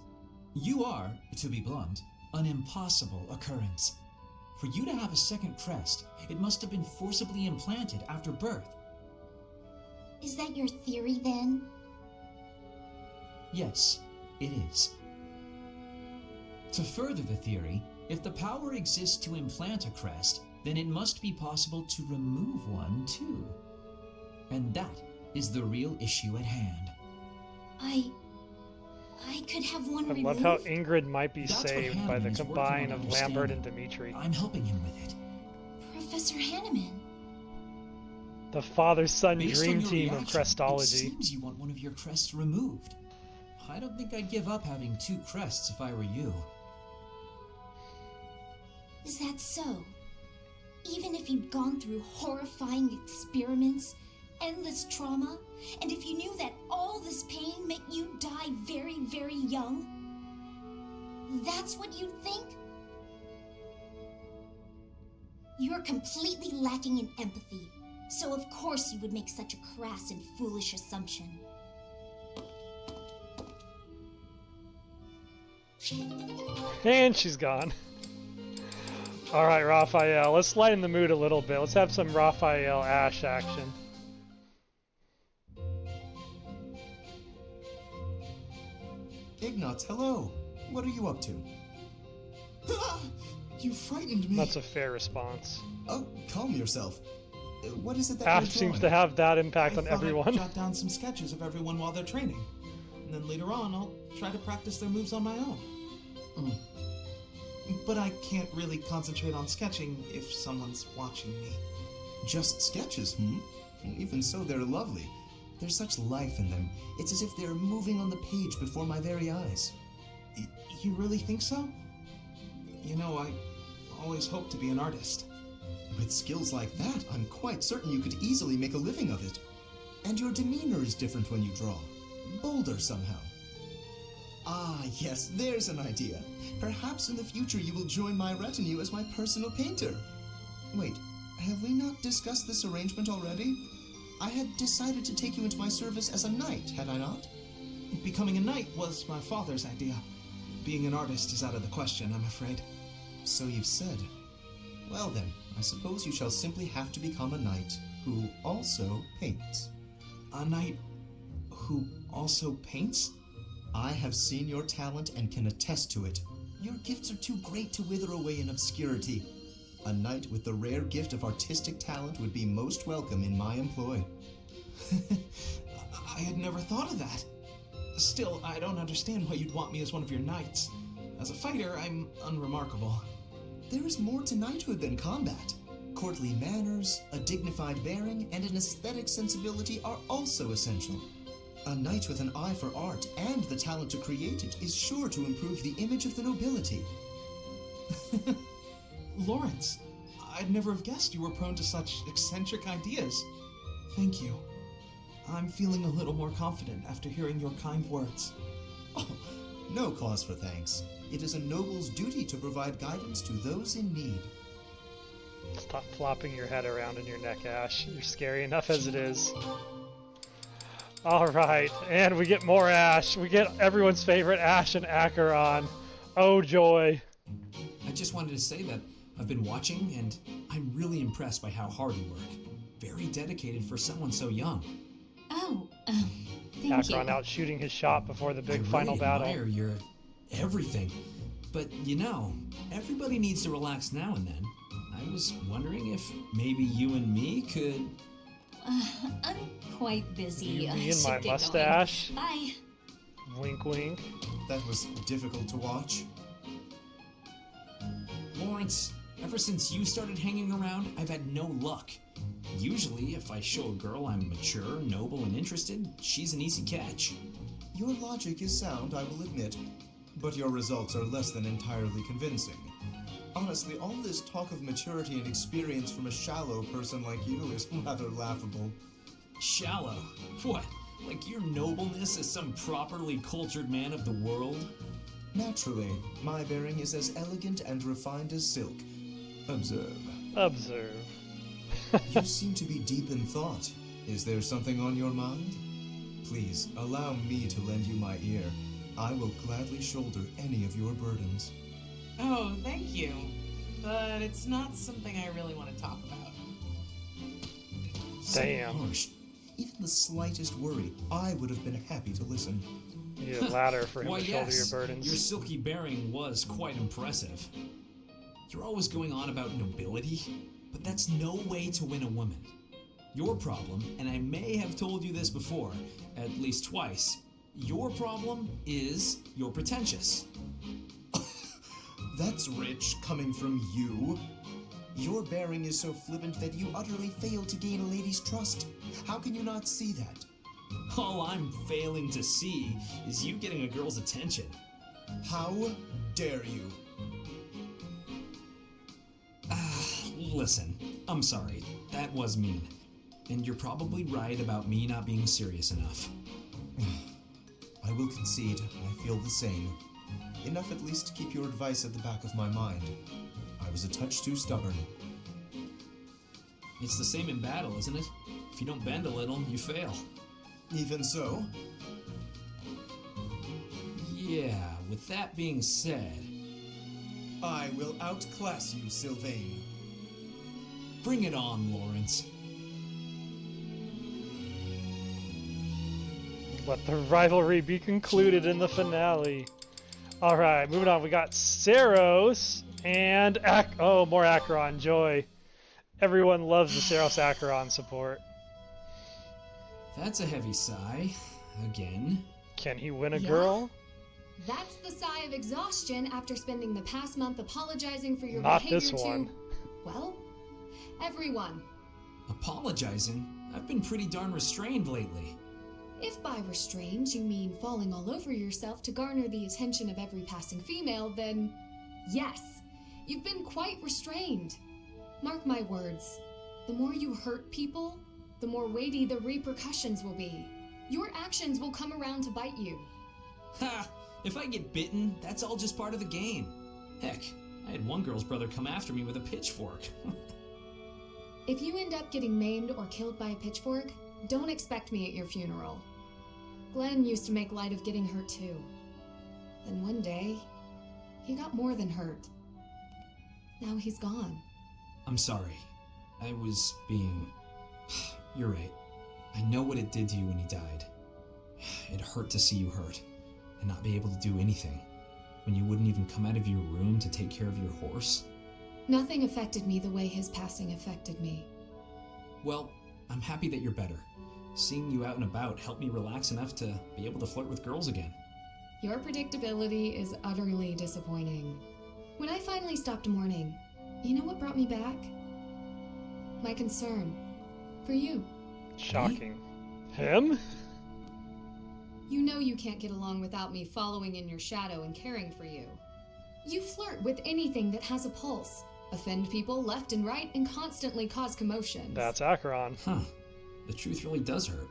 You are, to be blunt, an impossible occurrence. For you to have a second crest, it must have been forcibly implanted after birth. Is that your theory then? Yes, it is. To further the theory, if the power exists to implant a crest, then it must be possible to remove one too. And that is the real issue at hand. I could have one I removed. love how Ingrid might be That's what saved by the Hanneman is working combine on of Lambert and understanding. Dimitri. I'm helping him with it. Professor Hanneman. The father-son Based on dream your team of reaction, It crestology. seems you want one of your crests removed. I don't think I'd give up having 2 crests if I were you. Is that so? Even if you'd gone through horrifying experiments, endless trauma, and if you knew that all this pain meant you'd die very, very young, that's what you'd think? You're completely lacking in empathy, so of course you would make such a crass and foolish assumption. And she's gone. Alright, Raphael, let's lighten the mood a little bit. Let's have some Raphael Ash action. Ignatz, hello. What are you up to? Ah, you frightened me. That's a fair response. Oh, calm yourself. What is it that Ash you're seems drawing? to have that impact I on thought everyone. I'd jot down some sketches of everyone while they're training. And then later on, I'll try to practice their moves on my own. But I can't really concentrate on sketching if someone's watching me. Just sketches, Even so, they're lovely. There's such life in them. It's as if they're moving on the page before my very eyes. You really think so? You know, I always hoped to be an artist. With skills like that, I'm quite certain you could easily make a living of it. And your demeanor is different when you draw. Bolder somehow. Ah, yes, there's an idea. Perhaps in the future you will join my retinue as my personal painter. Wait, have we not discussed this arrangement already? I had decided to take you into my service as a knight, had I not? Becoming a knight was my father's idea. Being an artist is out of the question, I'm afraid. So you've said. Well then, I suppose you shall simply have to become a knight who also paints. A knight who also paints? I have seen your talent and can attest to it. Your gifts are too great to wither away in obscurity. A knight with the rare gift of artistic talent would be most welcome in my employ. I had never thought of that. Still, I don't understand why you'd want me as one of your knights. As a fighter, I'm unremarkable. There is more to knighthood than combat. Courtly manners, a dignified bearing, and an aesthetic sensibility are also essential. A knight with an eye for art and the talent to create it is sure to improve the image of the nobility. Lawrence, I'd never have guessed you were prone to such eccentric ideas. Thank you. I'm feeling a little more confident after hearing your kind words. Oh, no cause for thanks. It is a noble's duty to provide guidance to those in need. Stop flopping your head around in your neck, Ash. You're scary enough as it is. All right, and we get more Ash. We get everyone's favorite Ash and Acheron. Oh joy. I just wanted to say that I've been watching, and I'm really impressed by how hard you work. Very dedicated for someone so young. Oh, thank Acheron you. out shooting his shot before the big I final really battle. admire your everything. But you know, everybody needs to relax now and then. I was wondering if maybe you and me could... I'm quite busy. You, I me, and should my get mustache. Going. Bye. Wink, wink. That was difficult to watch. Lawrence, ever since you started hanging around, I've had no luck. Usually, if I show a girl I'm mature, noble, and interested, she's an easy catch. Your logic is sound, I will admit, but your results are less than entirely convincing. Honestly, all this talk of maturity and experience from a shallow person like you is rather laughable. Shallow? What? Like your nobleness as some properly cultured man of the world? Naturally, my bearing is as elegant and refined as silk. Observe. Observe. You seem to be deep in thought. Is there something on your mind? Please, allow me to lend you my ear. I will gladly shoulder any of your burdens. Oh, thank you. But it's not something I really want to talk about. Damn. So harsh. Even the slightest worry, I would have been happy to listen. You need a ladder for him Why, to shoulder yes. your burdens. Your silky bearing was quite impressive. You're always going on about nobility, but that's no way to win a woman. Your problem, and I may have told you this before, at least twice, your problem is you're pretentious. That's rich, coming from you. Your bearing is so flippant that you utterly fail to gain a lady's trust. How can you not see that? All I'm failing to see is you getting a girl's attention. How dare you? Listen, I'm sorry. That was mean. And you're probably right about me not being serious enough. I will concede, I feel the same. Enough at least to keep your advice at the back of my mind. I was a touch too stubborn. It's the same in battle, isn't it? If you don't bend a little, you fail. Even so? Yeah, with that being said... I will outclass you, Sylvain. Bring it on, Lawrence. Let the rivalry be concluded in the finale. Alright, moving on. We got Saros and more Acheron. Joy. Everyone loves the Saros Acheron support. That's a heavy sigh. Again. Can he win a Yeah. girl? That's the sigh of exhaustion after spending the past month apologizing for your Not behavior this one. well, everyone. Apologizing? I've been pretty darn restrained lately. If by restrained you mean falling all over yourself to garner the attention of every passing female, then yes, you've been quite restrained. Mark my words, the more you hurt people, the more weighty the repercussions will be. Your actions will come around to bite you. Ha! If I get bitten, that's all just part of the game. Heck, I had one girl's brother come after me with a pitchfork. If you end up getting maimed or killed by a pitchfork, don't expect me at your funeral. Glenn used to make light of getting hurt too. Then one day, he got more than hurt. Now he's gone. I'm sorry. I was being... You're right. I know what it did to you when he died. It hurt to see you hurt, and not be able to do anything. When you wouldn't even come out of your room to take care of your horse. Nothing affected me the way his passing affected me. Well, I'm happy that you're better. Seeing you out and about helped me relax enough to be able to flirt with girls again. Your predictability is utterly disappointing. When I finally stopped mourning, you know what brought me back? My concern for you. Shocking. Him? You know you can't get along without me following in your shadow and caring for you. You flirt with anything that has a pulse, offend people left and right, and constantly cause commotions. That's Acheron. Huh. The truth really does hurt.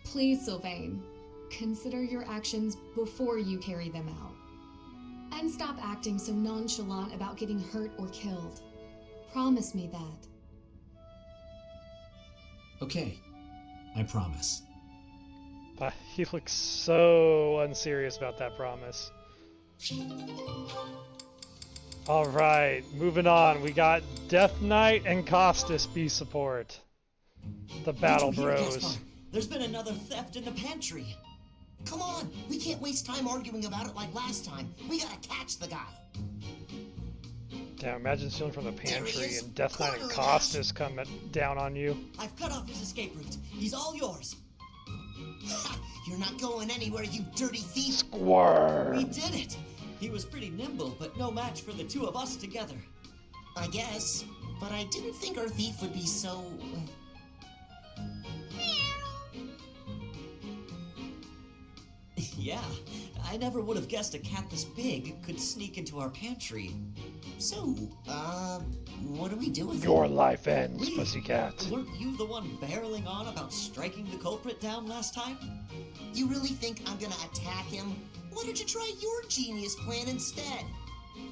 Please, Sylvain, consider your actions before you carry them out. And stop acting so nonchalant about getting hurt or killed. Promise me that. Okay. I promise. But he looks so unserious about that promise. Alright, moving on. We got Death Knight and Costas B support. The Battle Bros. There's been another theft in the pantry. Come on, we can't waste time arguing about it like last time. We gotta catch the guy. Damn, imagine stealing from the pantry and Death Knight and Costas come down on you. I've cut off his escape route. He's all yours. You're not going anywhere, you dirty thief. Squirm. We did it. He was pretty nimble, but no match for the two of us together. I guess, but I didn't think our thief would be so... Yeah, I never would have guessed a cat this big could sneak into our pantry. So, what do we do with Your him? life ends, pussycat. Weren't you the one barreling on about striking the culprit down last time? You really think I'm gonna attack him? Why don't you try your genius plan instead?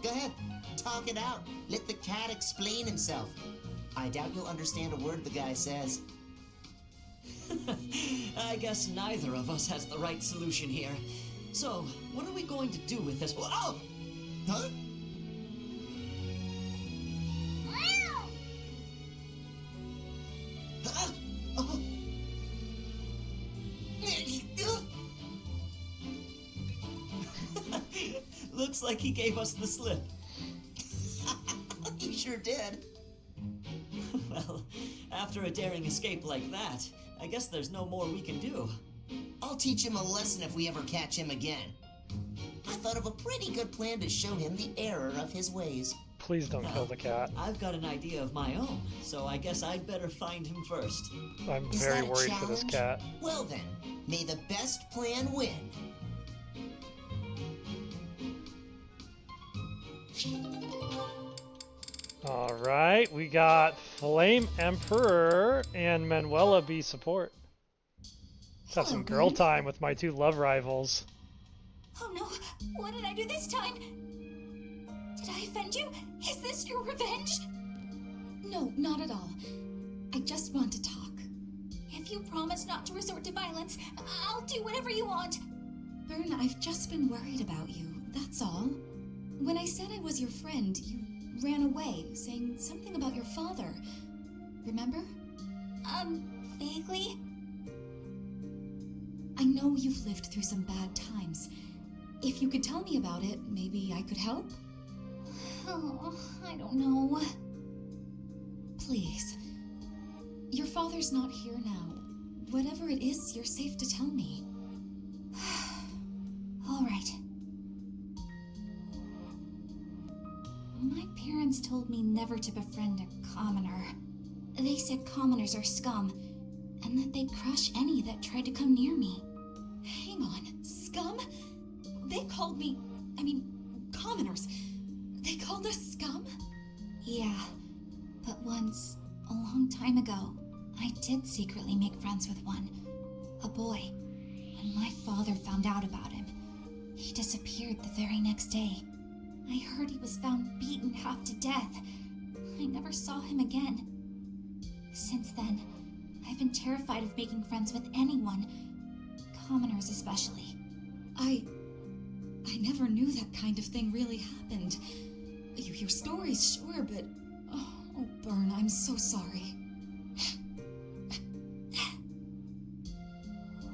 Go ahead, talk it out. Let the cat explain himself. I doubt you'll understand a word the guy says. I guess neither of us has the right solution here. So, what are we going to do with this? Oh! Huh? Oh. Looks like he gave us the slip. He sure did. Well, after a daring escape like that, I guess there's no more we can do. I'll teach him a lesson if we ever catch him again. I thought of a pretty good plan to show him the error of his ways. Please don't kill the cat. I've got an idea of my own, so I guess I'd better find him first. I'm Is very that a worried for this challenge? cat. Well then, may the best plan win. Alright, we got Flame Emperor and Manuela B support. Let's have some girl time with my two love rivals. Oh no, what did I do this time? Did I offend you? Is this your revenge? No, not at all. I just want to talk. If you promise not to resort to violence, I'll do whatever you want. Bern, I've just been worried about you, that's all. When I said I was your friend, you ran away, saying something about your father. Remember? Vaguely? I know you've lived through some bad times. If you could tell me about it, maybe I could help? Oh, I don't know. Please. Your father's not here now. Whatever it is, you're safe to tell me. All right. My parents told me never to befriend a commoner. They said commoners are scum, and that they'd crush any that tried to come near me. Hang on, scum? They called me, commoners. They called us scum? Yeah, but once, a long time ago, I did secretly make friends with one. A boy. When my father found out about him, he disappeared the very next day. I heard he was found beaten half to death. I never saw him again. Since then, I've been terrified of making friends with anyone, commoners especially. I never knew that kind of thing really happened. You hear stories, sure, but... Oh, Bern, I'm so sorry.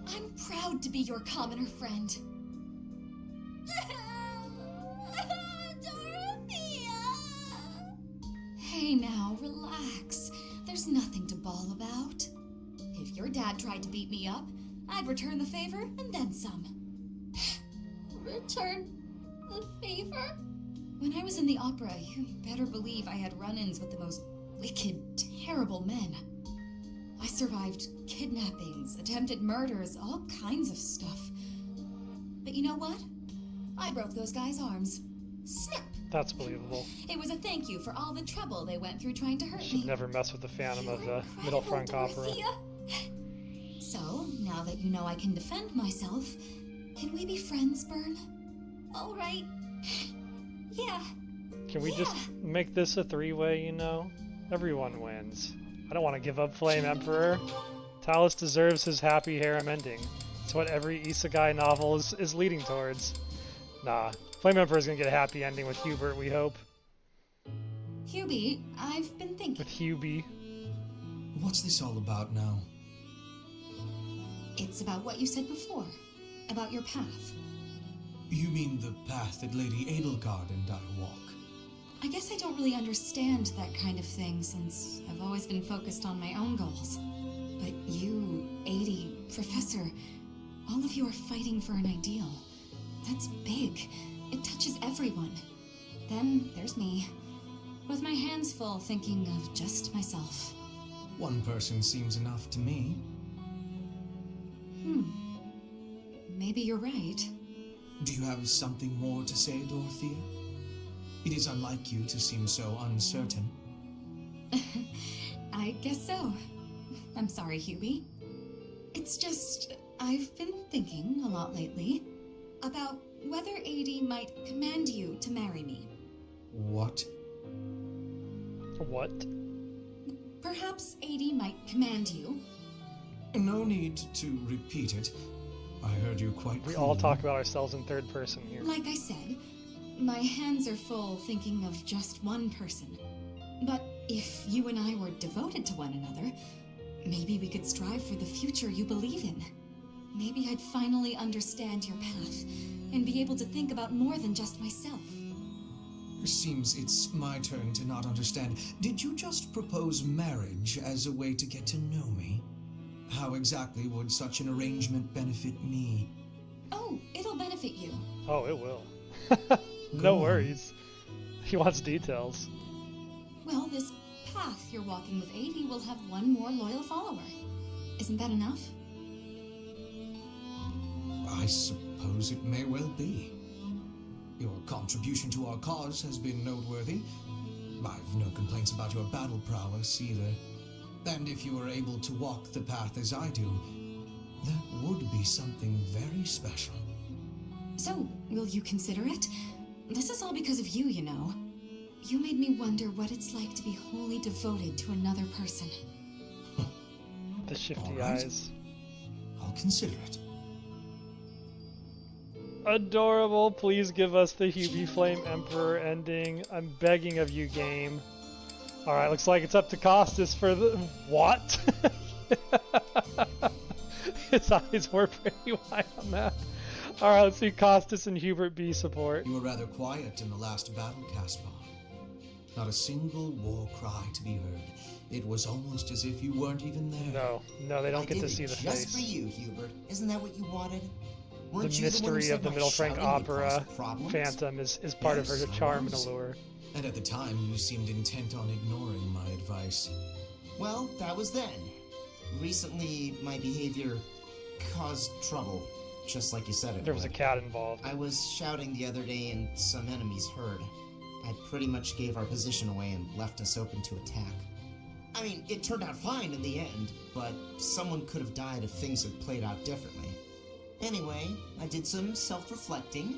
I'm proud to be your commoner friend. Hey now, relax. There's nothing to bawl about. If your dad tried to beat me up, I'd return the favor and then some. Return the favor? When I was in the opera, you better believe I had run-ins with the most wicked, terrible men. I survived kidnappings, attempted murders, all kinds of stuff. But you know what? I broke those guys' arms. Snap! That's believable. It was a thank you for all the trouble they went through trying to hurt Should me. never mess with the Phantom of the Middle Frank Opera. So, now that you know I can defend myself, can we be friends, Bern? All right. Yeah. Can we just make this a three-way, you know? Everyone wins. I don't want to give up Flame Emperor. Thales deserves his happy harem ending. It's what every isekai novel is leading towards. Nah, Flame Emperor is gonna get a happy ending with Hubert, we hope. Hubie, I've been thinking. With Hubie. What's this all about now? It's about what you said before. About your path. You mean the path that Lady Edelgard and I walk? I guess I don't really understand that kind of thing since I've always been focused on my own goals. But you, 80, Professor, all of you are fighting for an ideal. That's big. It touches everyone. Then there's me, with my hands full thinking of just myself. One person seems enough to me. Maybe you're right. Do you have something more to say, Dorothea? It is unlike you to seem so uncertain. I guess so. I'm sorry, Hubie. It's just, I've been thinking a lot lately about whether 80 might command you to marry me. What? What? Perhaps 80 might command you. No need to repeat it. I heard you quite We clearly. all talk about ourselves in third person here. Like I said, my hands are full thinking of just one person. But if you and I were devoted to one another, maybe we could strive for the future you believe in. Maybe I'd finally understand your path and be able to think about more than just myself. Seems it's my turn to not understand. Did you just propose marriage as a way to get to know me? How exactly would such an arrangement benefit me? Oh, it'll benefit you. Oh, it will. No worries. He wants details. Well, this path you're walking with 80 will have one more loyal follower. Isn't that enough? I suppose it may well be. Your contribution to our cause has been noteworthy. I've no complaints about your battle prowess either. And if you were able to walk the path as I do, that would be something very special. So, will you consider it? This is all because of you, you know. You made me wonder what it's like to be wholly devoted to another person. The shifty All right. eyes. I'll consider it. Adorable. Please give us the Hubie Flame Emperor ending. I'm begging of you, game. Alright, looks like it's up to Costas for the... What? His eyes were pretty wide on that. Alright, let's see Costas and Hubert B support. You were rather quiet in the last battle, Caspar. Not a single war cry to be heard. It was almost as if you weren't even there. No, they don't get to see the just face. for you, Hubert. Isn't that what you wanted? The Weren't you the one who mystery said of the my Middle Frank shouting would opera cause problems? Phantom is part of her Yes, I charm and was. allure. And at the time, you seemed intent on ignoring my advice. Well, that was then. Recently, my behavior caused trouble, just like you said it There was a would. cat involved. I was shouting the other day and some enemies heard. I pretty much gave our position away and left us open to attack. I mean, it turned out fine in the end, but someone could have died if things had played out differently. Anyway, I did some self-reflecting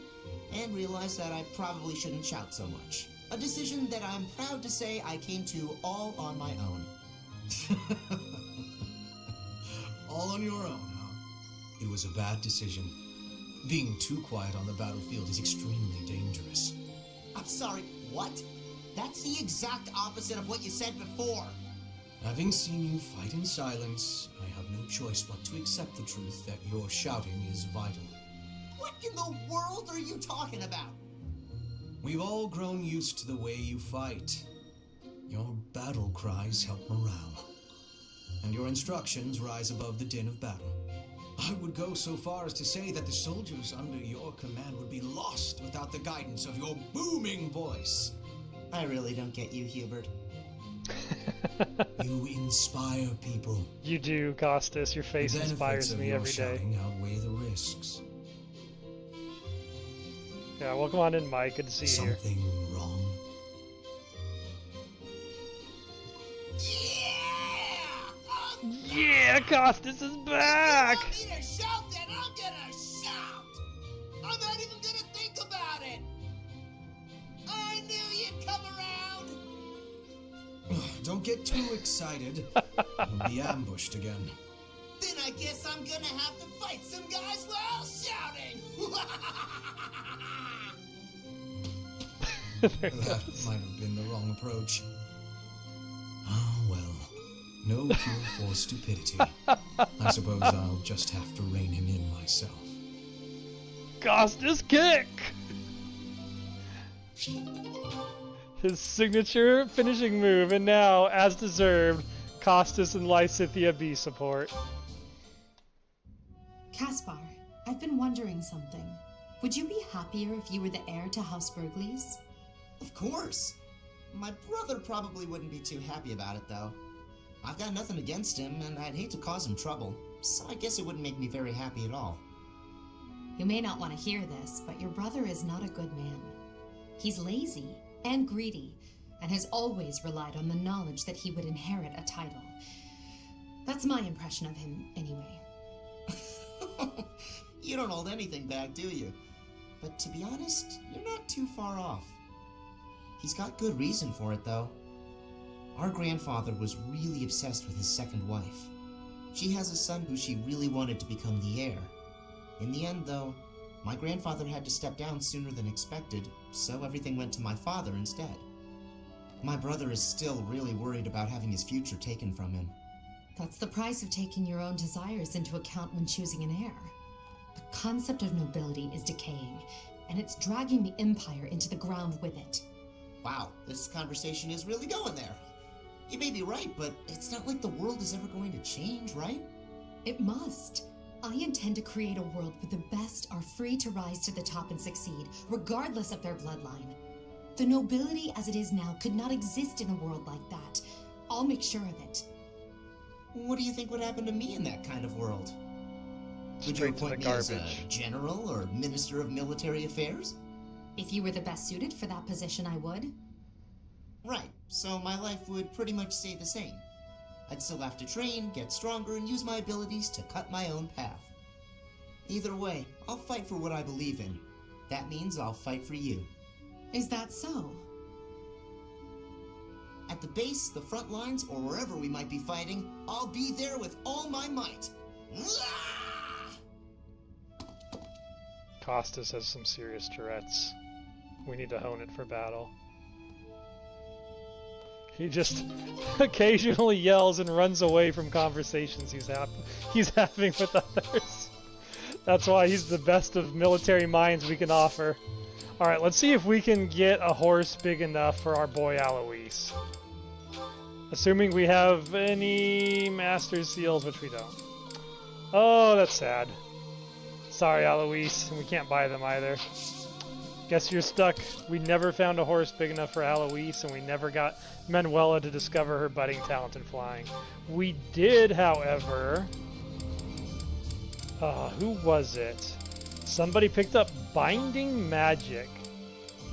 and realized that I probably shouldn't shout so much. A decision that I'm proud to say I came to all on my own. All on your own, huh? It was a bad decision. Being too quiet on the battlefield is extremely dangerous. I'm sorry, what? That's the exact opposite of what you said before. Having seen you fight in silence, I have no choice but to accept the truth that your shouting is vital. What in the world are you talking about? We've all grown used to the way you fight. Your battle cries help morale, and your instructions rise above the din of battle. I would go so far as to say that the soldiers under your command would be lost without the guidance of your booming voice. I really don't get you, Hubert. You inspire people. You do, Costas. Your face The inspires benefits of me your every day. shouting outweigh the risks. Yeah, welcome on in, Mike. Good to see you here. Something wrong? Yeah, Costas is back! If you want me to shout, then I'm gonna shout! I'm not even gonna think about it! I knew you'd come around! Don't get too excited. You'll be ambushed again. Then I guess I'm gonna have to fight some guys while shouting! That might have been the wrong approach. Ah, well. No cure for stupidity. I suppose I'll just have to rein him in myself. Costas kick! His signature finishing move, and now, as deserved, Costas and Lysithea B support. Caspar, I've been wondering something. Would you be happier if you were the heir to House Faerghus? Of course. My brother probably wouldn't be too happy about it, though. I've got nothing against him, and I'd hate to cause him trouble, so I guess it wouldn't make me very happy at all. You may not want to hear this, but your brother is not a good man. He's lazy and greedy, and has always relied on the knowledge that he would inherit a title. That's my impression of him, anyway. You don't hold anything back, do you? But to be honest, you're not too far off. He's got good reason for it, though. Our grandfather was really obsessed with his second wife. She has a son who she really wanted to become the heir. In the end, though, my grandfather had to step down sooner than expected, so everything went to my father instead. My brother is still really worried about having his future taken from him. That's the price of taking your own desires into account when choosing an heir. The concept of nobility is decaying, and it's dragging the Empire into the ground with it. Wow, this conversation is really going there. You may be right, but it's not like the world is ever going to change, right? It must. I intend to create a world where the best are free to rise to the top and succeed, regardless of their bloodline. The nobility as it is now could not exist in a world like that. I'll make sure of it. What do you think would happen to me in that kind of world? Would you appoint me as a general or minister of military affairs? If you were the best suited for that position, I would. Right, so my life would pretty much stay the same. I'd still have to train, get stronger, and use my abilities to cut my own path. Either way, I'll fight for what I believe in. That means I'll fight for you. Is that so? At the base, the front lines, or wherever we might be fighting, I'll be there with all my might. Costas has some serious Tourette's. We need to hone it for battle. He just occasionally yells and runs away from conversations he's having with others. That's why he's the best of military minds we can offer. Alright, let's see if we can get a horse big enough for our boy Alois. Assuming we have any Master Seals, which we don't. Oh, that's sad. Sorry, Alois, and we can't buy them either. Guess you're stuck. We never found a horse big enough for Alois, and we never got Manuela to discover her budding talent in flying. We did, however... who was it? Somebody picked up Binding Magic,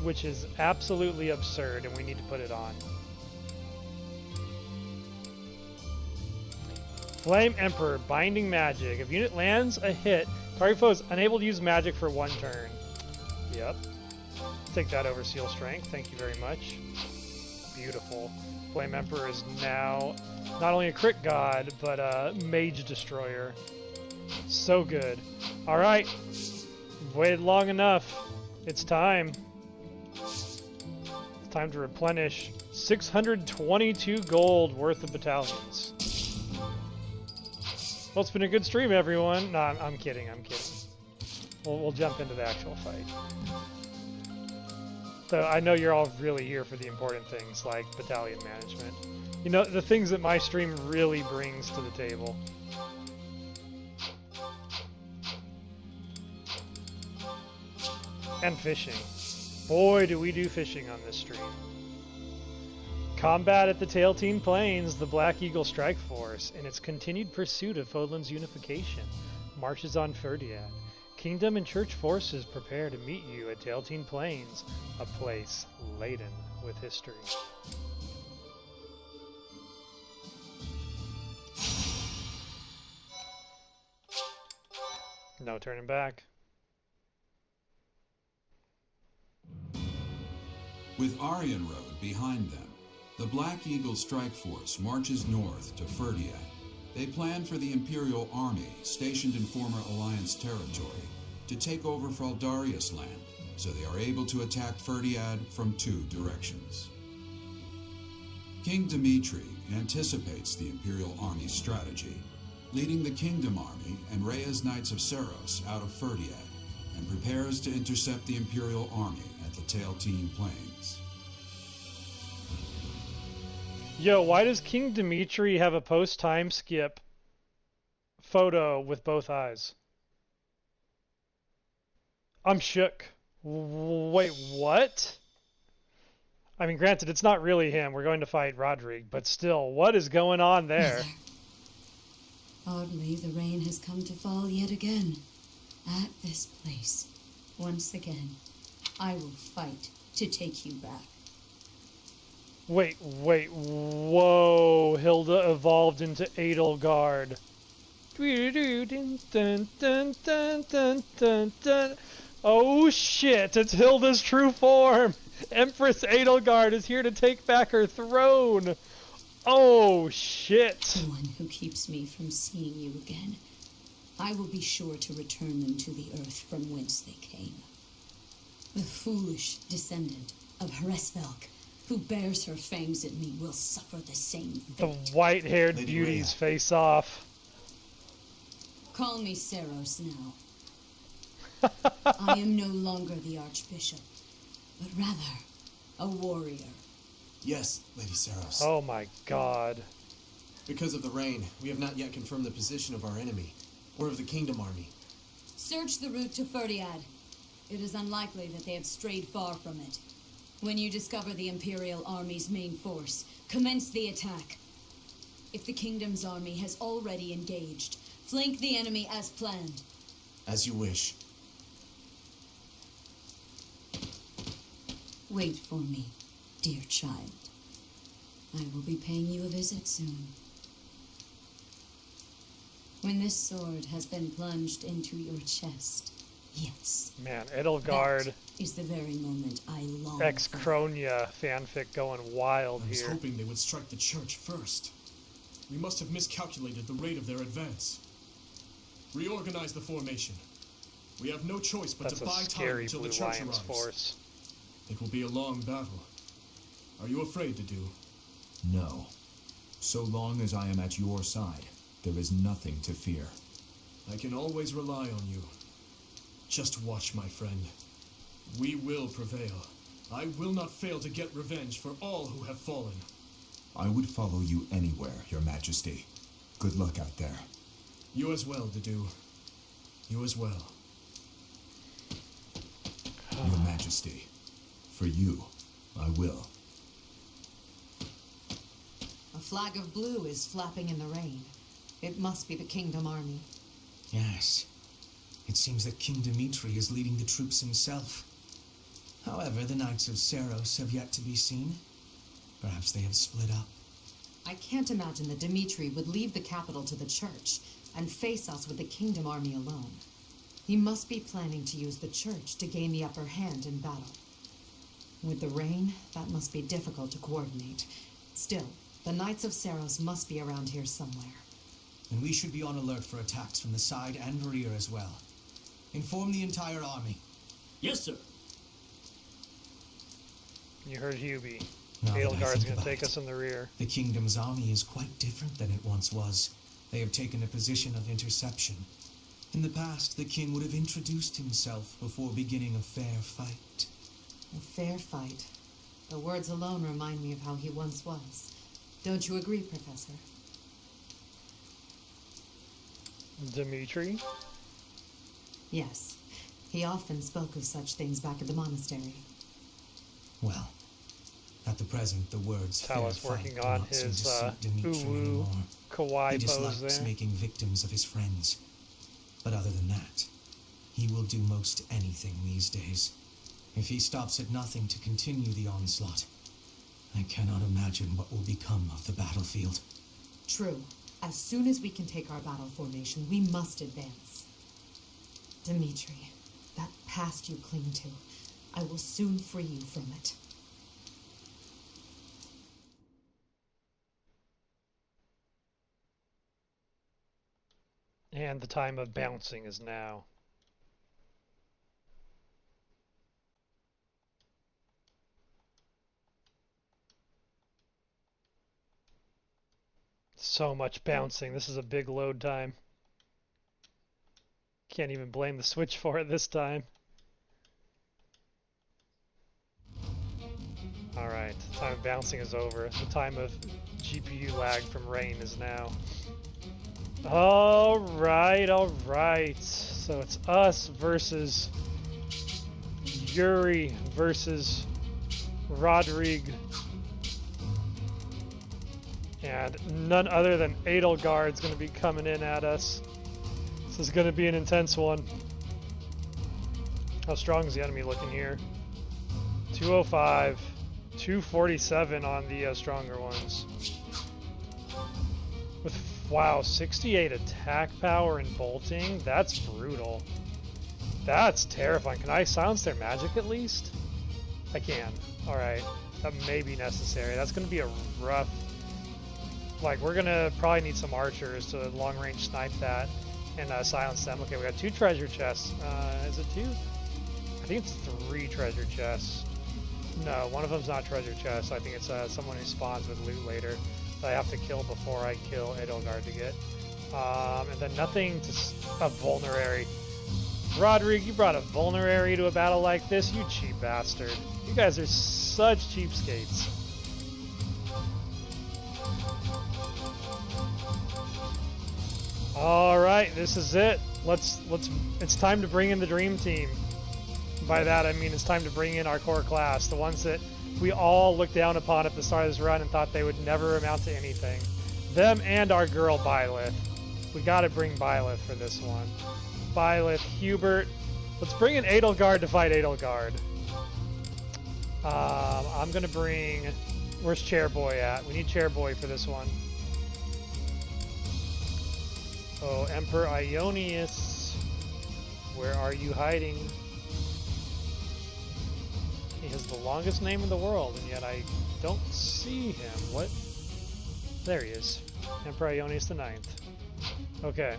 which is absolutely absurd, and we need to put it on. Flame Emperor, Binding Magic. If unit lands a hit, target foe is unable to use magic for 1 turn. Yep. Take that over Seal Strength, thank you very much. Beautiful. Flame Emperor is now not only a crit god, but a mage destroyer. So good. Alright. We've waited long enough. It's time. It's time to replenish 622 gold worth of battalions. Well, it's been a good stream, everyone. No, I'm kidding, I'm kidding. We'll jump into the actual fight. So I know you're all really here for the important things, like battalion management. You know, the things that my stream really brings to the table. And fishing. Boy, do we do fishing on this stream. Combat at the Tailtean Plains, the Black Eagle Strike Force, in its continued pursuit of Fodlan's unification, marches on Faerghus. Kingdom and church forces prepare to meet you at Tailtean Plains, a place laden with history. No turning back. With Aryan Road behind them, the Black Eagle Strike Force marches north to Faerghus, They plan for the Imperial army, stationed in former Alliance territory, to take over Fraldarius land, so they are able to attack Ferdiad from 2 directions. King Dimitri anticipates the Imperial army's strategy, leading the Kingdom army and Rhea's Knights of Seros out of Ferdiad, and prepares to intercept the Imperial army at the Tailtean plains. Yo, why does King Dimitri have a post-time skip photo with both eyes? I'm shook. Wait, what? I mean, granted, it's not really him. We're going to fight Rodrigue, but still, what is going on there? Mother, oddly, the rain has come to fall yet again. At this place. Once again, I will fight to take you back. Wait, whoa, Hilda evolved into Edelgard. Oh shit, it's Hilda's true form! Empress Edelgard is here to take back her throne! Oh shit! The one who keeps me from seeing you again. I will be sure to return them to the earth from whence they came. The foolish descendant of Hresvelk, who bears her fangs at me, will suffer the same fate. The white-haired beauties face off. Call me Seros now. I am no longer the Archbishop, but rather a warrior. Yes, Lady Seros. Oh my god. Because of the rain, we have not yet confirmed the position of our enemy, or of the Kingdom army. Search the route to Ferdiad. It is unlikely that they have strayed far from it. When you discover the Imperial army's main force, commence the attack. If the Kingdom's army has already engaged, flank the enemy as planned. As you wish. Wait for me, dear child. I will be paying you a visit soon. When this sword has been plunged into your chest, yes. Man, Edelgard. That is the very moment I long ex-Kronia fanfic going wild here. I was here. hoping they would strike the church first. We must have miscalculated the rate of their advance. Reorganize the formation. We have no choice but to buy time until the church arrives. Force. It will be a long battle. Are you afraid to do? No. So long as I am at your side, there is nothing to fear. I can always rely on you. Just watch, my friend. We will prevail. I will not fail to get revenge for all who have fallen. I would follow you anywhere, Your Majesty. Good luck out there. You as well, Dedu. You as well. Your Majesty, for you, I will. A flag of blue is flapping in the rain. It must be the Kingdom army. Yes. It seems that King Dimitri is leading the troops himself. However, the Knights of Seros have yet to be seen. Perhaps they have split up. I can't imagine that Dimitri would leave the capital to the church and face us with the Kingdom army alone. He must be planning to use the church to gain the upper hand in battle. With the rain, that must be difficult to coordinate. Still, the Knights of Seros must be around here somewhere. And we should be on alert for attacks from the side and rear as well. Inform the entire army. Yes, sir. You heard Hubie. Now that I Edelgard's think going to about take it, us in the rear. The Kingdom's army is quite different than it once was. They have taken a position of interception. In the past, the king would have introduced himself before beginning a fair fight. A fair fight. The words alone remind me of how he once was. Don't you agree, Professor? Dimitri? Yes. He often spoke of such things back at the monastery. Well, at the present, the words Thales fair working fight on do not seem his to suit Dimitri uwu anymore. kawaii He pose dislikes there. making victims of his friends. But other than that, he will do most anything these days. If he stops at nothing to continue the onslaught, I cannot imagine what will become of the battlefield. True. As soon as we can take our battle formation, we must advance. Dimitri, that past you cling to, I will soon free you from it. And the time of bouncing is now. So much bouncing. This is a big load time. Can't even blame the Switch for it this time. Alright, the time of bouncing is over. The time of GPU lag from rain is now. Alright, alright. So it's us versus Yuri versus Rodrigue. And none other than Edelgard's going to be coming in at us. This is going to be an intense one. How strong is the enemy looking here? 205, 247 on the stronger ones. With, wow, 68 attack power and bolting? That's brutal. That's terrifying. Can I silence their magic at least? I can. Alright. That may be necessary. That's going to be a rough... Like, we're going to probably need some archers to long-range snipe that and silence them. Okay, we got 2 treasure chests. Is it 2? I think it's 3 treasure chests. No, one of them's not treasure chests. I think it's someone who spawns with loot later that I have to kill before I kill Edelgard to get. And then nothing to... a vulnerary. Rodrigue, you brought a vulnerary to a battle like this? You cheap bastard. You guys are such cheapskates. Alright, this is it. It's time to bring in the dream team. By that I mean it's time to bring in our core class, the ones that we all looked down upon at the start of this run and thought they would never amount to anything. Them and our girl Byleth. We gotta bring Byleth for this one. Byleth, Hubert. Let's bring in Edelgard to fight Edelgard. I'm gonna bring... Where's Chairboy at? We need Chairboy for this one. Oh, Emperor Ionius. Where are you hiding? He has the longest name in the world, and yet I don't see him. What? There he is. Emperor Ionius the 9th. Okay.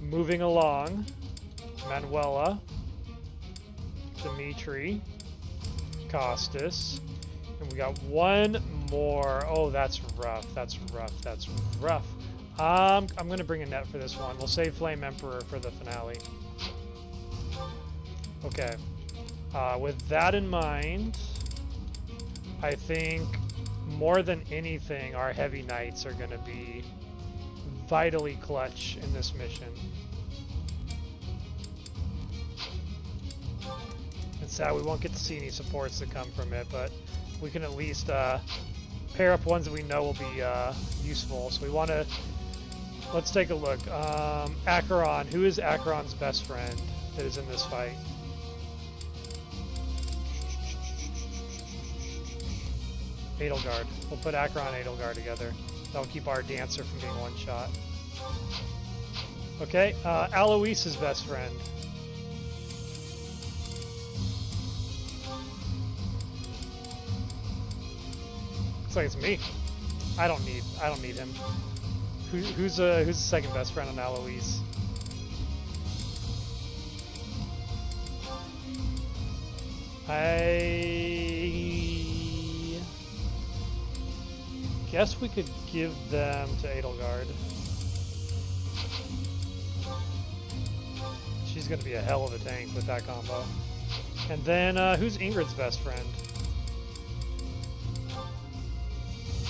Moving along. Manuela. Dimitri. Costas. And we got one more. Oh, that's rough. That's rough. That's rough. I'm going to bring a net for this one. We'll save Flame Emperor for the finale. Okay. With that in mind, I think more than anything, our Heavy Knights are going to be vitally clutch in this mission. It's sad we won't get to see any supports that come from it, but we can at least pair up ones that we know will be useful. So we want to... Let's take a look. Acheron. Who is Acheron's best friend that is in this fight? Edelgard. We'll put Acheron and Edelgard together. That'll keep our dancer from being one shot. Okay, Aloise's best friend. Looks like it's me. I don't need him. Who's the second best friend on Aloise? I guess we could give them to Edelgard. She's gonna be a hell of a tank with that combo. And then who's Ingrid's best friend?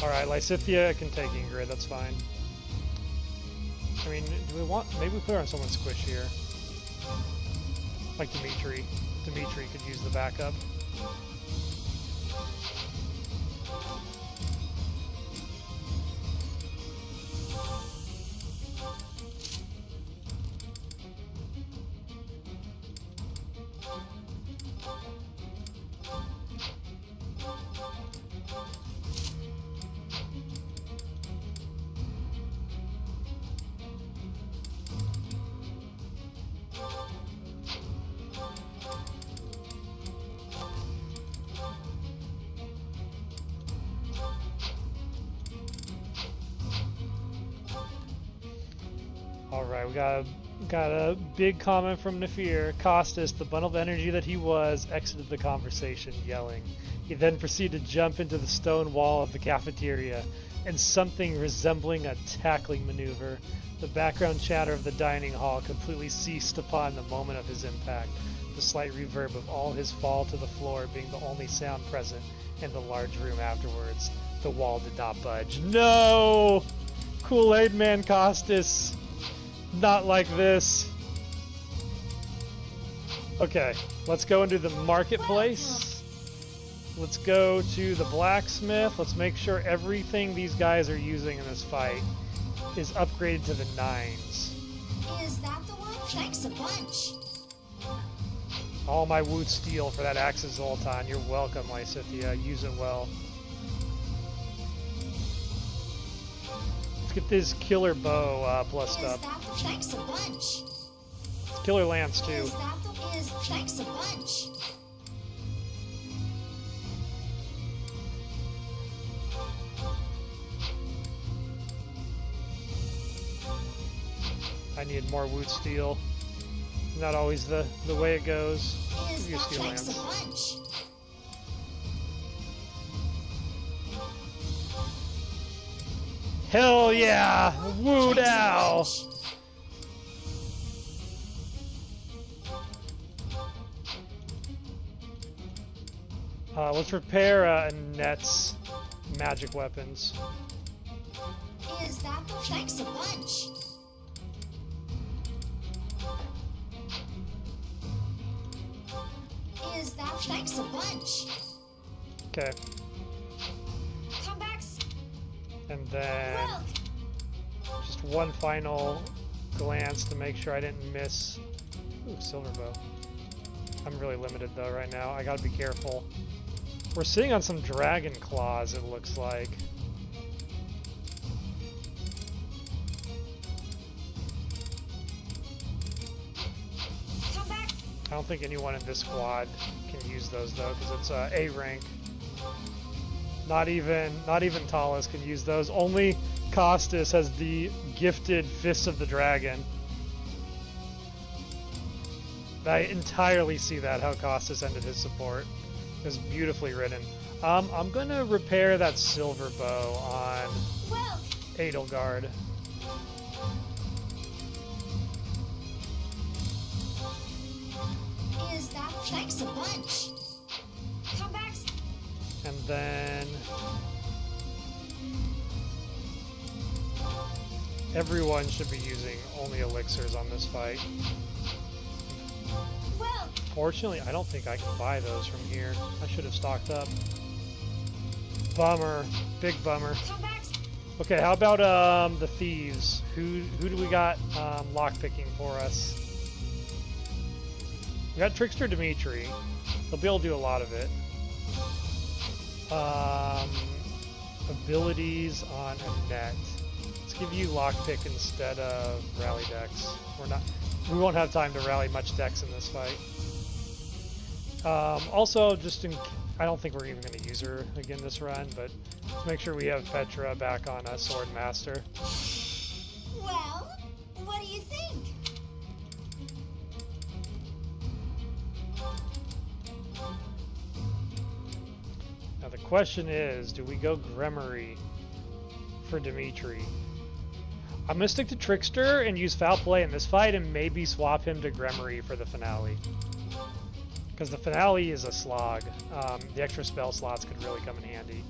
Alright, Lysithea can take Ingrid, that's fine. I mean, do we want... Maybe we put her on someone squish here. Like Dimitri. Dimitri could use the backup. Alright, we got a big comment from Nefir. Costas, the bundle of energy that he was, exited the conversation, yelling. He then proceeded to jump into the stone wall of the cafeteria, and something resembling a tackling maneuver. The background chatter of the dining hall completely ceased upon the moment of his impact, the slight reverb of all his fall to the floor being the only sound present in the large room afterwards. The wall did not budge. No! Kool-Aid Man Costas! Not like this. Okay, let's go into the marketplace. Let's go to the blacksmith. Let's make sure everything these guys are using in this fight is upgraded to the 9s. Is that the one? Thanks a bunch. All my wood steel for that Axis Zoltan. You're welcome, Lysithea. Use it well. Let's get this killer bow plussed up. Thanks a bunch. It's killer lance too. Thanks a bunch. I need more wood steel. Not always the way it goes. Use steel Thanks lance. a bunch. Hell yeah! Woo now! Let's repair Annette's magic weapons. Is that the thanks a bunch? Is that thanks a bunch? Okay. Comebacks. And then just one final glance to make sure I didn't miss. Ooh, silver bow. I'm really limited though right now. I gotta be careful. We're sitting on some dragon claws, it looks like. Come back. I don't think anyone in this squad can use those though, because it's A rank. Not even Thales can use those. Only Costas has the gifted Fists of the Dragon. I entirely see that, how Costas ended his support. It was beautifully written. I'm gonna repair that silver bow on Edelgard. Is that thanks a bunch? Comebacks. And then everyone should be using only elixirs on this fight. Fortunately, I don't think I can buy those from here. I should have stocked up. Bummer. Big bummer. Okay, how about the thieves? Who do we got lockpicking for us? We got Trickster Dimitri. They'll be able to do a lot of it. Abilities on Annette. Let's give you lockpick instead of rally dex. We won't have time to rally much dex in this fight. Also, I don't think we're even going to use her again this run, but let's make sure we have Petra back on Sword Master. Well, what do you think? Now the question is, do we go Gremory for Dimitri? I'm going to stick to Trickster and use Foul Play in this fight and maybe swap him to Gremory for the finale. Because the finale is a slog. The extra spell slots could really come in handy.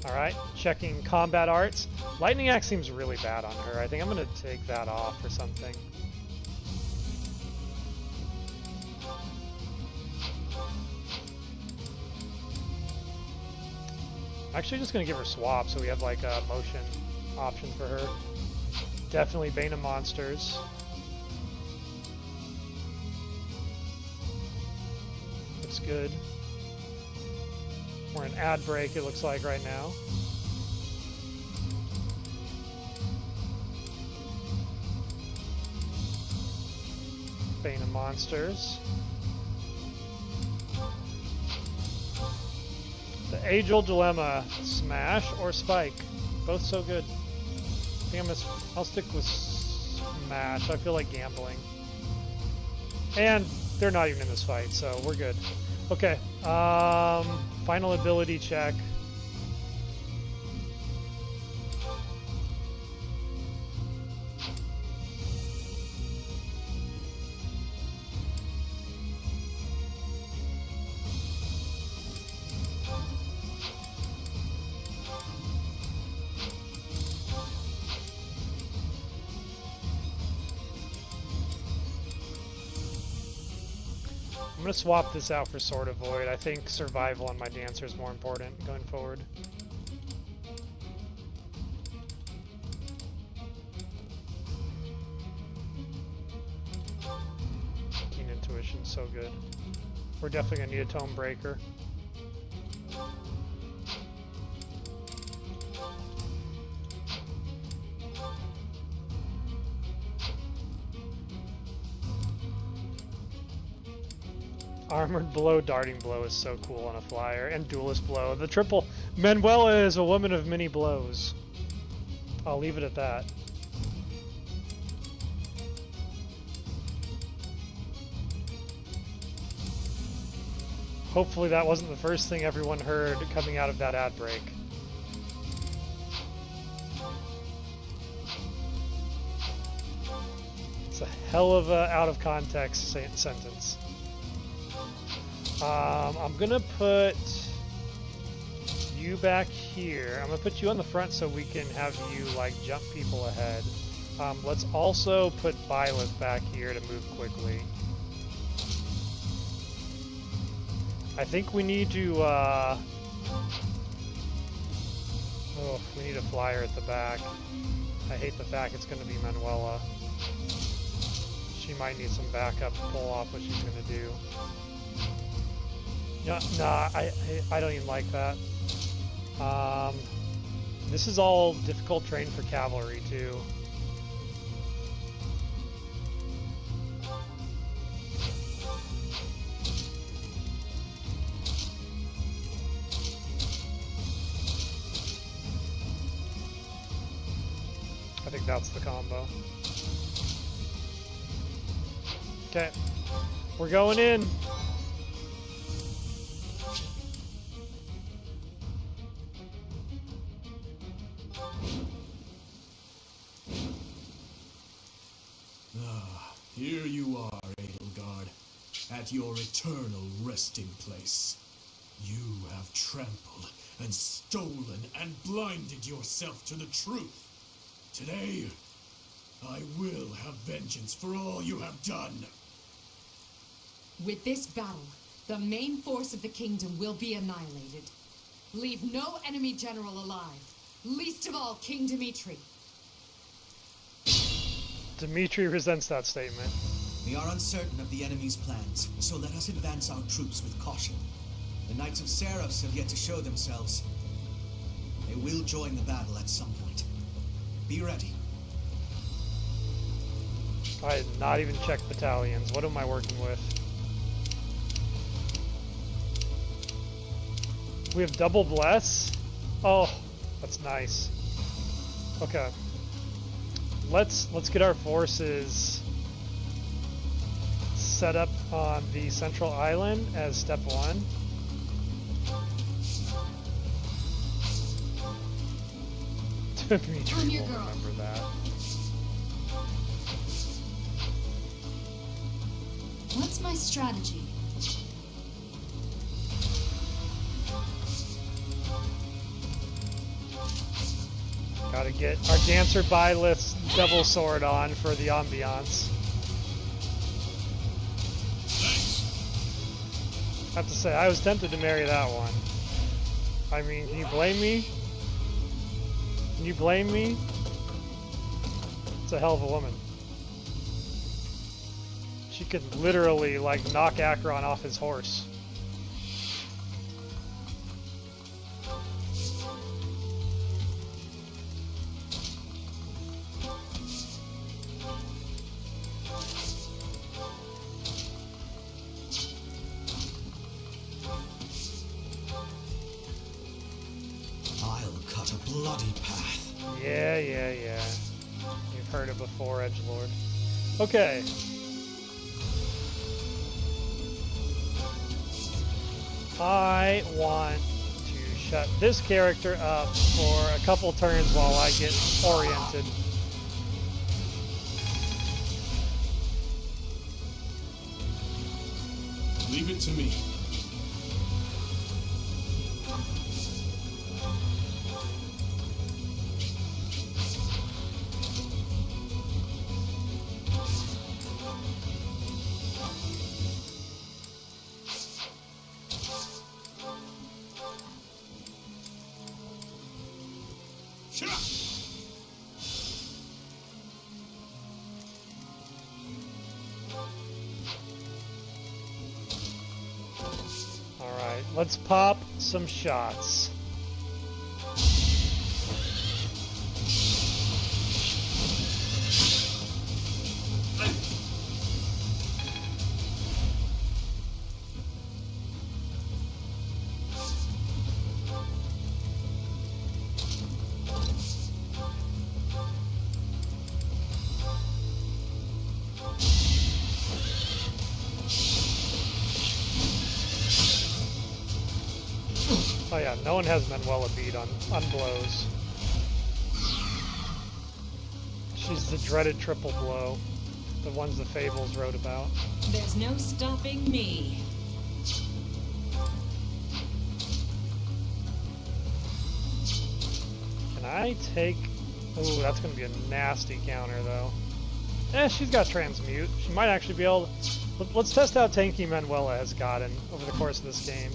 Alright, checking combat arts. Lightning Axe seems really bad on her. I think I'm going to take that off or something. I'm actually just going to give her swap so we have like a motion option for her. Definitely Bane of Monsters. Looks good. We're in ad break, it looks like right now. Bane of Monsters. The age-old dilemma, smash or spike? Both so good. I think I'll stick with Smash. I feel like gambling. And they're not even in this fight, so we're good. Okay. Final ability check. I'm going to swap this out for Sword of Void. I think survival on my Dancer is more important going forward. Keen Intuition, so good. We're definitely going to need a Tome Breaker. Armored Blow, Darting Blow is so cool on a flyer, and Duelist Blow. The triple. Manuela is a woman of many blows. I'll leave it at that. Hopefully that wasn't the first thing everyone heard coming out of that ad break. It's a hell of a out of context sentence. I'm gonna put you back here. I'm gonna put you on the front so we can have you like jump people ahead. Let's also put Byleth back here to move quickly. I think we need to we need a flyer at the back. I hate the fact it's gonna be Manuela. She might need some backup to pull off what she's gonna do. Nah, I don't even like that. This is all difficult terrain for cavalry too. I think that's the combo. Okay, we're going in. Here you are, Edelgard, at your eternal resting place. You have trampled and stolen and blinded yourself to the truth. Today, I will have vengeance for all you have done. With this battle, the main force of the kingdom will be annihilated. Leave no enemy general alive, least of all King Dimitri. Dimitri resents that statement. We are uncertain of the enemy's plans, so let us advance our troops with caution. The Knights of Seraphs have yet to show themselves. They will join the battle at some point. Be ready. I had not even checked battalions. What am I working with? We have double bless? Oh, that's nice. Okay. Let's get our forces set up on the central island as step one. Dimitri will remember that. What's my strategy? Gotta get our Dancer Byleth's double sword on for the ambiance. I have to say, I was tempted to marry that one. I mean, can you blame me? Can you blame me? It's a hell of a woman. She could literally, like, knock Acheron off his horse. I'll cut cut a bloody path. Yeah. You've heard it before, edgelord. Okay. I want to shut this character up for a couple turns while I get oriented. Leave it to me. Alright, let's pop some shots. Oh yeah, no one has Manuela beat on blows. She's the dreaded triple blow. The ones the Fables wrote about. There's no stopping me. Can I take... Ooh, that's going to be a nasty counter, though. Eh, she's got transmute. She might actually be able to... Let's test how tanky Manuela has gotten over the course of this game.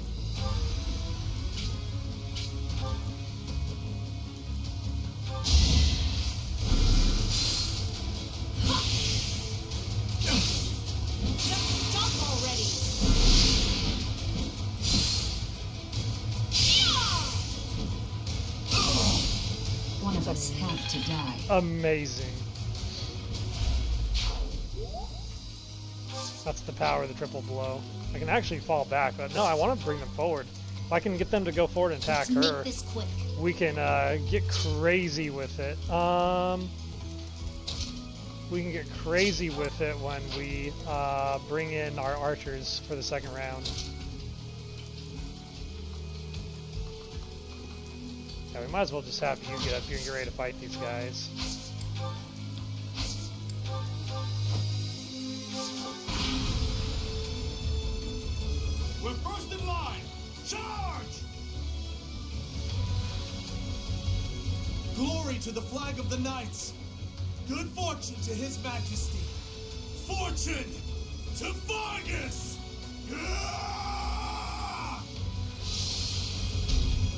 To die. Amazing. That's the power of the triple blow. I can actually fall back, but no, I want to bring them forward. If I can get them to go forward and attack her, we can get crazy with it. We can get crazy with it when we bring in our archers for the second round. Yeah, we might as well just have you get up here and get ready to fight these guys. We're first in line! Charge! Glory to the flag of the knights! Good fortune to his majesty! Fortune to Faerghus!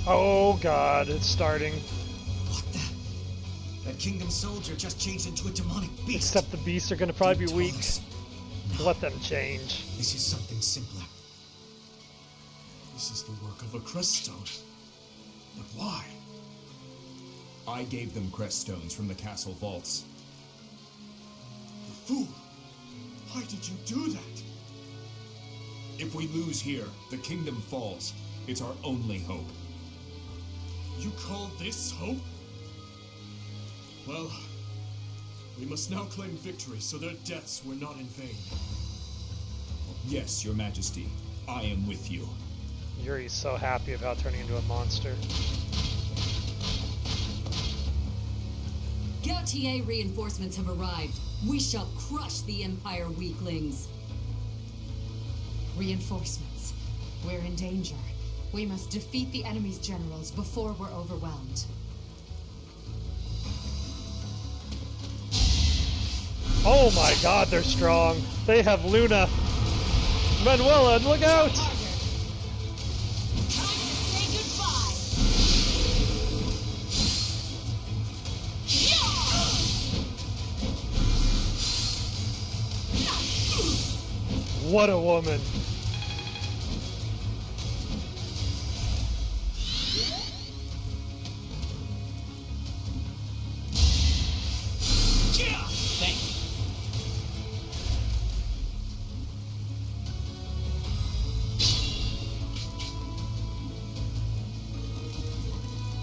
Oh god, it's starting. What the? That kingdom soldier just changed into a demonic beast. Except the beasts are going to probably be weak. No. Let them change. This is something simpler. This is the work of a crest stone. But why? I gave them crest stones from the castle vaults. You fool! Why did you do that? If we lose here, the kingdom falls. It's our only hope. You call this hope? Well, we must now claim victory so their deaths were not in vain. Yes, your majesty. I am with you. Yuri's so happy about turning into a monster. Gautier reinforcements have arrived. We shall crush the Empire weaklings. Reinforcements. We're in danger. We must defeat the enemy's generals before we're overwhelmed. Oh my god, they're strong. They have Luna. Manuela, look out! What a woman.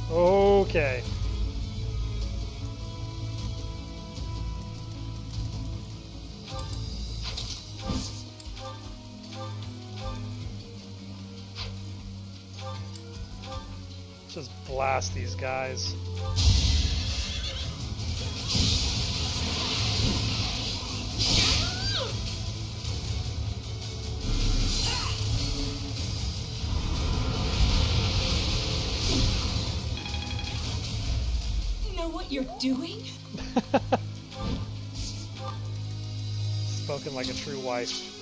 Okay. Just blast these guys. Know what you're doing? Spoken like a true wife.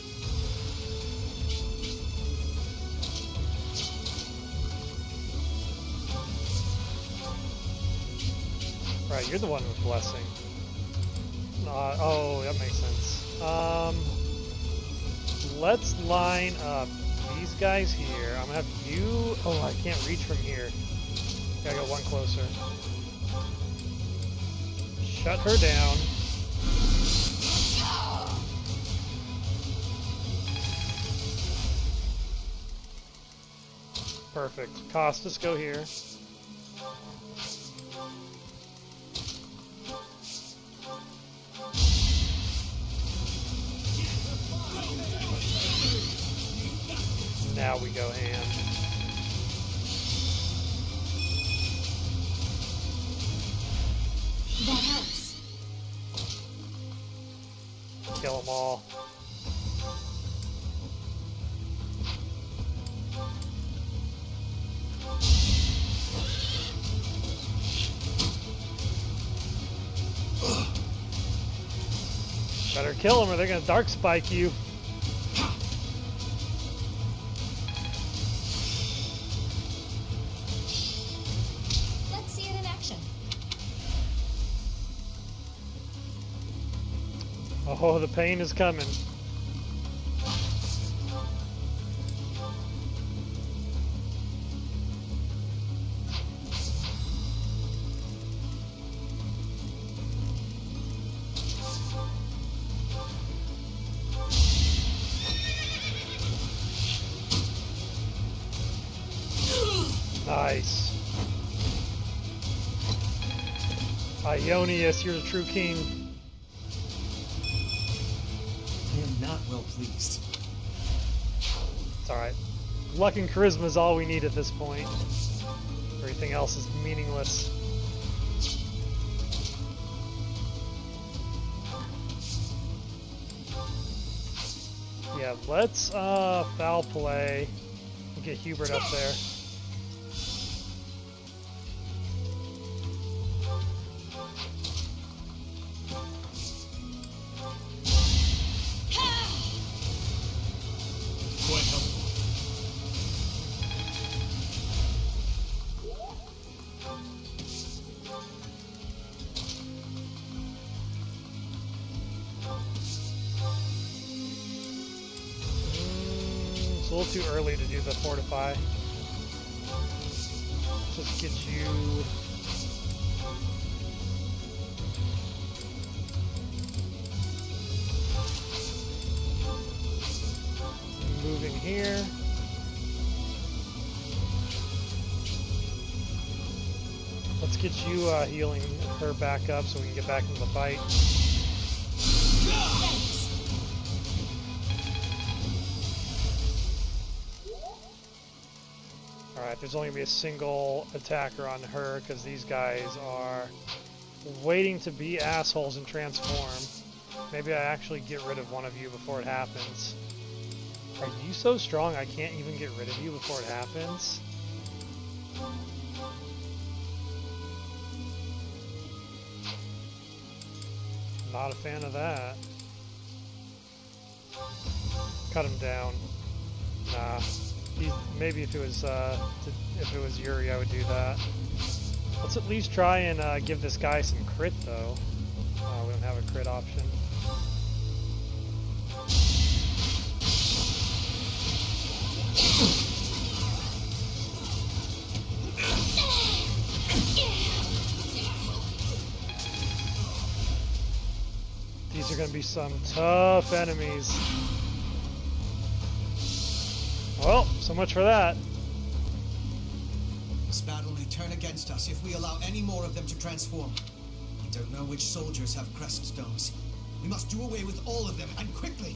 Right, you're the one with blessing. Oh, that makes sense. Let's line up these guys here. I'm gonna have you. Oh, I can't reach from here. Gotta go one closer. Shut her down. Perfect. Costas, go here. Now we go ham. That helps. Kill them all. Better kill them or they're gonna dark spike you. Let's see it in action. Oh, the pain is coming. Nice. Ionius, you're the true king. I am not well pleased. It's alright. Luck and charisma is all we need at this point. Everything else is meaningless. Yeah, let's foul play and get Hubert up there. It's a little too early to do the fortify. Just get you. Moving here. Let's get you healing her back up so we can get back into the fight. Alright, there's only going to be a single attacker on her because these guys are waiting to be assholes and transform. Maybe I actually get rid of one of you before it happens. Are you so strong I can't even get rid of you before it happens? Not a fan of that. Cut him down. Nah. Maybe if it was Yuri, I would do that. Let's at least try and give this guy some crit, though. We don't have a crit option. These are going to be some tough enemies. Well, so much for that. This battle may turn against us if we allow any more of them to transform. I don't know which soldiers have crest stones. We must do away with all of them, and quickly!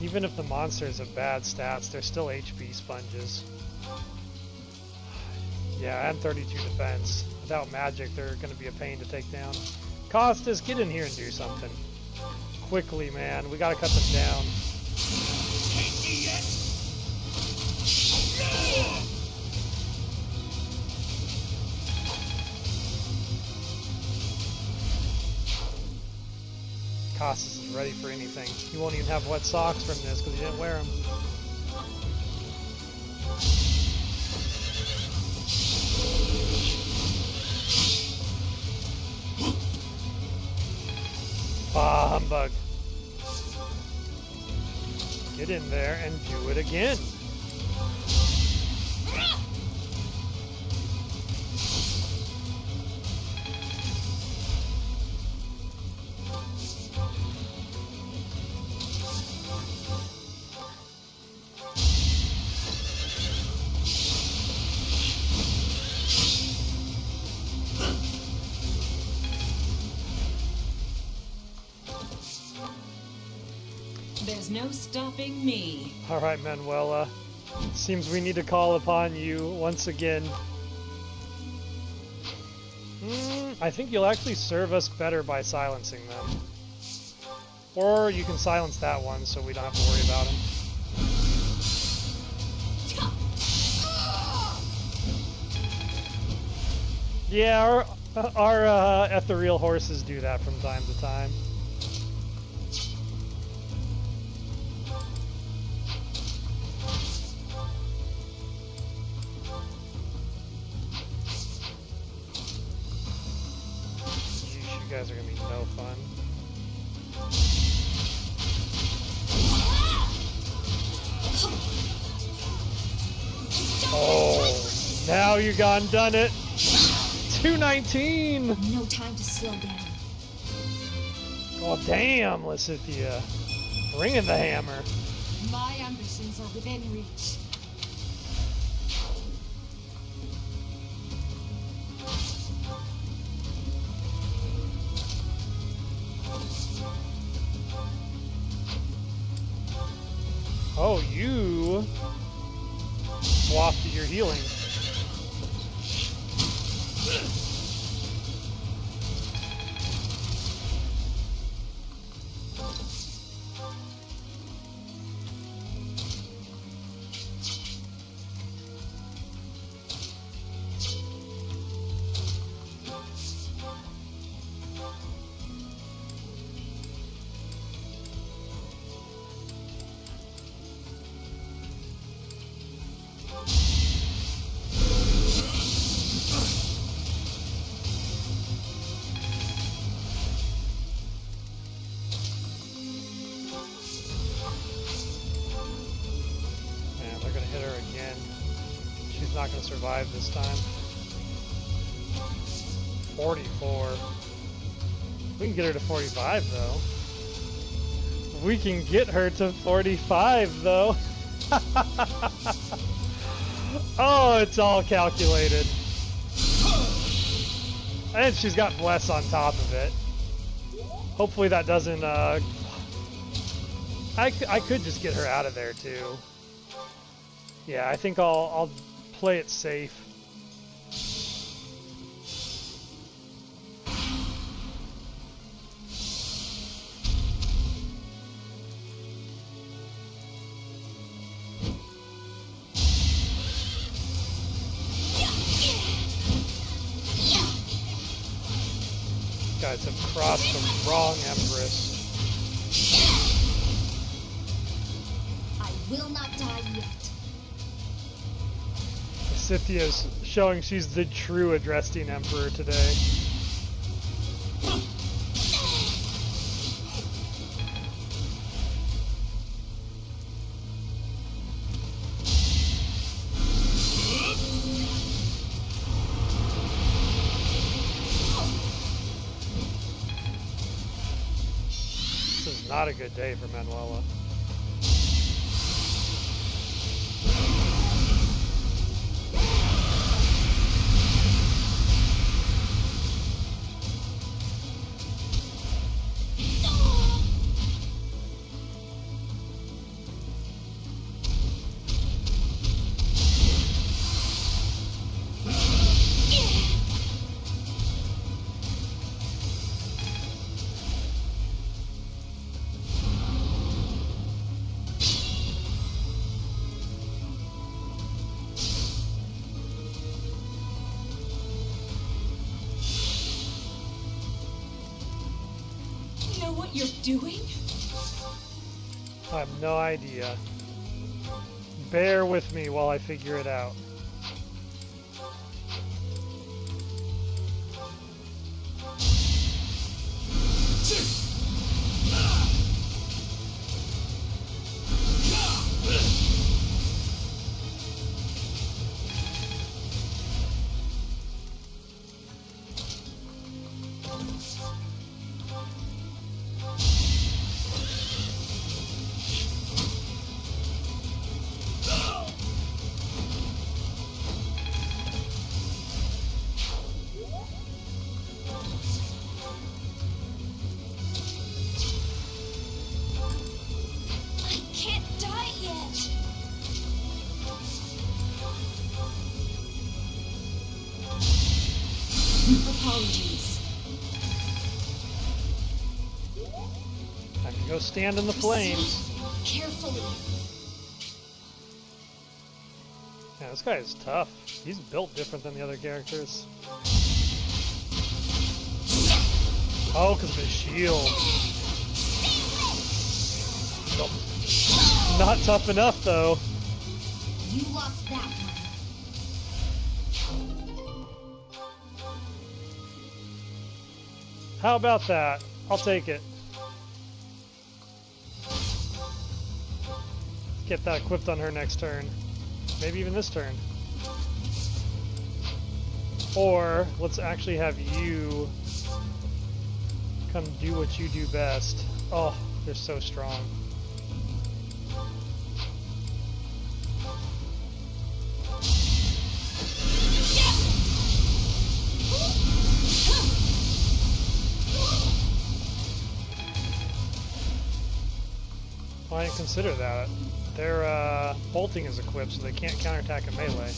Even if the monsters have bad stats, they're still HP sponges. Yeah, and 32 defense. Without magic, they're going to be a pain to take down. Costas, get in here and do something. Quickly, man. We got to cut them down. Costas is ready for anything. He won't even have wet socks from this because he didn't wear them. Bah, humbug. Get in there and do it again. There's no stopping me. Alright, Manuela. Seems we need to call upon you once again. I think you'll actually serve us better by silencing them. Or you can silence that one so we don't have to worry about him. Yeah, our ethereal horses do that from time to time. You guys are gonna be no fun. Oh, now you gone done it. 219. No time to slow down. Oh damn, Lysithea. Bringing the hammer. My ambitions are within reach. Oh, you swapped your healing. Not going to survive this time. 44. We can get her to 45 though. We can get her to 45 though. Oh, it's all calculated. And she's got Bless on top of it. Hopefully that doesn't I could just get her out of there too. Yeah, I think I'll play it safe. Guys have crossed the wrong Empress. I will not die yet. Lysithea's showing she's the true Adrestian Emperor today. This is not a good day for Manuela. What you're doing? I have no idea. Bear with me while I figure it out. Apologies. Time to go stand in the flames. Carefully. Yeah, this guy is tough. He's built different than the other characters. Oh, because of his shield. Nope. Not tough enough, though. You lost that one. How about that? I'll take it. Get that equipped on her next turn. Maybe even this turn. Or, let's actually have you come do what you do best. Oh, they're so strong. Well, I didn't consider that. Their bolting is equipped, so they can't counterattack a melee.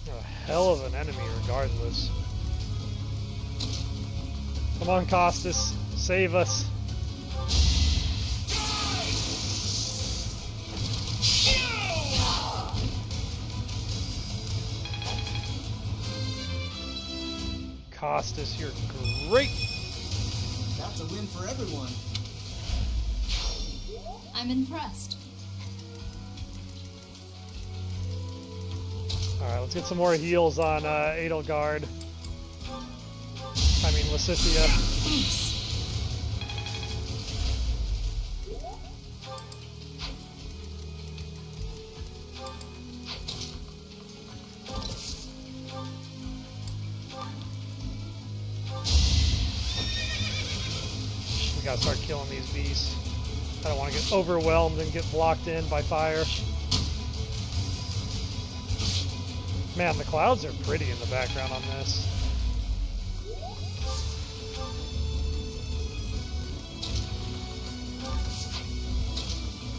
A hell of an enemy, regardless. Come on, Costas, save us. Costas, you're great. That's a win for everyone. I'm impressed. Alright, let's get some more heals on Edelgard. I mean, Lysithea. Thanks. We gotta start killing these beasts. I don't want to get overwhelmed and get blocked in by fire. Man, the clouds are pretty in the background on this.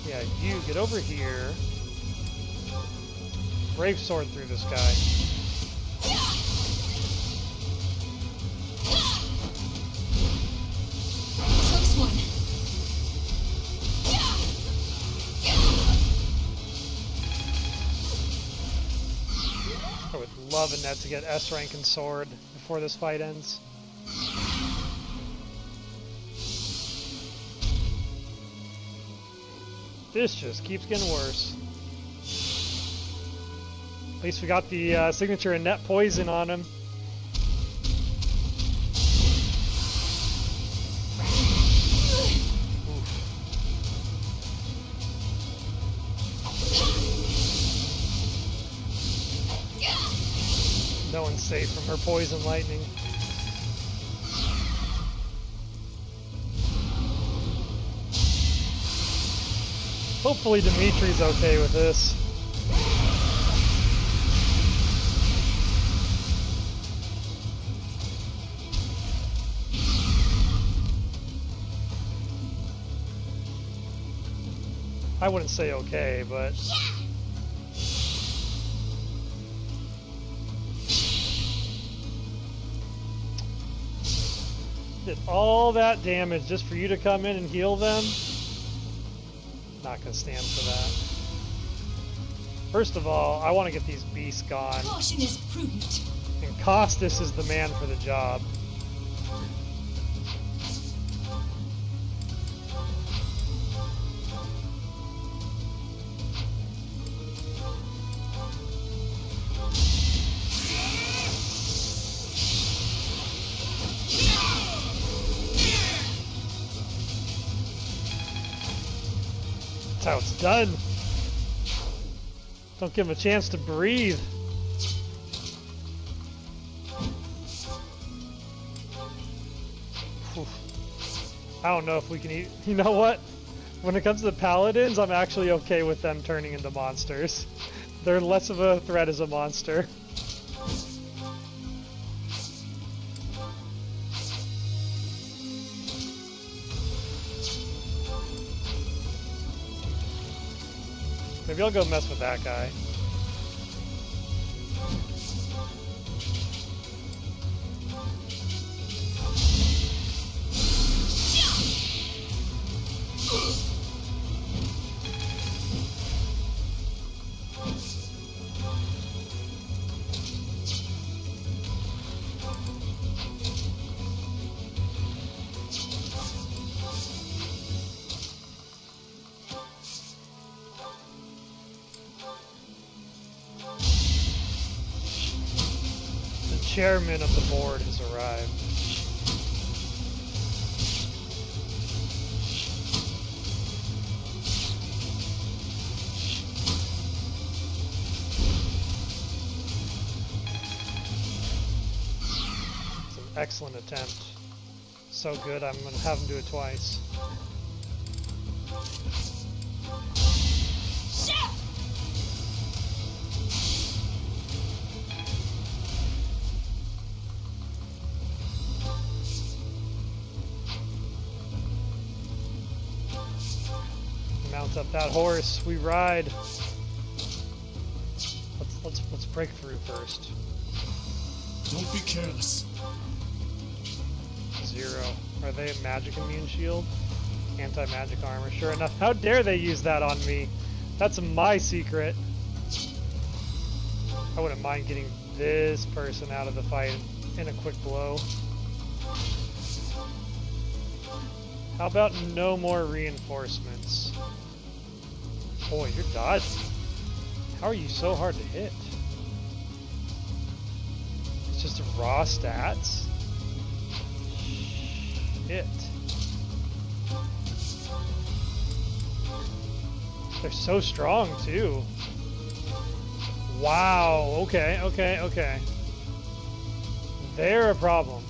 Yeah, you get over here. Brave sword through this guy. Close one. loving that to get S rank and sword before this fight ends. This just keeps getting worse. At least we got the signature and net poison on him. No one's safe from her poison lightning. Hopefully Dimitri's okay with this. I wouldn't say okay, but... Did all that damage just for you to come in and heal them? Not gonna stand for that. First of all, I want to get these beasts gone. Caution is prudent. And Costas is the man for the job. That's how it's done. Don't give him a chance to breathe. Oof. I don't know if we can eat. You know what? When it comes to the paladins, I'm actually okay with them turning into monsters. They're less of a threat as a monster. Maybe I'll go mess with that guy. Chairman of the board has arrived. It's an excellent attempt. So good, I'm going to have him do it twice. Mount up that horse, we ride. Let's break through first. Don't be careless. 0. Are they a magic immune shield? Anti-magic armor. Sure enough. How dare they use that on me? That's my secret. I wouldn't mind getting this person out of the fight in a quick blow. How about no more reinforcements? Boy, you're dodging. How are you so hard to hit? It's just raw stats? Shit. They're so strong, too. Wow, okay. They're a problem.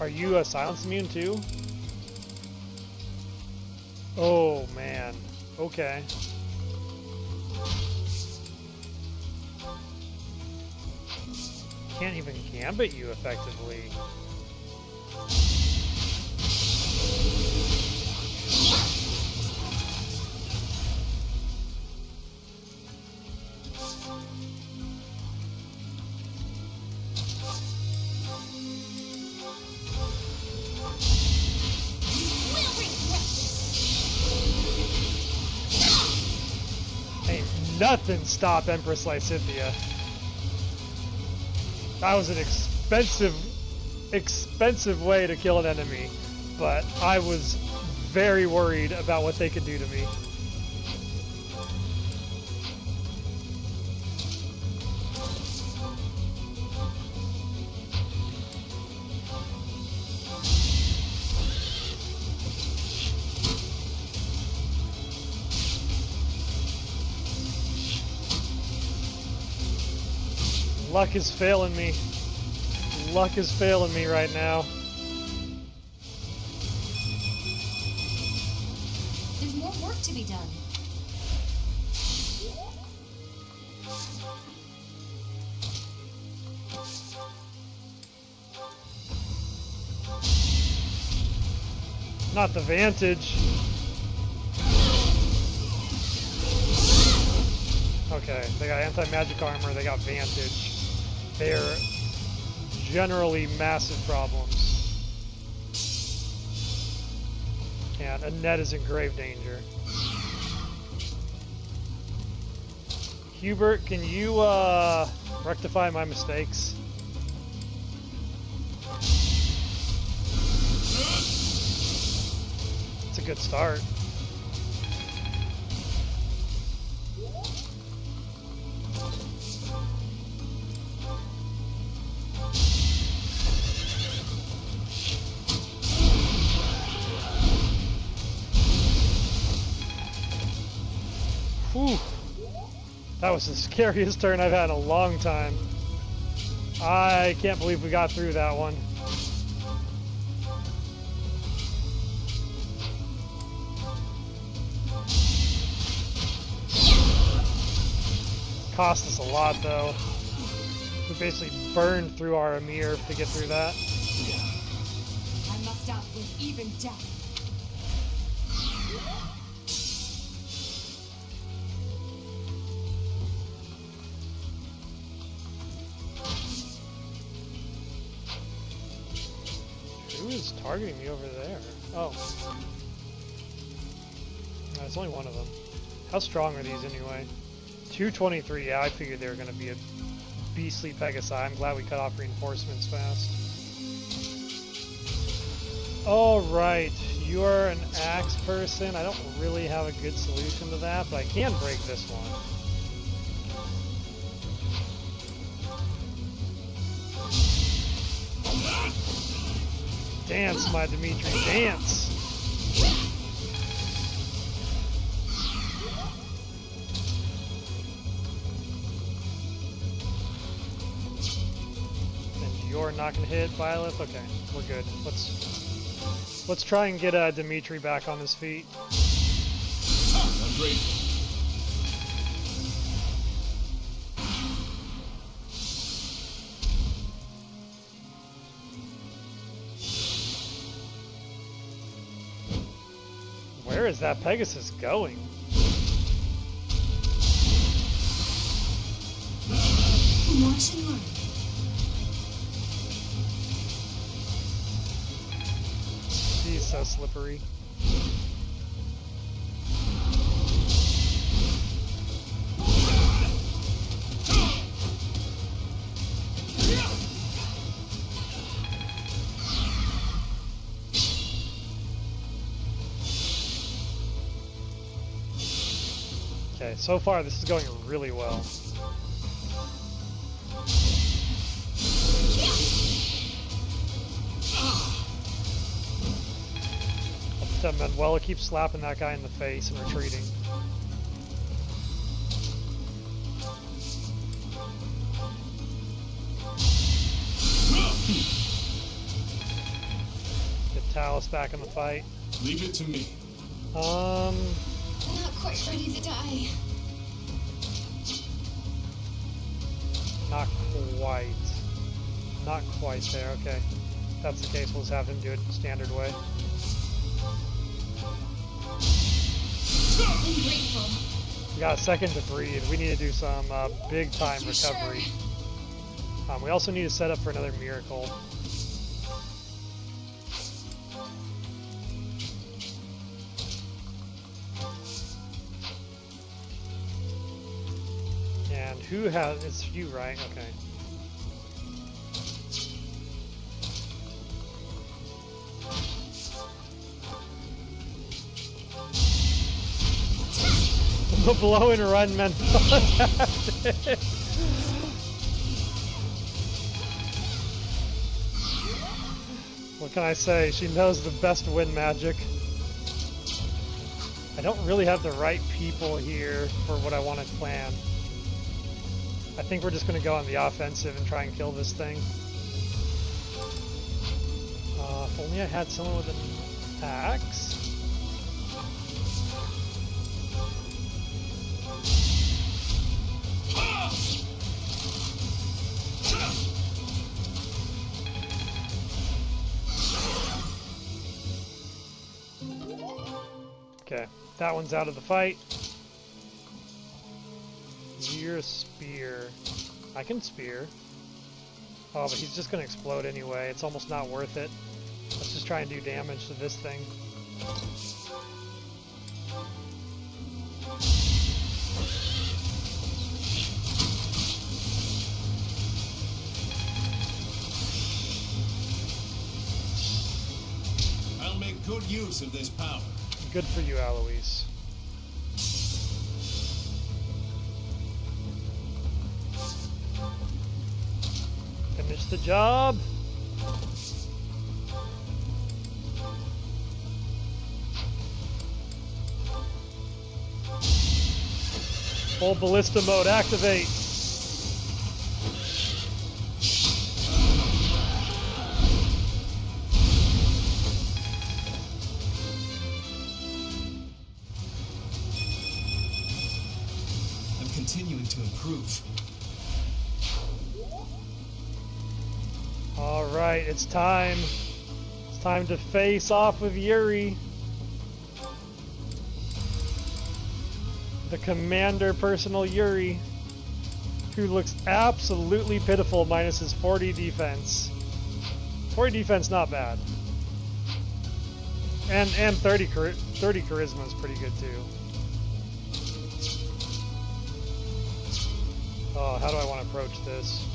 Are you a silence immune, too? Oh, man. Okay. Can't even gambit you effectively. Ain't nothing stop Empress Lysithea. That was an expensive way to kill an enemy, but I was very worried about what they could do to me. Luck is failing me. Luck is failing me right now. There's more work to be done. Not the Vantage. Okay, they got anti-magic armor, they got Vantage. They're generally massive problems. And Annette is in grave danger. Hubert, can you rectify my mistakes? It's a good start. Whew. That was the scariest turn I've had in a long time. I can't believe we got through that one. Cost us a lot though. We basically burned through our Emir to get through that. I must outwit even death. Who is targeting me over there? Oh. No, it's only one of them. How strong are these anyway? 223, yeah, I figured they were going to be a beastly Pegasus. I'm glad we cut off reinforcements fast. Alright, you are an axe person. I don't really have a good solution to that, but I can break this one. Dance, my Dimitri, dance! And you're not gonna hit Violet? Okay, we're good. Let's try and get Dimitri back on his feet. I'm grateful. Where is that Pegasus going? Watch and learn. He's so slippery. Okay, so far this is going really well. Manuela keeps slapping that guy in the face and retreating. Get Thales back in the fight. Leave it to me. I'm not quite ready to die. Not quite. Not quite there, okay. If that's the case, we'll just have him do it standard way. I'm grateful. We got a second to breathe. We need to do some big time recovery. Sure? We also need to set up for another miracle. And who has... It's you, right? Okay. The blow and run mentality. What can I say? She knows the best win magic. I don't really have the right people here for what I want to plan. I think we're just going to go on the offensive and try and kill this thing. If only I had someone with an axe. Okay, that one's out of the fight. You're a spear. I can spear. Oh, but he's just gonna explode anyway. It's almost not worth it. Let's just try and do damage to this thing. I'll make good use of this power. Good for you, Alois. Finish the job. Full ballista mode, activate. Continuing to improve. All right, it's time. It's time to face off with Yuri. The commander personal Yuri, who looks absolutely pitiful minus his 40 defense. 40 defense, not bad. And 30 charisma is pretty good too. Oh, how do I want to approach this?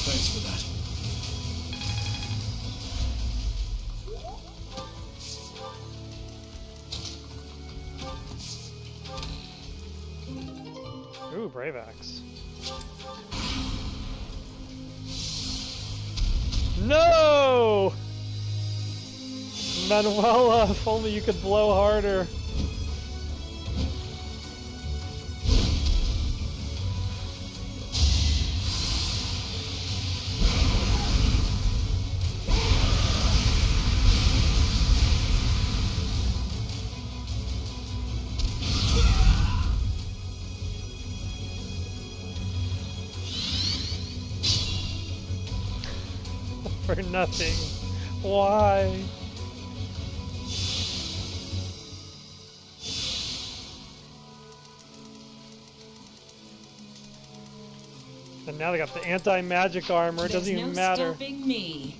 Thanks for that. Ooh, Brave Axe. No! Manuela, if only you could blow harder. For nothing. Why? And now they got the anti-magic armor. It doesn't even matter. There's no stopping me.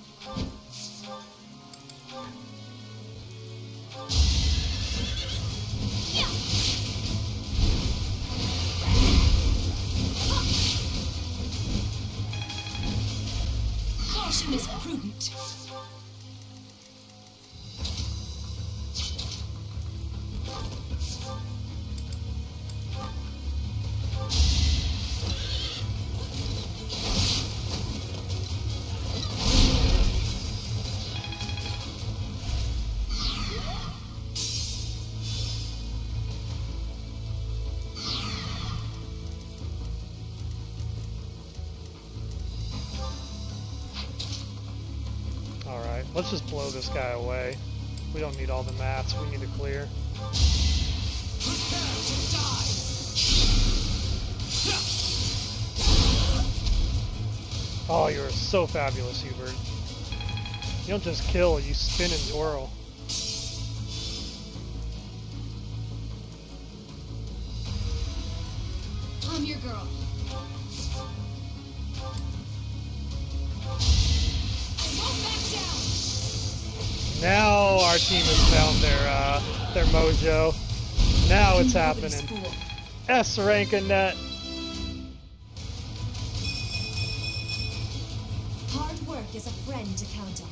Caution is prudent. Alright, let's just blow this guy away. We don't need all the mats, we need to clear. Oh, you're so fabulous, Hubert. You don't just kill, you spin and twirl. I'm your girl. Now our team has found their mojo. Now it's happening. S rank in net. Hard work is a friend to count on.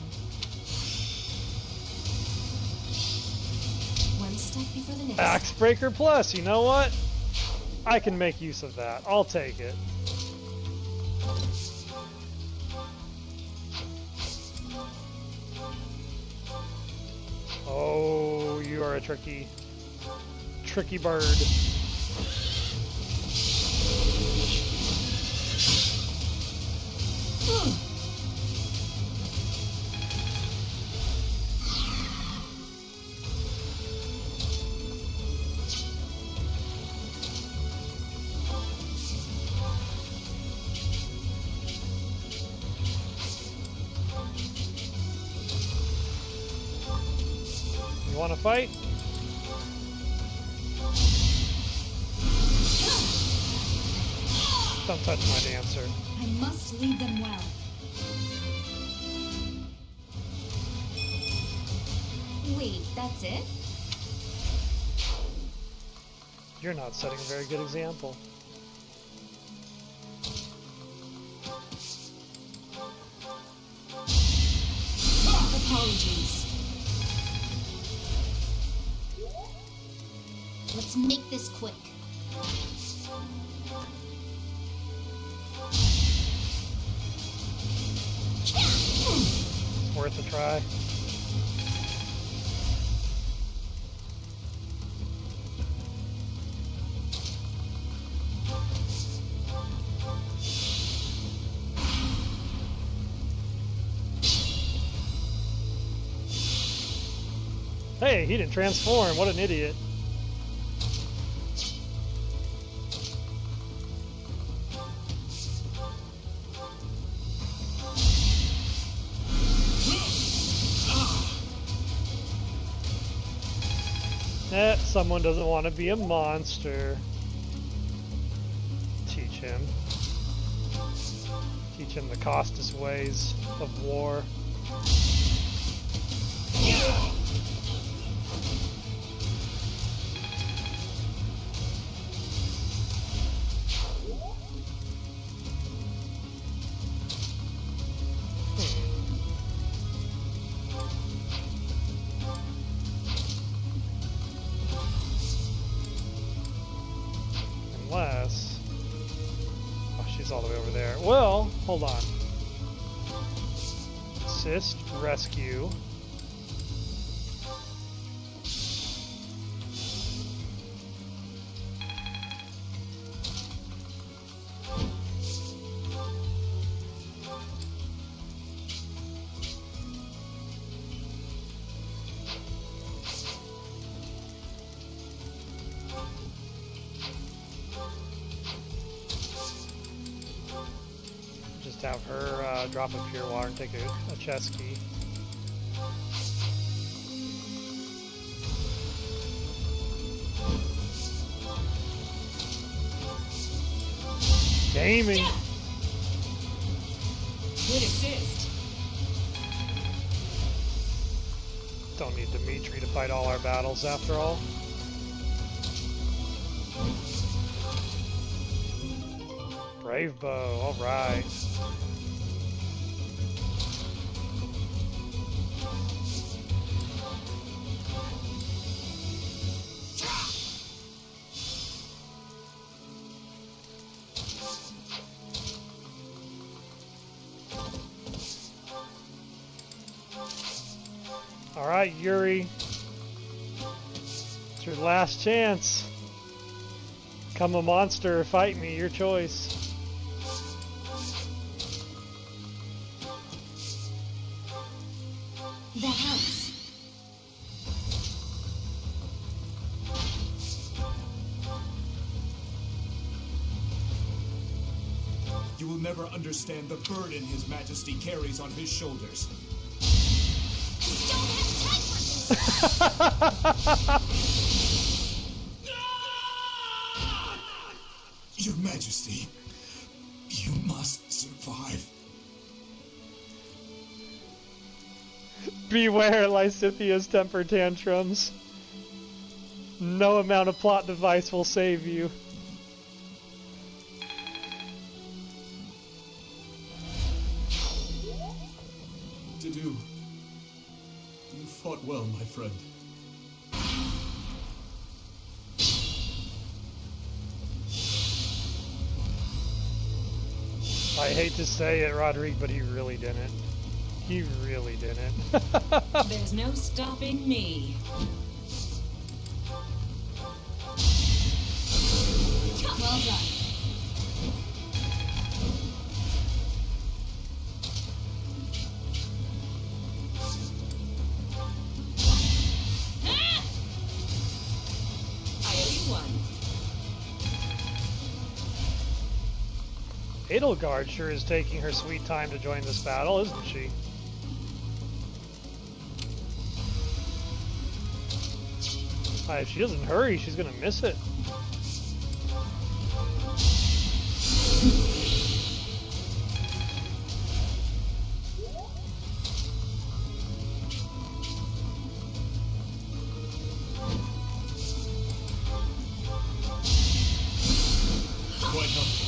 One step before the next. Axe Breaker Plus, you know what? I can make use of that. I'll take it. Oh, you are a tricky bird. You want to fight? Don't touch my dancer. I must lead them well. Wait, that's it? You're not setting a very good example. Apologies. Let's make this quick. It's worth a try. Hey, he didn't transform. What an idiot. Someone doesn't want to be a monster. Teach him. Teach him the cautious ways of war. Unless... oh, she's all the way over there. Well, hold on. Assist, rescue. Have her drop a pure water and take a chest key. Gaming. Good assist. Don't need Dimitri to fight all our battles after all. Brave bow, alright. Alright, Yuri. It's your last chance. Become a monster or fight me, your choice. That helps. You will never understand the burden His Majesty carries on his shoulders. Your Majesty, you must survive. Beware Lysithea's temper tantrums. No amount of plot device will save you. Did you... You fought well, my friend. I hate to say it, Rodrigue, but he really didn't. He really didn't. There's no stopping me. Well done. I owe you one. Edelgard sure is taking her sweet time to join this battle, isn't she? If she doesn't hurry, she's gonna miss it. Quite helpful.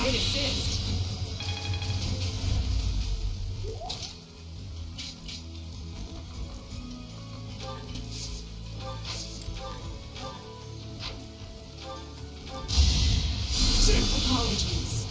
Good assist. Apologies.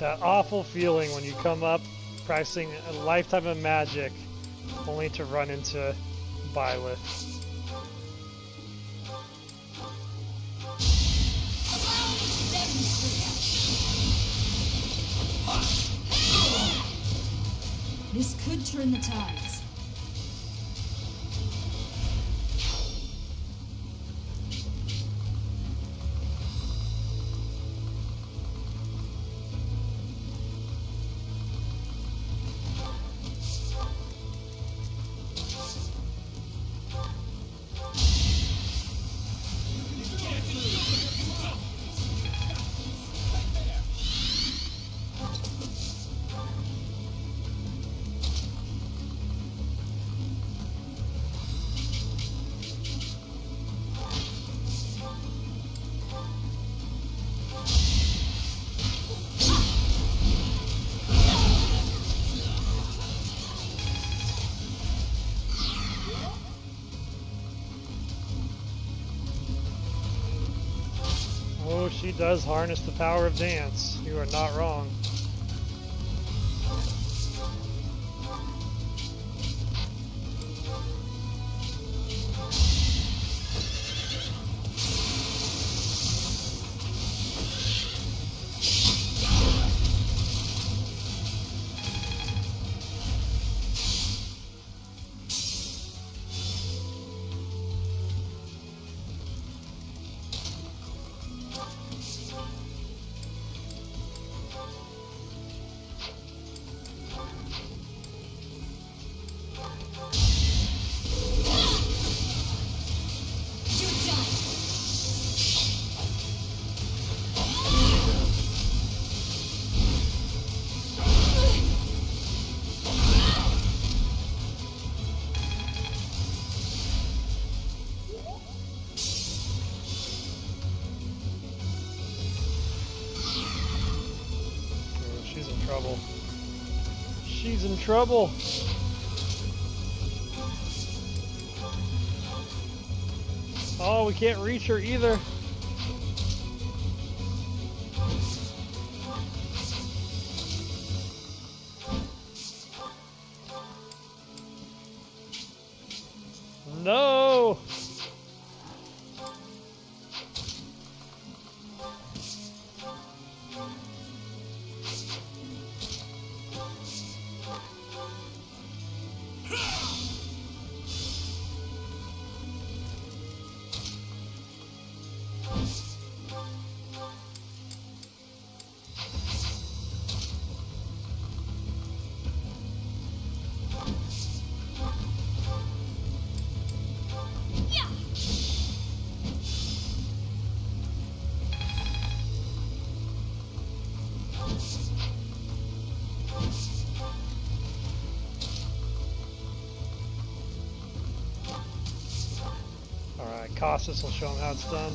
That awful feeling when you come up practicing a lifetime of magic only to run into Byleth. This could turn the tides. Oh, she does harness the power of dance. You are not wrong. She's in trouble. Oh, we can't reach her either. No! Alright, Costas will show him how it's done.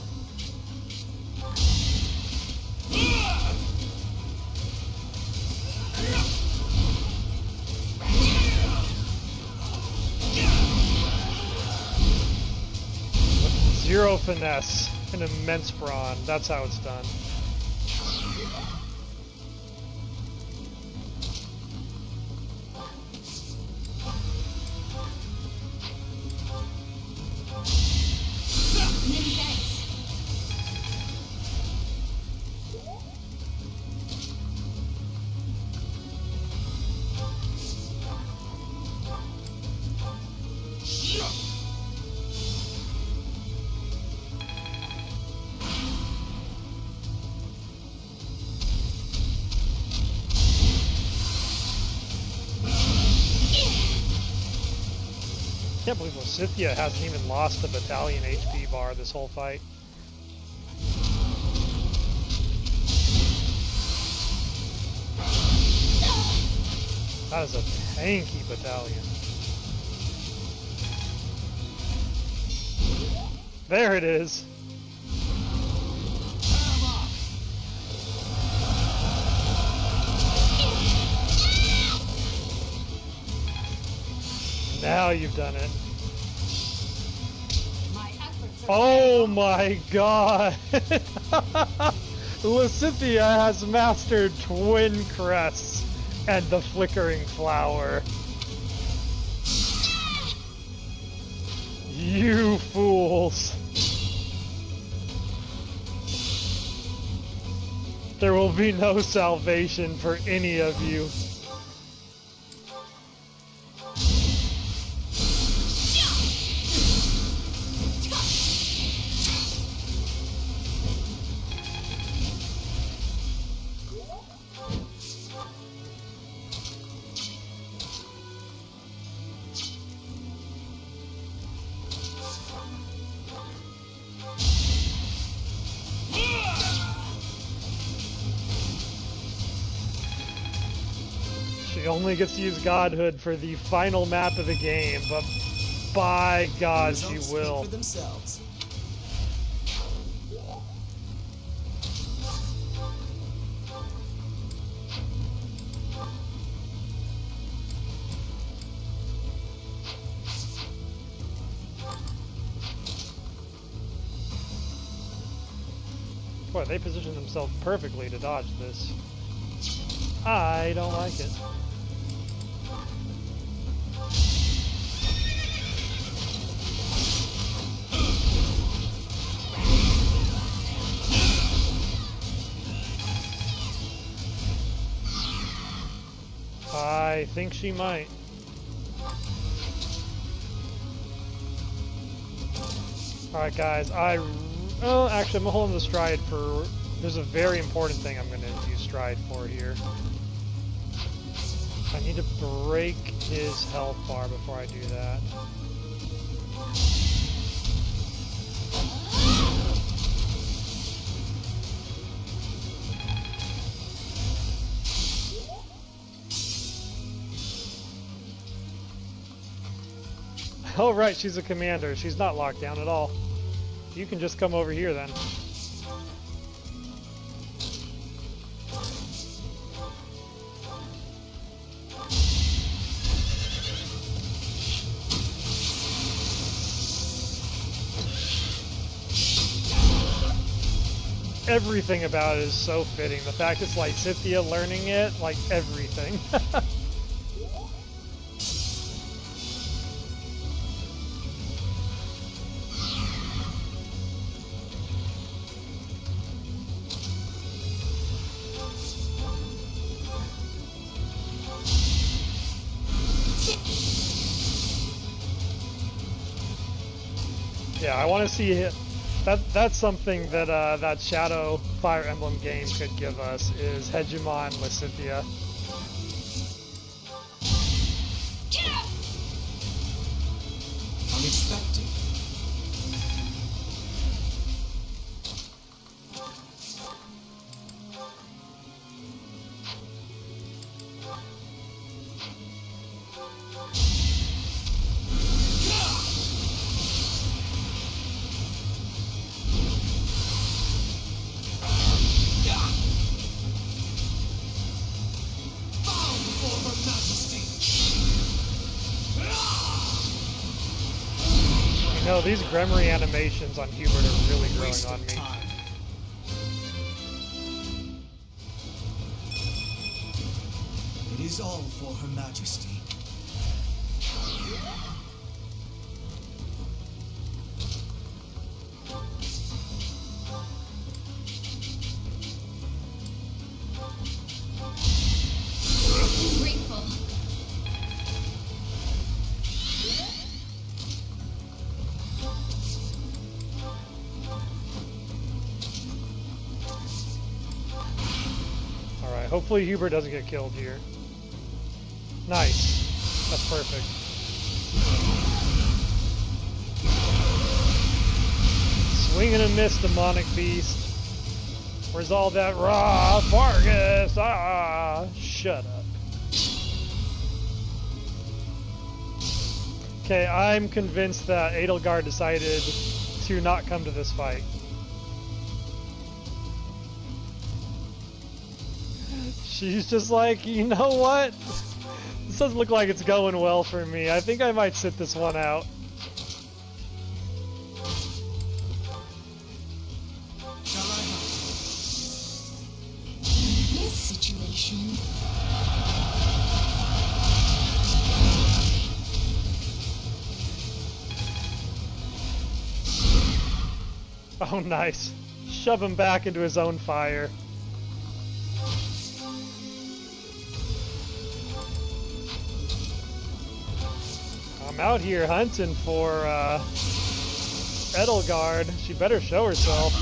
With zero finesse and immense brawn, that's how it's done. I can't believe Lysithea hasn't even lost a battalion HP bar this whole fight. That is a tanky battalion. There it is. Now you've done it. Oh my god! Lysithea has mastered twin crests and the flickering flower. You fools! There will be no salvation for any of you. She only gets to use Godhood for the final map of the game, but by God, she will. For themselves. Boy, they position themselves perfectly to dodge this. I don't like it. I think she might. Alright guys, oh, actually I'm holding the stride for, there's a very important thing I'm going to use stride for here. I need to break his health bar before I do that. Oh right, she's a commander. She's not locked down at all. You can just come over here then. everything about it is so fitting. The fact it's Lysithea learning it, like everything. Yeah, I want to see it. That's something that that Shadow Fire Emblem game could give us, is Hegemon Lysithea. Unexpected. No, these Gremory animations on Hubert are really growing on me. It is all for Her Majesty. Grateful. Alright, hopefully Hubert doesn't get killed here. Nice. That's perfect. Swing and a miss, demonic beast. Where's all that raw Faerghus? Ah, shut up. Okay, I'm convinced that Edelgard decided to not come to this fight. She's just like, you know what? This doesn't look like it's going well for me. I think I might sit this one out. This situation. Oh, nice. Shove him back into his own fire. I'm out here hunting for Edelgard. She better show herself.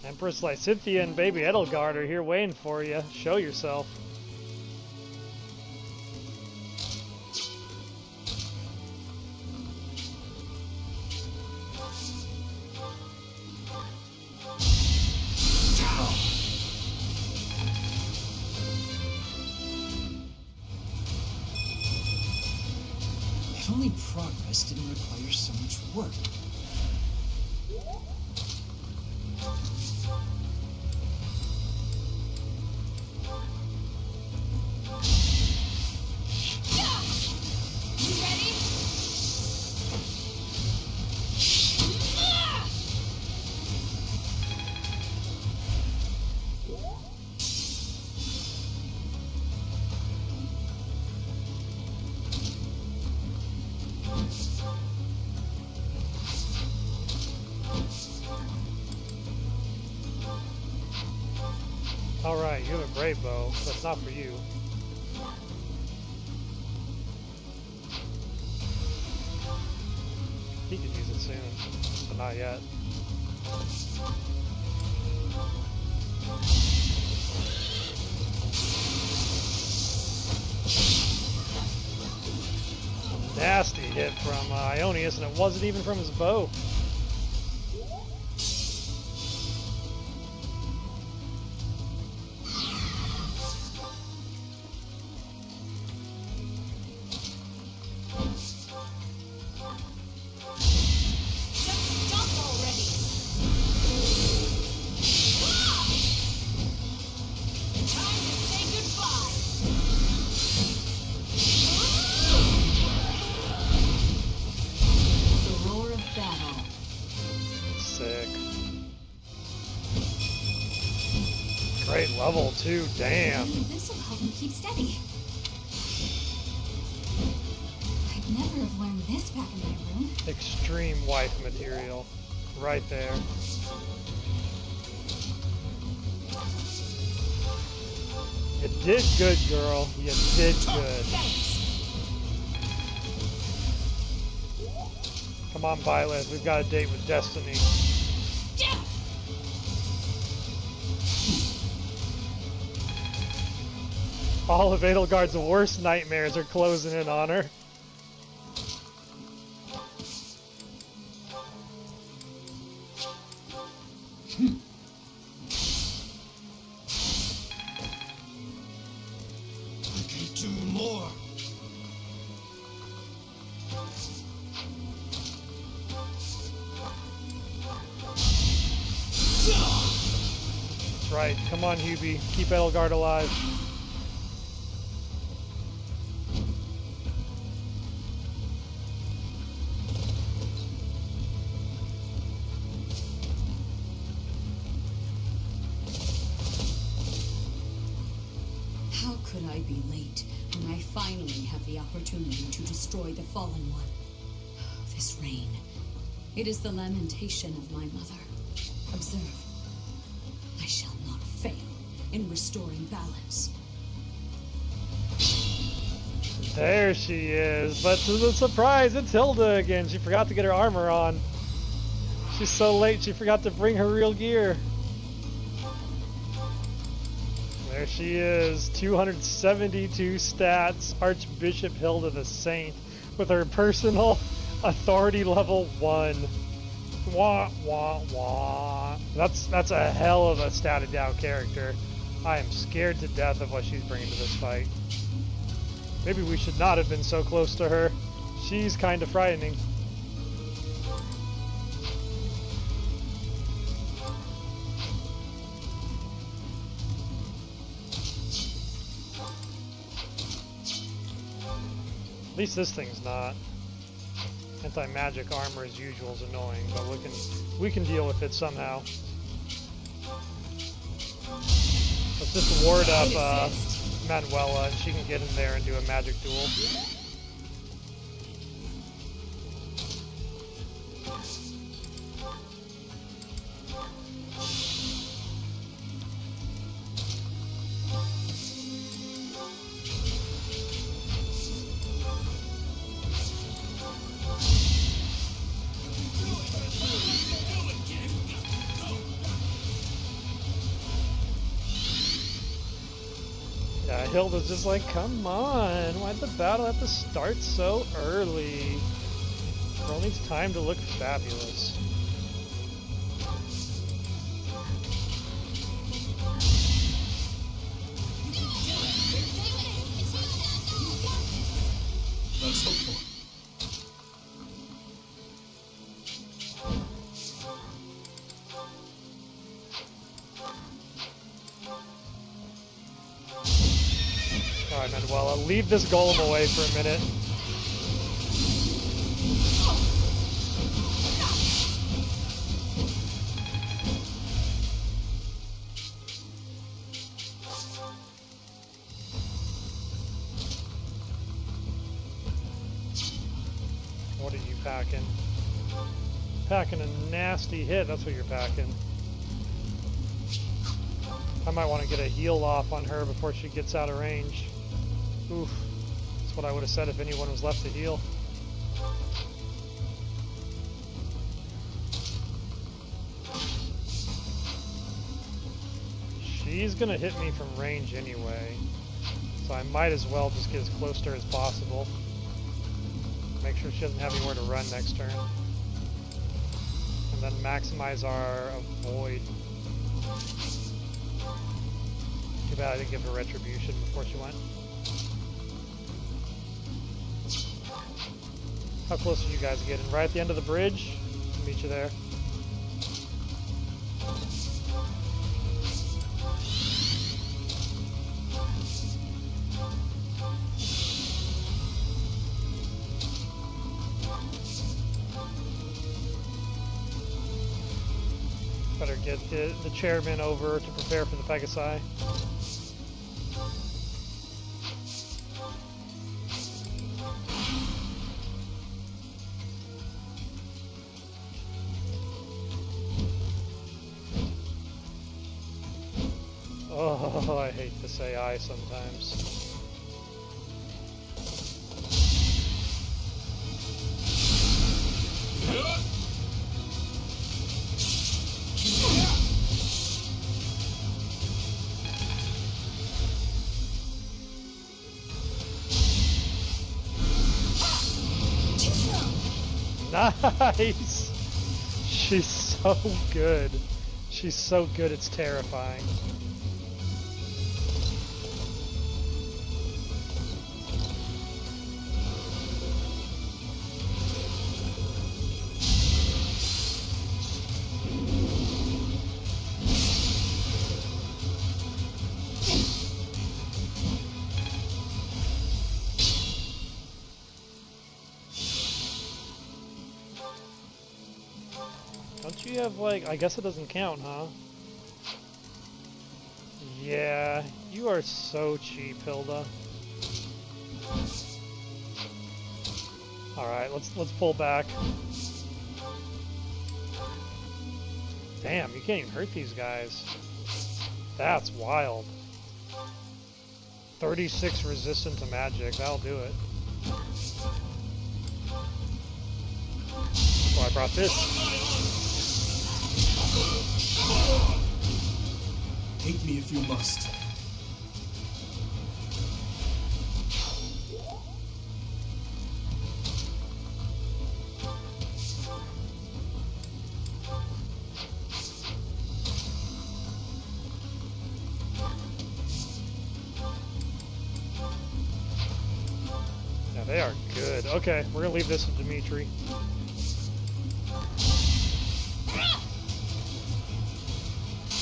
Empress Lysithea and baby Edelgard are here waiting for you. Show yourself. If only progress didn't require so much work. Alright, you have a brave bow, but it's not for you. He could use it soon, but not yet. Nasty hit from Ionius, and it wasn't even from his bow. Great level too, damn. Maybe this'll help me keep steady. I'd never have learned this back in my room. Extreme wife material. Right there. You did good, girl. You did good. Come on, Violet. We've got a date with Destiny. All of Edelgard's worst nightmares are closing in on her. I can do more. That's right. Come on, Hubie. Keep Edelgard alive. How could I be late when I finally have the opportunity to destroy the Fallen One? This rain. It is the lamentation of my mother. Observe. I shall not fail in restoring balance. There she is. But to the surprise, it's Hilda again. She forgot to get her armor on. She's so late, she forgot to bring her real gear. There she is, 272 stats, Archbishop Hilda the Saint, with her personal authority level 1. Wah, wah, wah. That's a hell of a statted down character. I am scared to death of what she's bringing to this fight. Maybe we should not have been so close to her. She's kind of frightening. At least this thing's not. Anti-magic armor as usual is annoying, but we can deal with it somehow. Let's just ward up Manuela and she can get in there and do a magic duel. Hilda's just like, come on, why'd the battle have to start so early? Girl needs time to look fabulous. Let's hope for it. Alright, Manuela, leave this golem away for a minute. What are you packing? Packing a nasty hit, that's what you're packing. I might want to get a heal off on her before she gets out of range. Oof. That's what I would have said if anyone was left to heal. She's gonna hit me from range anyway, so I might as well just get as close to her as possible. Make sure she doesn't have anywhere to run next turn. And then maximize our avoid. Too bad I didn't give her retribution before she went. How close are you guys getting? Right at the end of the bridge? I'll meet you there. Better get the chairman over to prepare for the Pegasi. Oh, I hate this AI sometimes. Nice! She's so good. She's so good, it's terrifying. Don't you have, like, I guess it doesn't count, huh? Yeah, you are so cheap, Hilda. Alright, let's pull back. Damn, you can't even hurt these guys. That's wild. 36 resistant to magic, that'll do it. Oh, I brought this. Hate me if you must. Yeah, they are good. Okay, we're gonna leave this with Dimitri.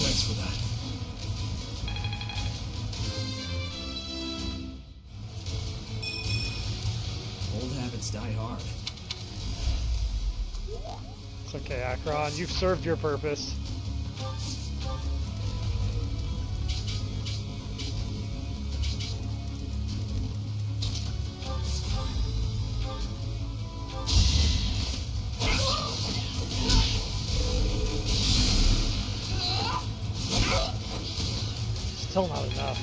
Thanks for that. Old habits die hard. It's okay, Akron. You've served your purpose. Still not enough.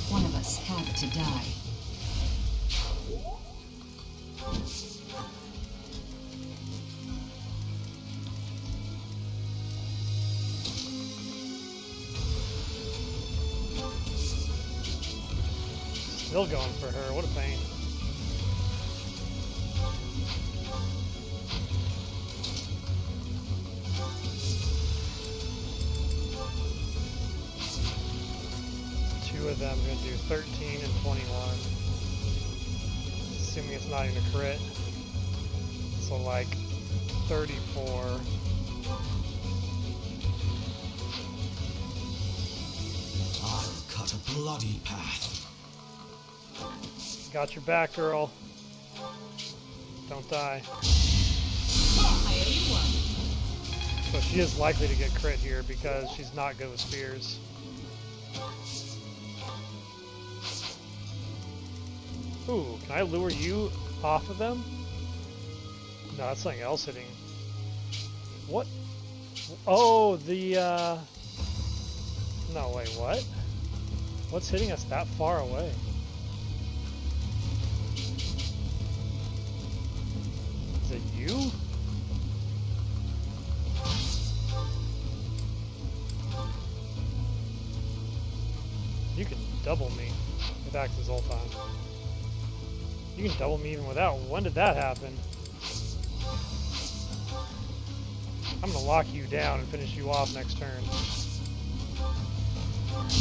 One of us had to die. Still going for her. What a pain. Two of them going to do 13 and 21. Assuming it's not even a crit. So like 34. I'll cut a bloody path. Got your back, girl. Don't die. So she is likely to get crit here because she's not good with spears. Ooh, can I lure you off of them? No, that's something else hitting. What? Oh, the, no, wait, what? What's hitting us that far away? Is it you? You can double me with Axe's ult on. You can double me even without. When did that happen? I'm gonna lock you down and finish you off next turn.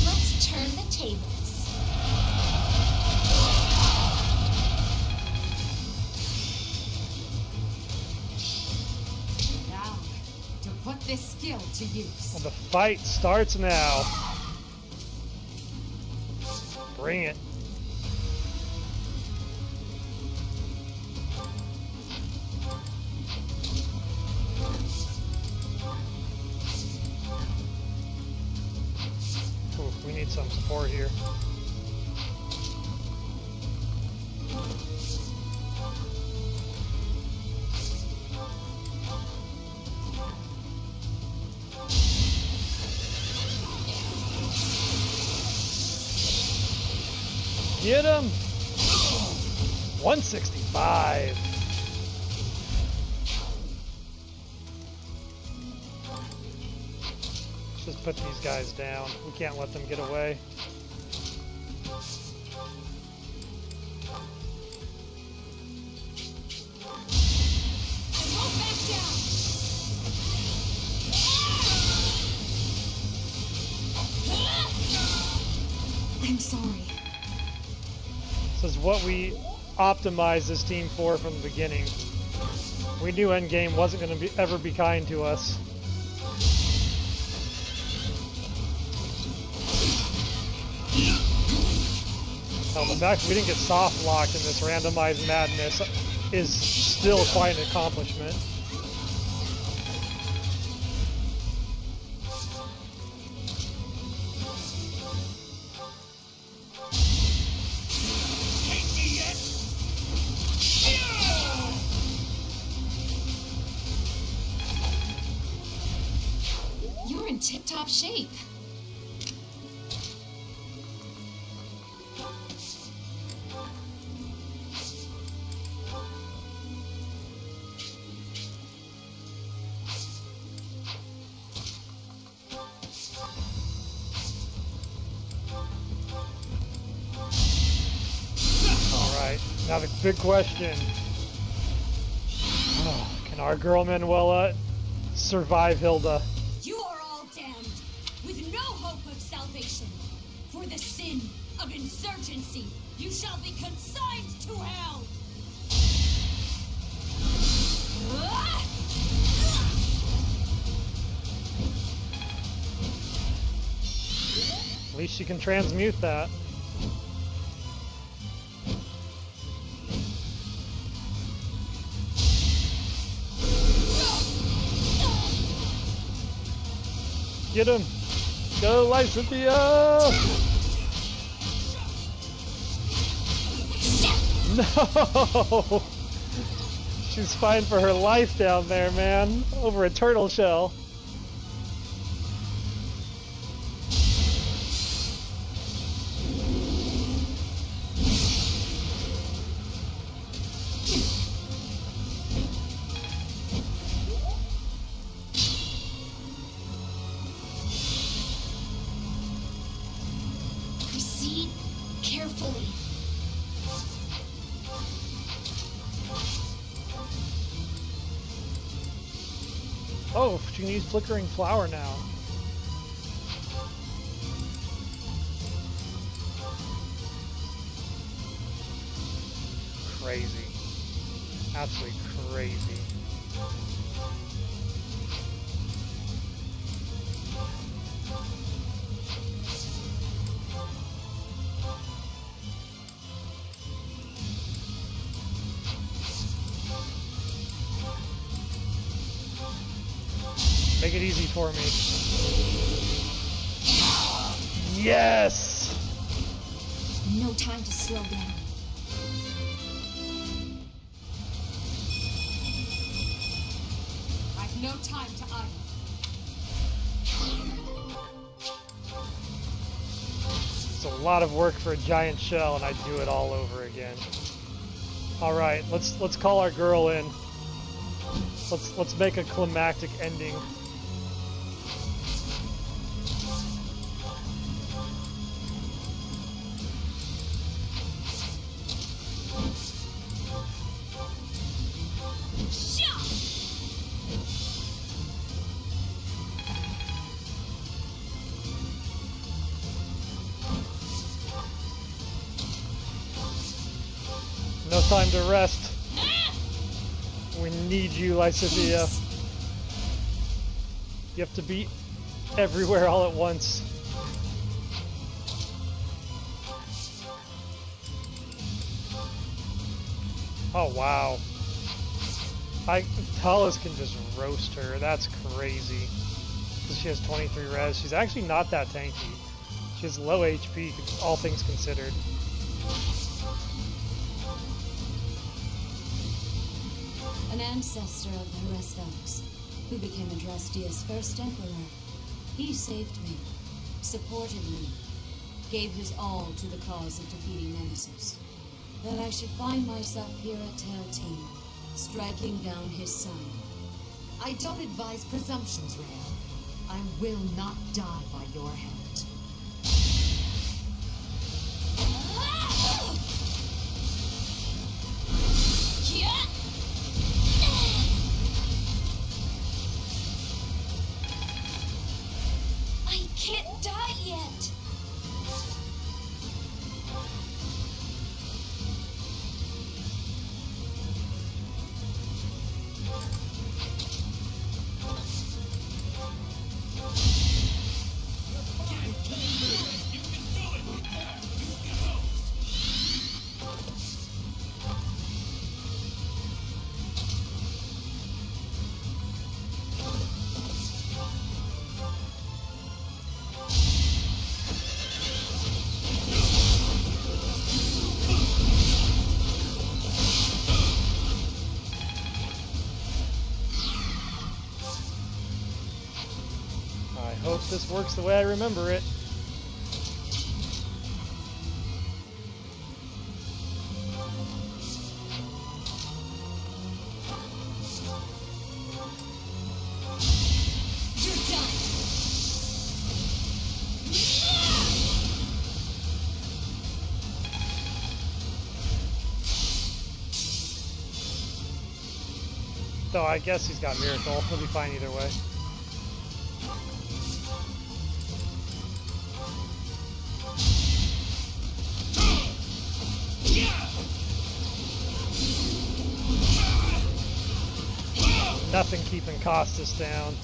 Let's turn the tables. this skill to use. Well, the fight starts now. Bring it. Ooh, we need some support here. Get him! 165. Let's just put these guys down. We can't let them get away. I'm sorry. This is what we optimized this team for from the beginning. We knew Endgame wasn't going to ever be kind to us. The fact that we didn't get soft locked in this randomized madness is still quite an accomplishment. You're in tip-top shape. Now the big question, can our girl Manuela survive Hilda? You are all damned, with no hope of salvation. For the sin of insurgency, you shall be consigned to hell! At least she can transmute that. Get him! Go, Lysithea! No! She's fighting for her life down there, man. Over a turtle shell. Oh, she can use Flickering Flower now. Crazy. Absolutely crazy. Make it easy for me. Yes! No time to slow down. I've no time to idle. It's a lot of work for a giant shell, and I'd do it all over again. All right, let's call our girl in. Let's make a climactic ending. No time to rest. We need you, Lysithea. You have to be everywhere all at once. Oh wow. Thales can just roast her. That's crazy. Because she has 23 res. She's actually not that tanky. She has low HP, all things considered. An ancestor of the Faerghus, who became Adrastia's first emperor. He saved me, supported me, gave his all to the cause of defeating Nemesis. That I should find myself here at Tailtean, striking down his son. I don't advise presumptions, Rhea. I will not die by your hand. I can't die yet. I hope this works the way I remember it. So I guess he's got Miracle. He'll be fine either way. Nothing keeping Costas down.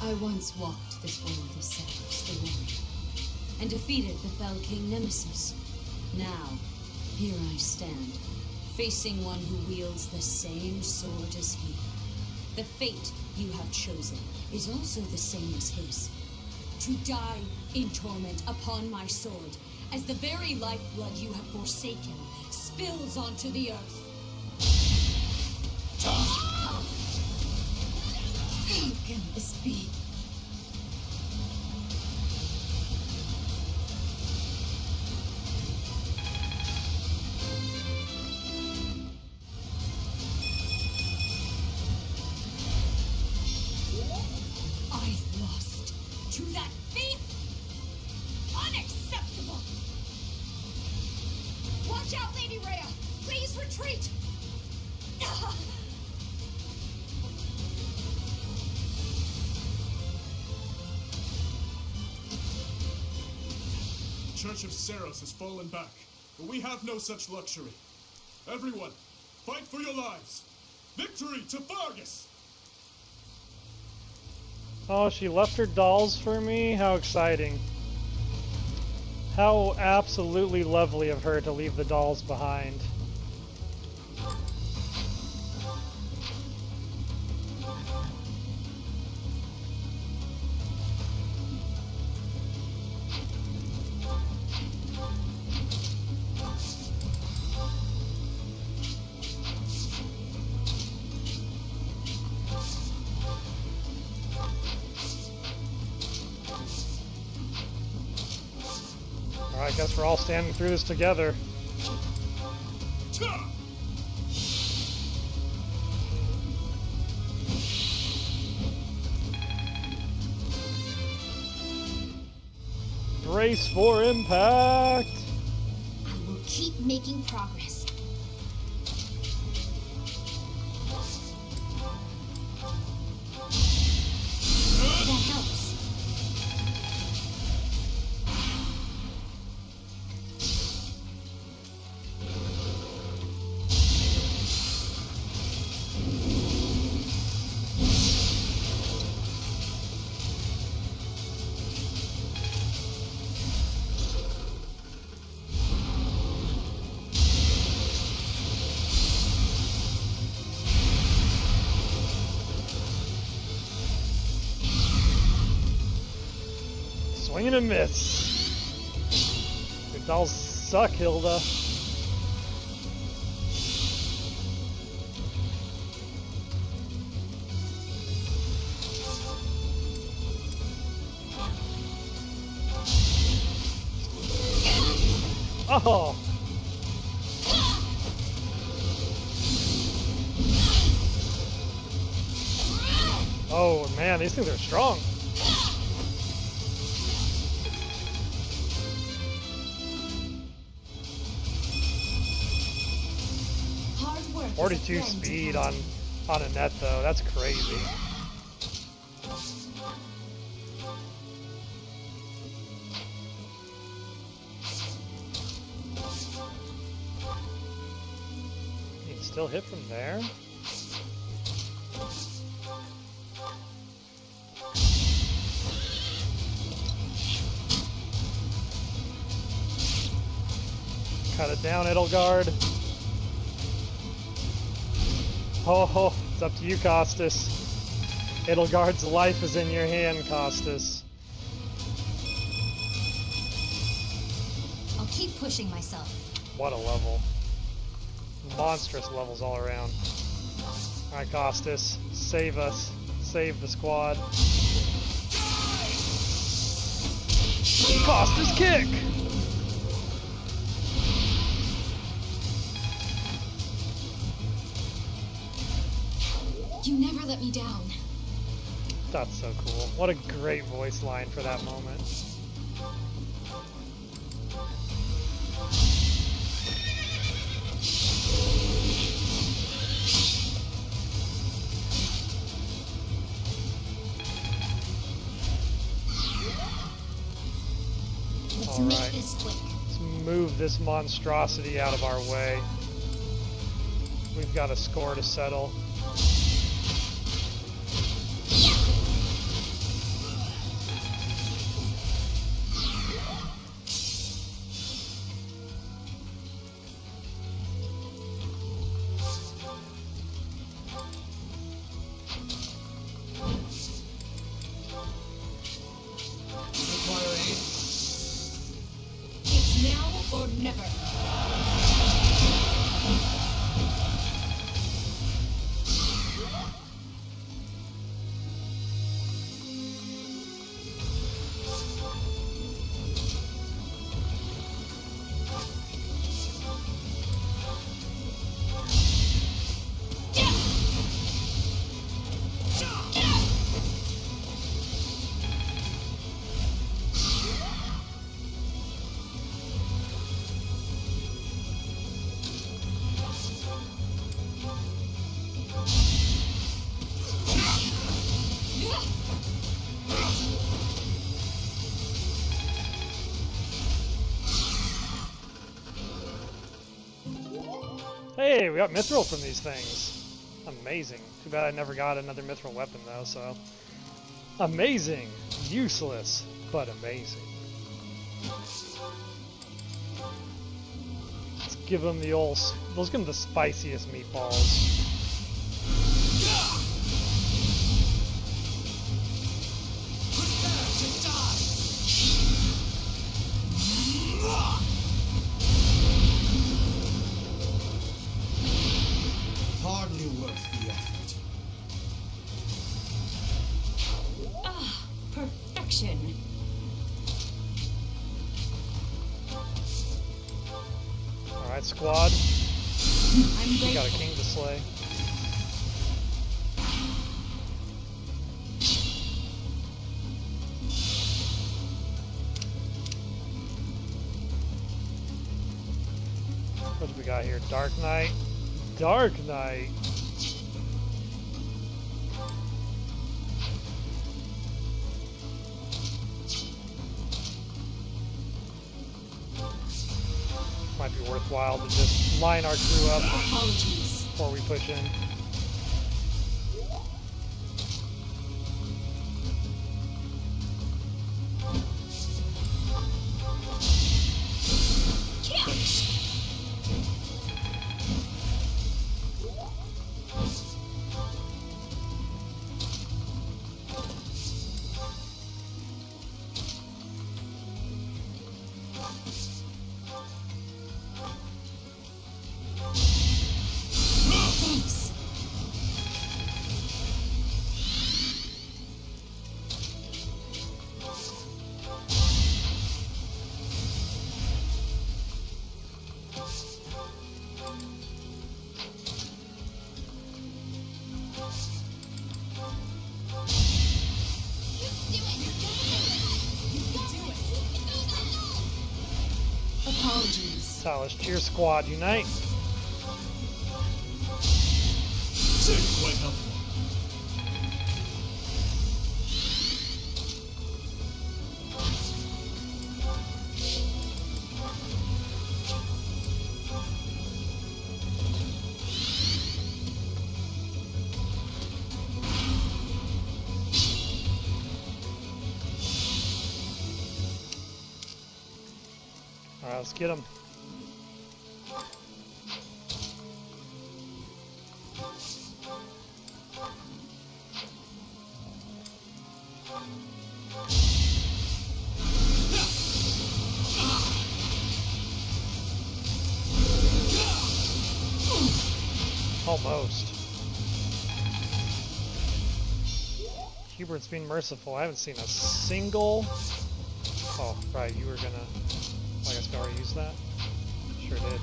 I once walked this world as Faerghus the warrior, and defeated the fell King Nemesis. Now, here I stand, facing one who wields the same sword as he. The fate you have chosen is also the same as his. To die in torment upon my sword, as the very lifeblood you have forsaken spills onto the earth. How can this be? I lost to that thief? Unacceptable! Watch out, Lady Rhea! Please retreat! The Church of Seros has fallen back, but we have no such luxury. Everyone, fight for your lives! Victory to Faerghus! Oh, she left her dolls for me? How exciting. How absolutely lovely of her to leave the dolls behind. I guess we're all standing through this together. Brace for impact! I will keep making progress. Swing and a miss. Your dolls suck, Hilda. Oh! Oh man, these things are strong. Hard work. 42 speed on a net though. That's crazy. You can still hit from there. Cut it down, Edelgard. Oh, it's up to you, Costas. Edelgard's life is in your hand, Costas. I'll keep pushing myself. What a level. Monstrous levels all around. Alright, Costas. Save us. Save the squad. Costas kick! You never let me down. That's so cool. What a great voice line for that moment. All right. Let's move this monstrosity out of our way. We've got a score to settle. Hey, we got mithril from these things. Amazing. Too bad I never got another mithril weapon though, so. Amazing. Useless, but amazing. Let's give them the old... Let's give them the spiciest meatballs. Hardly worth the effort. Ah, perfection. Alright, squad. We got a king to slay. What do we got here? Dark Knight. Dark Knight. Might be worthwhile to just line our crew up before we push in. Thales Cheer Squad, unite! Quite helpful. Alright, let's get him. Almost. Hubert's being merciful. I haven't seen a single... Oh, right, you were gonna... I guess we already used that. Sure did.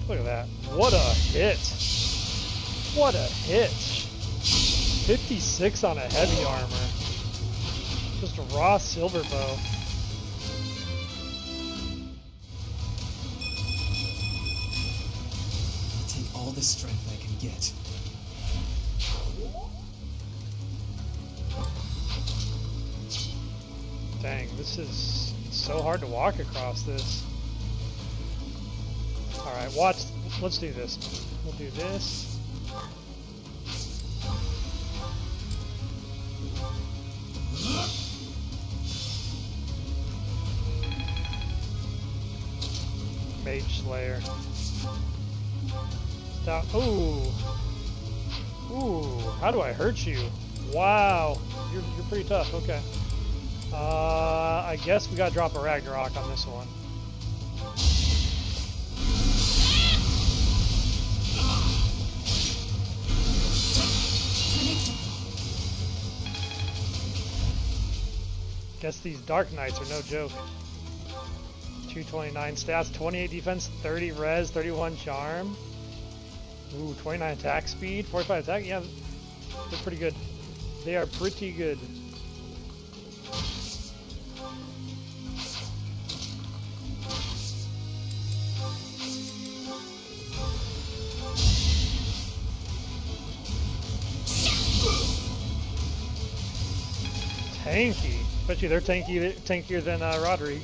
Look at that. What a hit! What a hit! 56 on a heavy armor. Just a raw silver bow. I'll take all the strength I can get. Dang, this is so hard to walk across this. Alright, watch. Let's do this. We'll do this. Mage Slayer. Stop. Ooh. Ooh. How do I hurt you? Wow. You're pretty tough. Okay. I guess we gotta drop a Ragnarok on this one. Guess these Dark Knights are no joke. 229 stats, 28 defense, 30 res, 31 charm. Ooh, 29 attack speed, 45 attack. Yeah, they're pretty good. They are pretty good. Tanky. Bet you they're tankier than Rodrigue.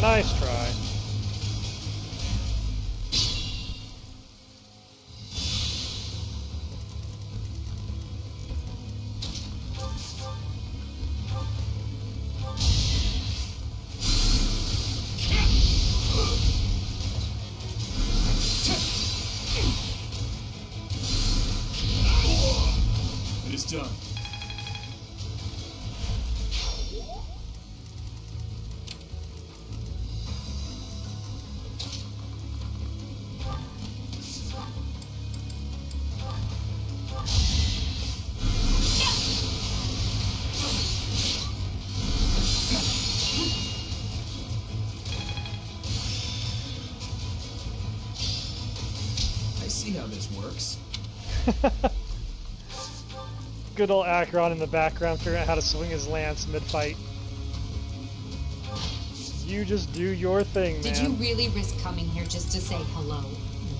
Nice try. It's done. How this works. Good old Acheron in the background figuring out how to swing his lance mid-fight. You just do your thing, man. Did you really risk coming here just to say hello?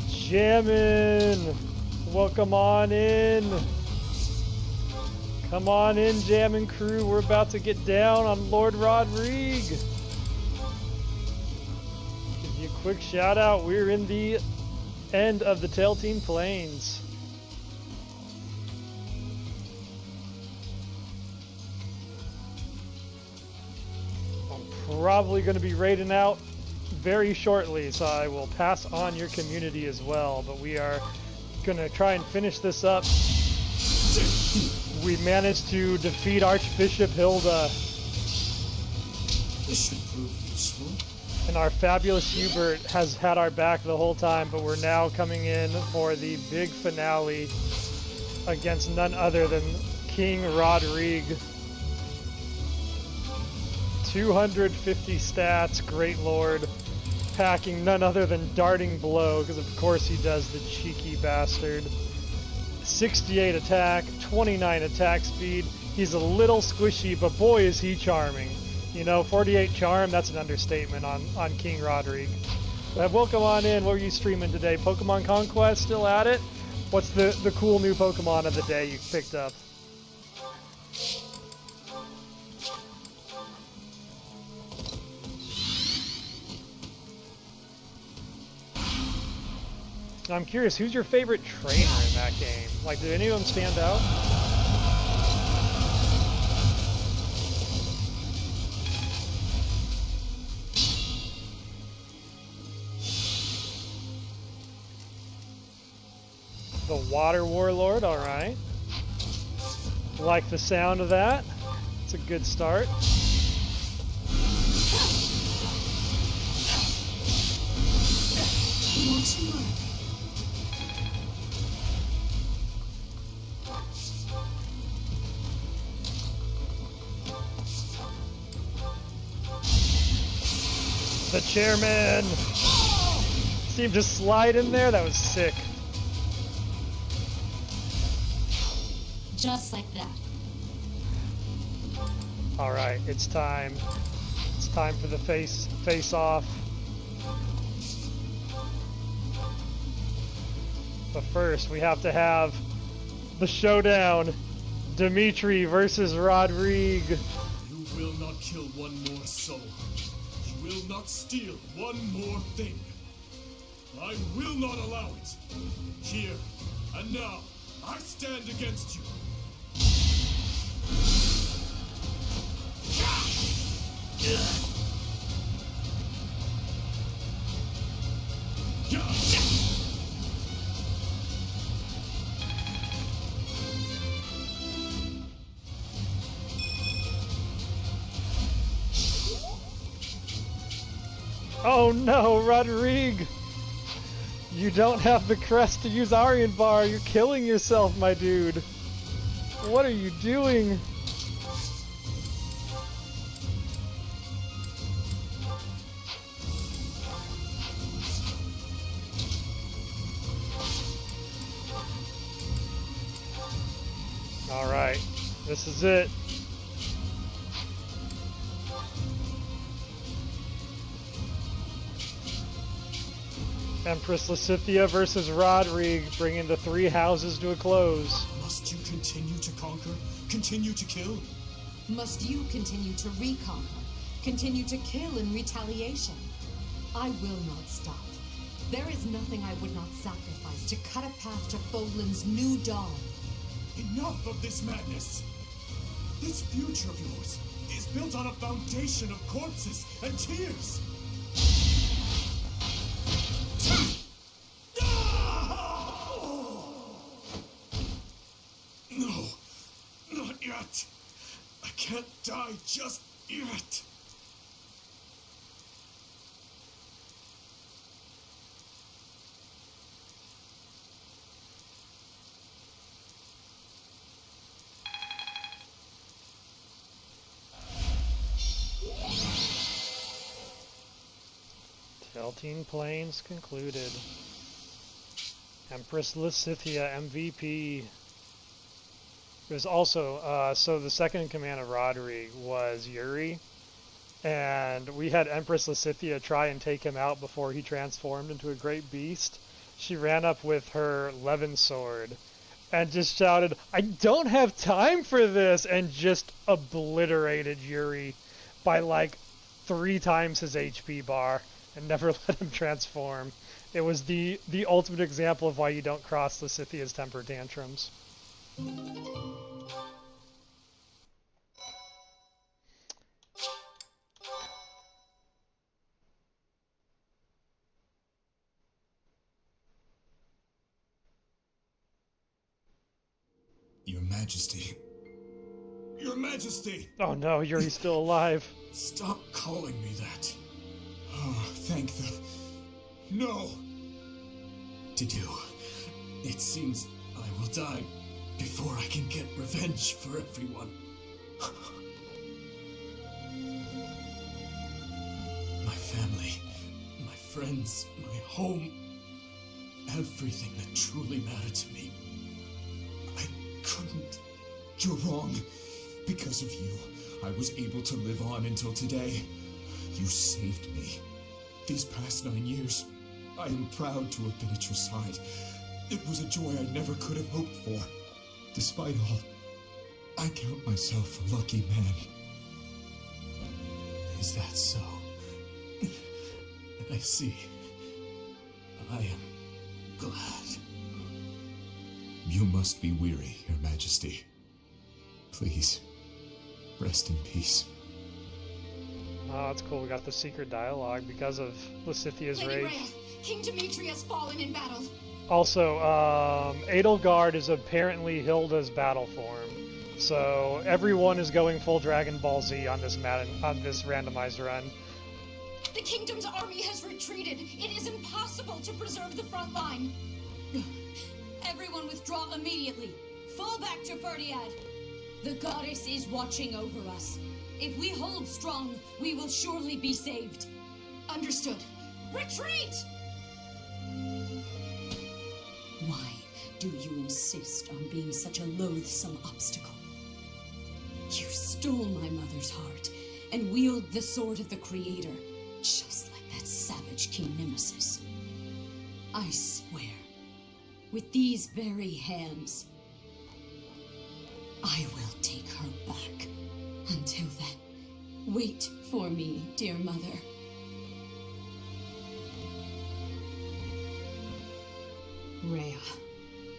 Jammin'! Welcome on in! Come on in, Jammin' crew. We're about to get down on Lord Rodrigue. Give you a quick shout out. We're in the end of the Tailtean Plains. probably going to be raiding out very shortly, so I will pass on your community as well. But we are going to try and finish this up. We managed to defeat Archbishop Hilda. This should prove useful. And our fabulous Hubert has had our back the whole time, but we're now coming in for the big finale against none other than King Rodrigue. 250 stats, Great Lord, packing none other than Darting Blow, because of course he does, the cheeky bastard. 68 attack, 29 attack speed. He's a little squishy, but boy is he charming. You know, 48 charm, that's an understatement on King Rodrigue. But welcome on in. What were you streaming today? Pokemon Conquest, still at it? What's the cool new Pokemon of the day you picked up? I'm curious, who's your favorite trainer in that game? Like, did any of them stand out? The Water Warlord, alright. Like the sound of that. It's a good start. The chairman! See him just slide in there? That was sick. Just like that. Alright, it's time. It's time for the face-off. But first, we have to have the showdown. Dimitri versus Rodrigue. You will not kill one more soul. You will not steal one more thing. I will not allow it. Here and now, I stand against you. Oh no, Rodrigue! You don't have the crest to use Aryan Bar. You're killing yourself, my dude. What are you doing? Alright, this is it. Empress Lysithea versus Rodrigue, bringing the three houses to a close. Must you continue to conquer? Continue to kill? Must you continue to reconquer? Continue to kill in retaliation? I will not stop. There is nothing I would not sacrifice to cut a path to Fodlan's new dawn. Enough of this madness! This future of yours is built on a foundation of corpses and tears! No, not yet. I can't die just yet. Tailtean Plains concluded. Empress Lysithea MVP. It was also, so the second in command of Rodrigue was Yuri, and we had Empress Lysithea try and take him out before he transformed into a great beast. She ran up with her Levin sword and just shouted, "I don't have time for this," and just obliterated Yuri by like 3 times his HP bar and never let him transform. It was the ultimate example of why you don't cross Lysithea's temper tantrums. Majesty. Your Majesty! Oh no, Yuri's still alive. Stop calling me that. Oh, thank the... No! To do. It seems I will die before I can get revenge for everyone. My family, my friends, my home, everything that truly mattered to me. I couldn't. You're wrong. Because of you, I was able to live on until today. You saved me. These past 9 years, I am proud to have been at your side. It was a joy I never could have hoped for. Despite all, I count myself a lucky man. Is that so? I see. I am glad. You must be weary, Your Majesty. Please, rest in peace. Oh, that's cool. We got the secret dialogue because of Lysithea's Lady rage. Rhea, King Dimitri has fallen in battle. Also, Edelgard is apparently Hilda's battle form. So everyone is going full Dragon Ball Z on this randomized run. The kingdom's army has retreated. It is impossible to preserve the front line. Everyone withdraw immediately. Fall back to Ferdiad. The goddess is watching over us. If we hold strong, we will surely be saved. Understood. Retreat! Why do you insist on being such a loathsome obstacle? You stole my mother's heart and wield the sword of the Creator, just like that savage King Nemesis. I swear, with these very hands, I will take her back. Until then, wait for me, dear mother. Rhea.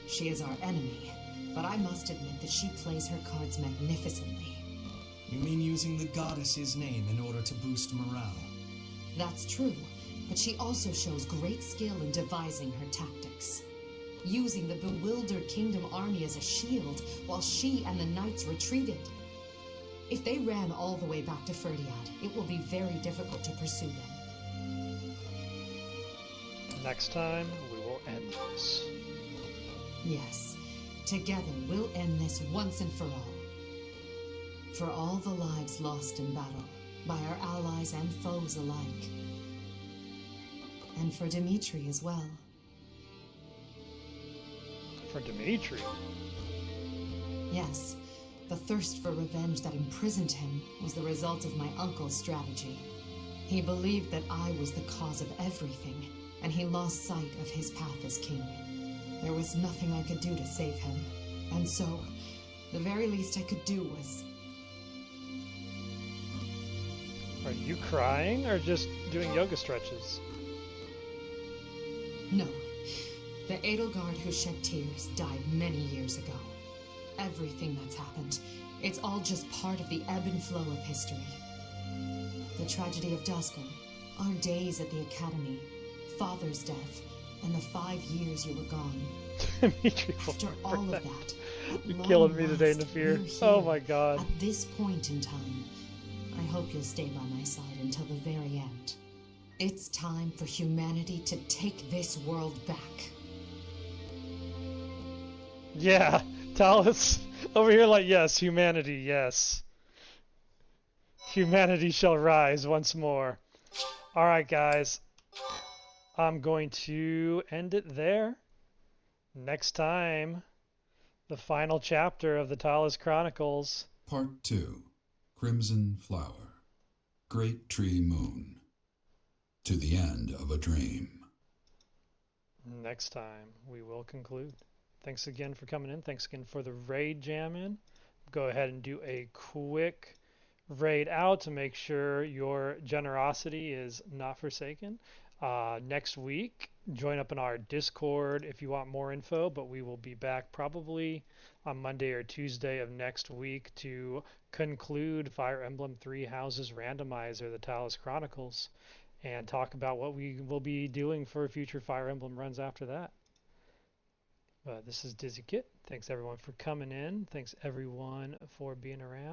She is our enemy, but I must admit that she plays her cards magnificently. You mean using the goddess's name in order to boost morale? That's true, but she also shows great skill in devising her tactics. Using the bewildered kingdom army as a shield while she and the knights retreated. If they ran all the way back to Ferdiad, it will be very difficult to pursue them. Next time, we will end this. Yes, together we'll end this once and for all. For all the lives lost in battle, by our allies and foes alike. And for Dimitri as well. For Dimitri? Yes, the thirst for revenge that imprisoned him was the result of my uncle's strategy. He believed that I was the cause of everything, and he lost sight of his path as king. There was nothing I could do to save him, and so, the very least I could do was... Are you crying or just doing yoga stretches? No. The Edelgard who shed tears died many years ago. Everything that's happened, it's all just part of the ebb and flow of history. The tragedy of Dusker, our days at the Academy, Father's death, and the 5 years you were gone. After all of that, You're killing me today, Nafir. Oh my god. At this point in time, I hope you'll stay by my side until the very end. It's time for humanity to take this world back. Yeah, Thales over here like, yes, humanity, yes. Humanity shall rise once more. Alright, guys. I'm going to end it there. Next time, the final chapter of the Thales Chronicles. Part 2. Crimson Flower. Great Tree Moon. To the End of a Dream. Next time, we will conclude. Thanks again for coming in. Thanks again for the raid jam in. Go ahead and do a quick raid out to make sure your generosity is not forsaken. Next week, join up in our Discord if you want more info, but we will be back probably on Monday or Tuesday of next week to conclude Fire Emblem Three Houses Randomizer, the Thales Chronicles, and talk about what we will be doing for future Fire Emblem runs after that. This is Dizzy Kit. Thanks everyone for coming in. Thanks everyone for being around.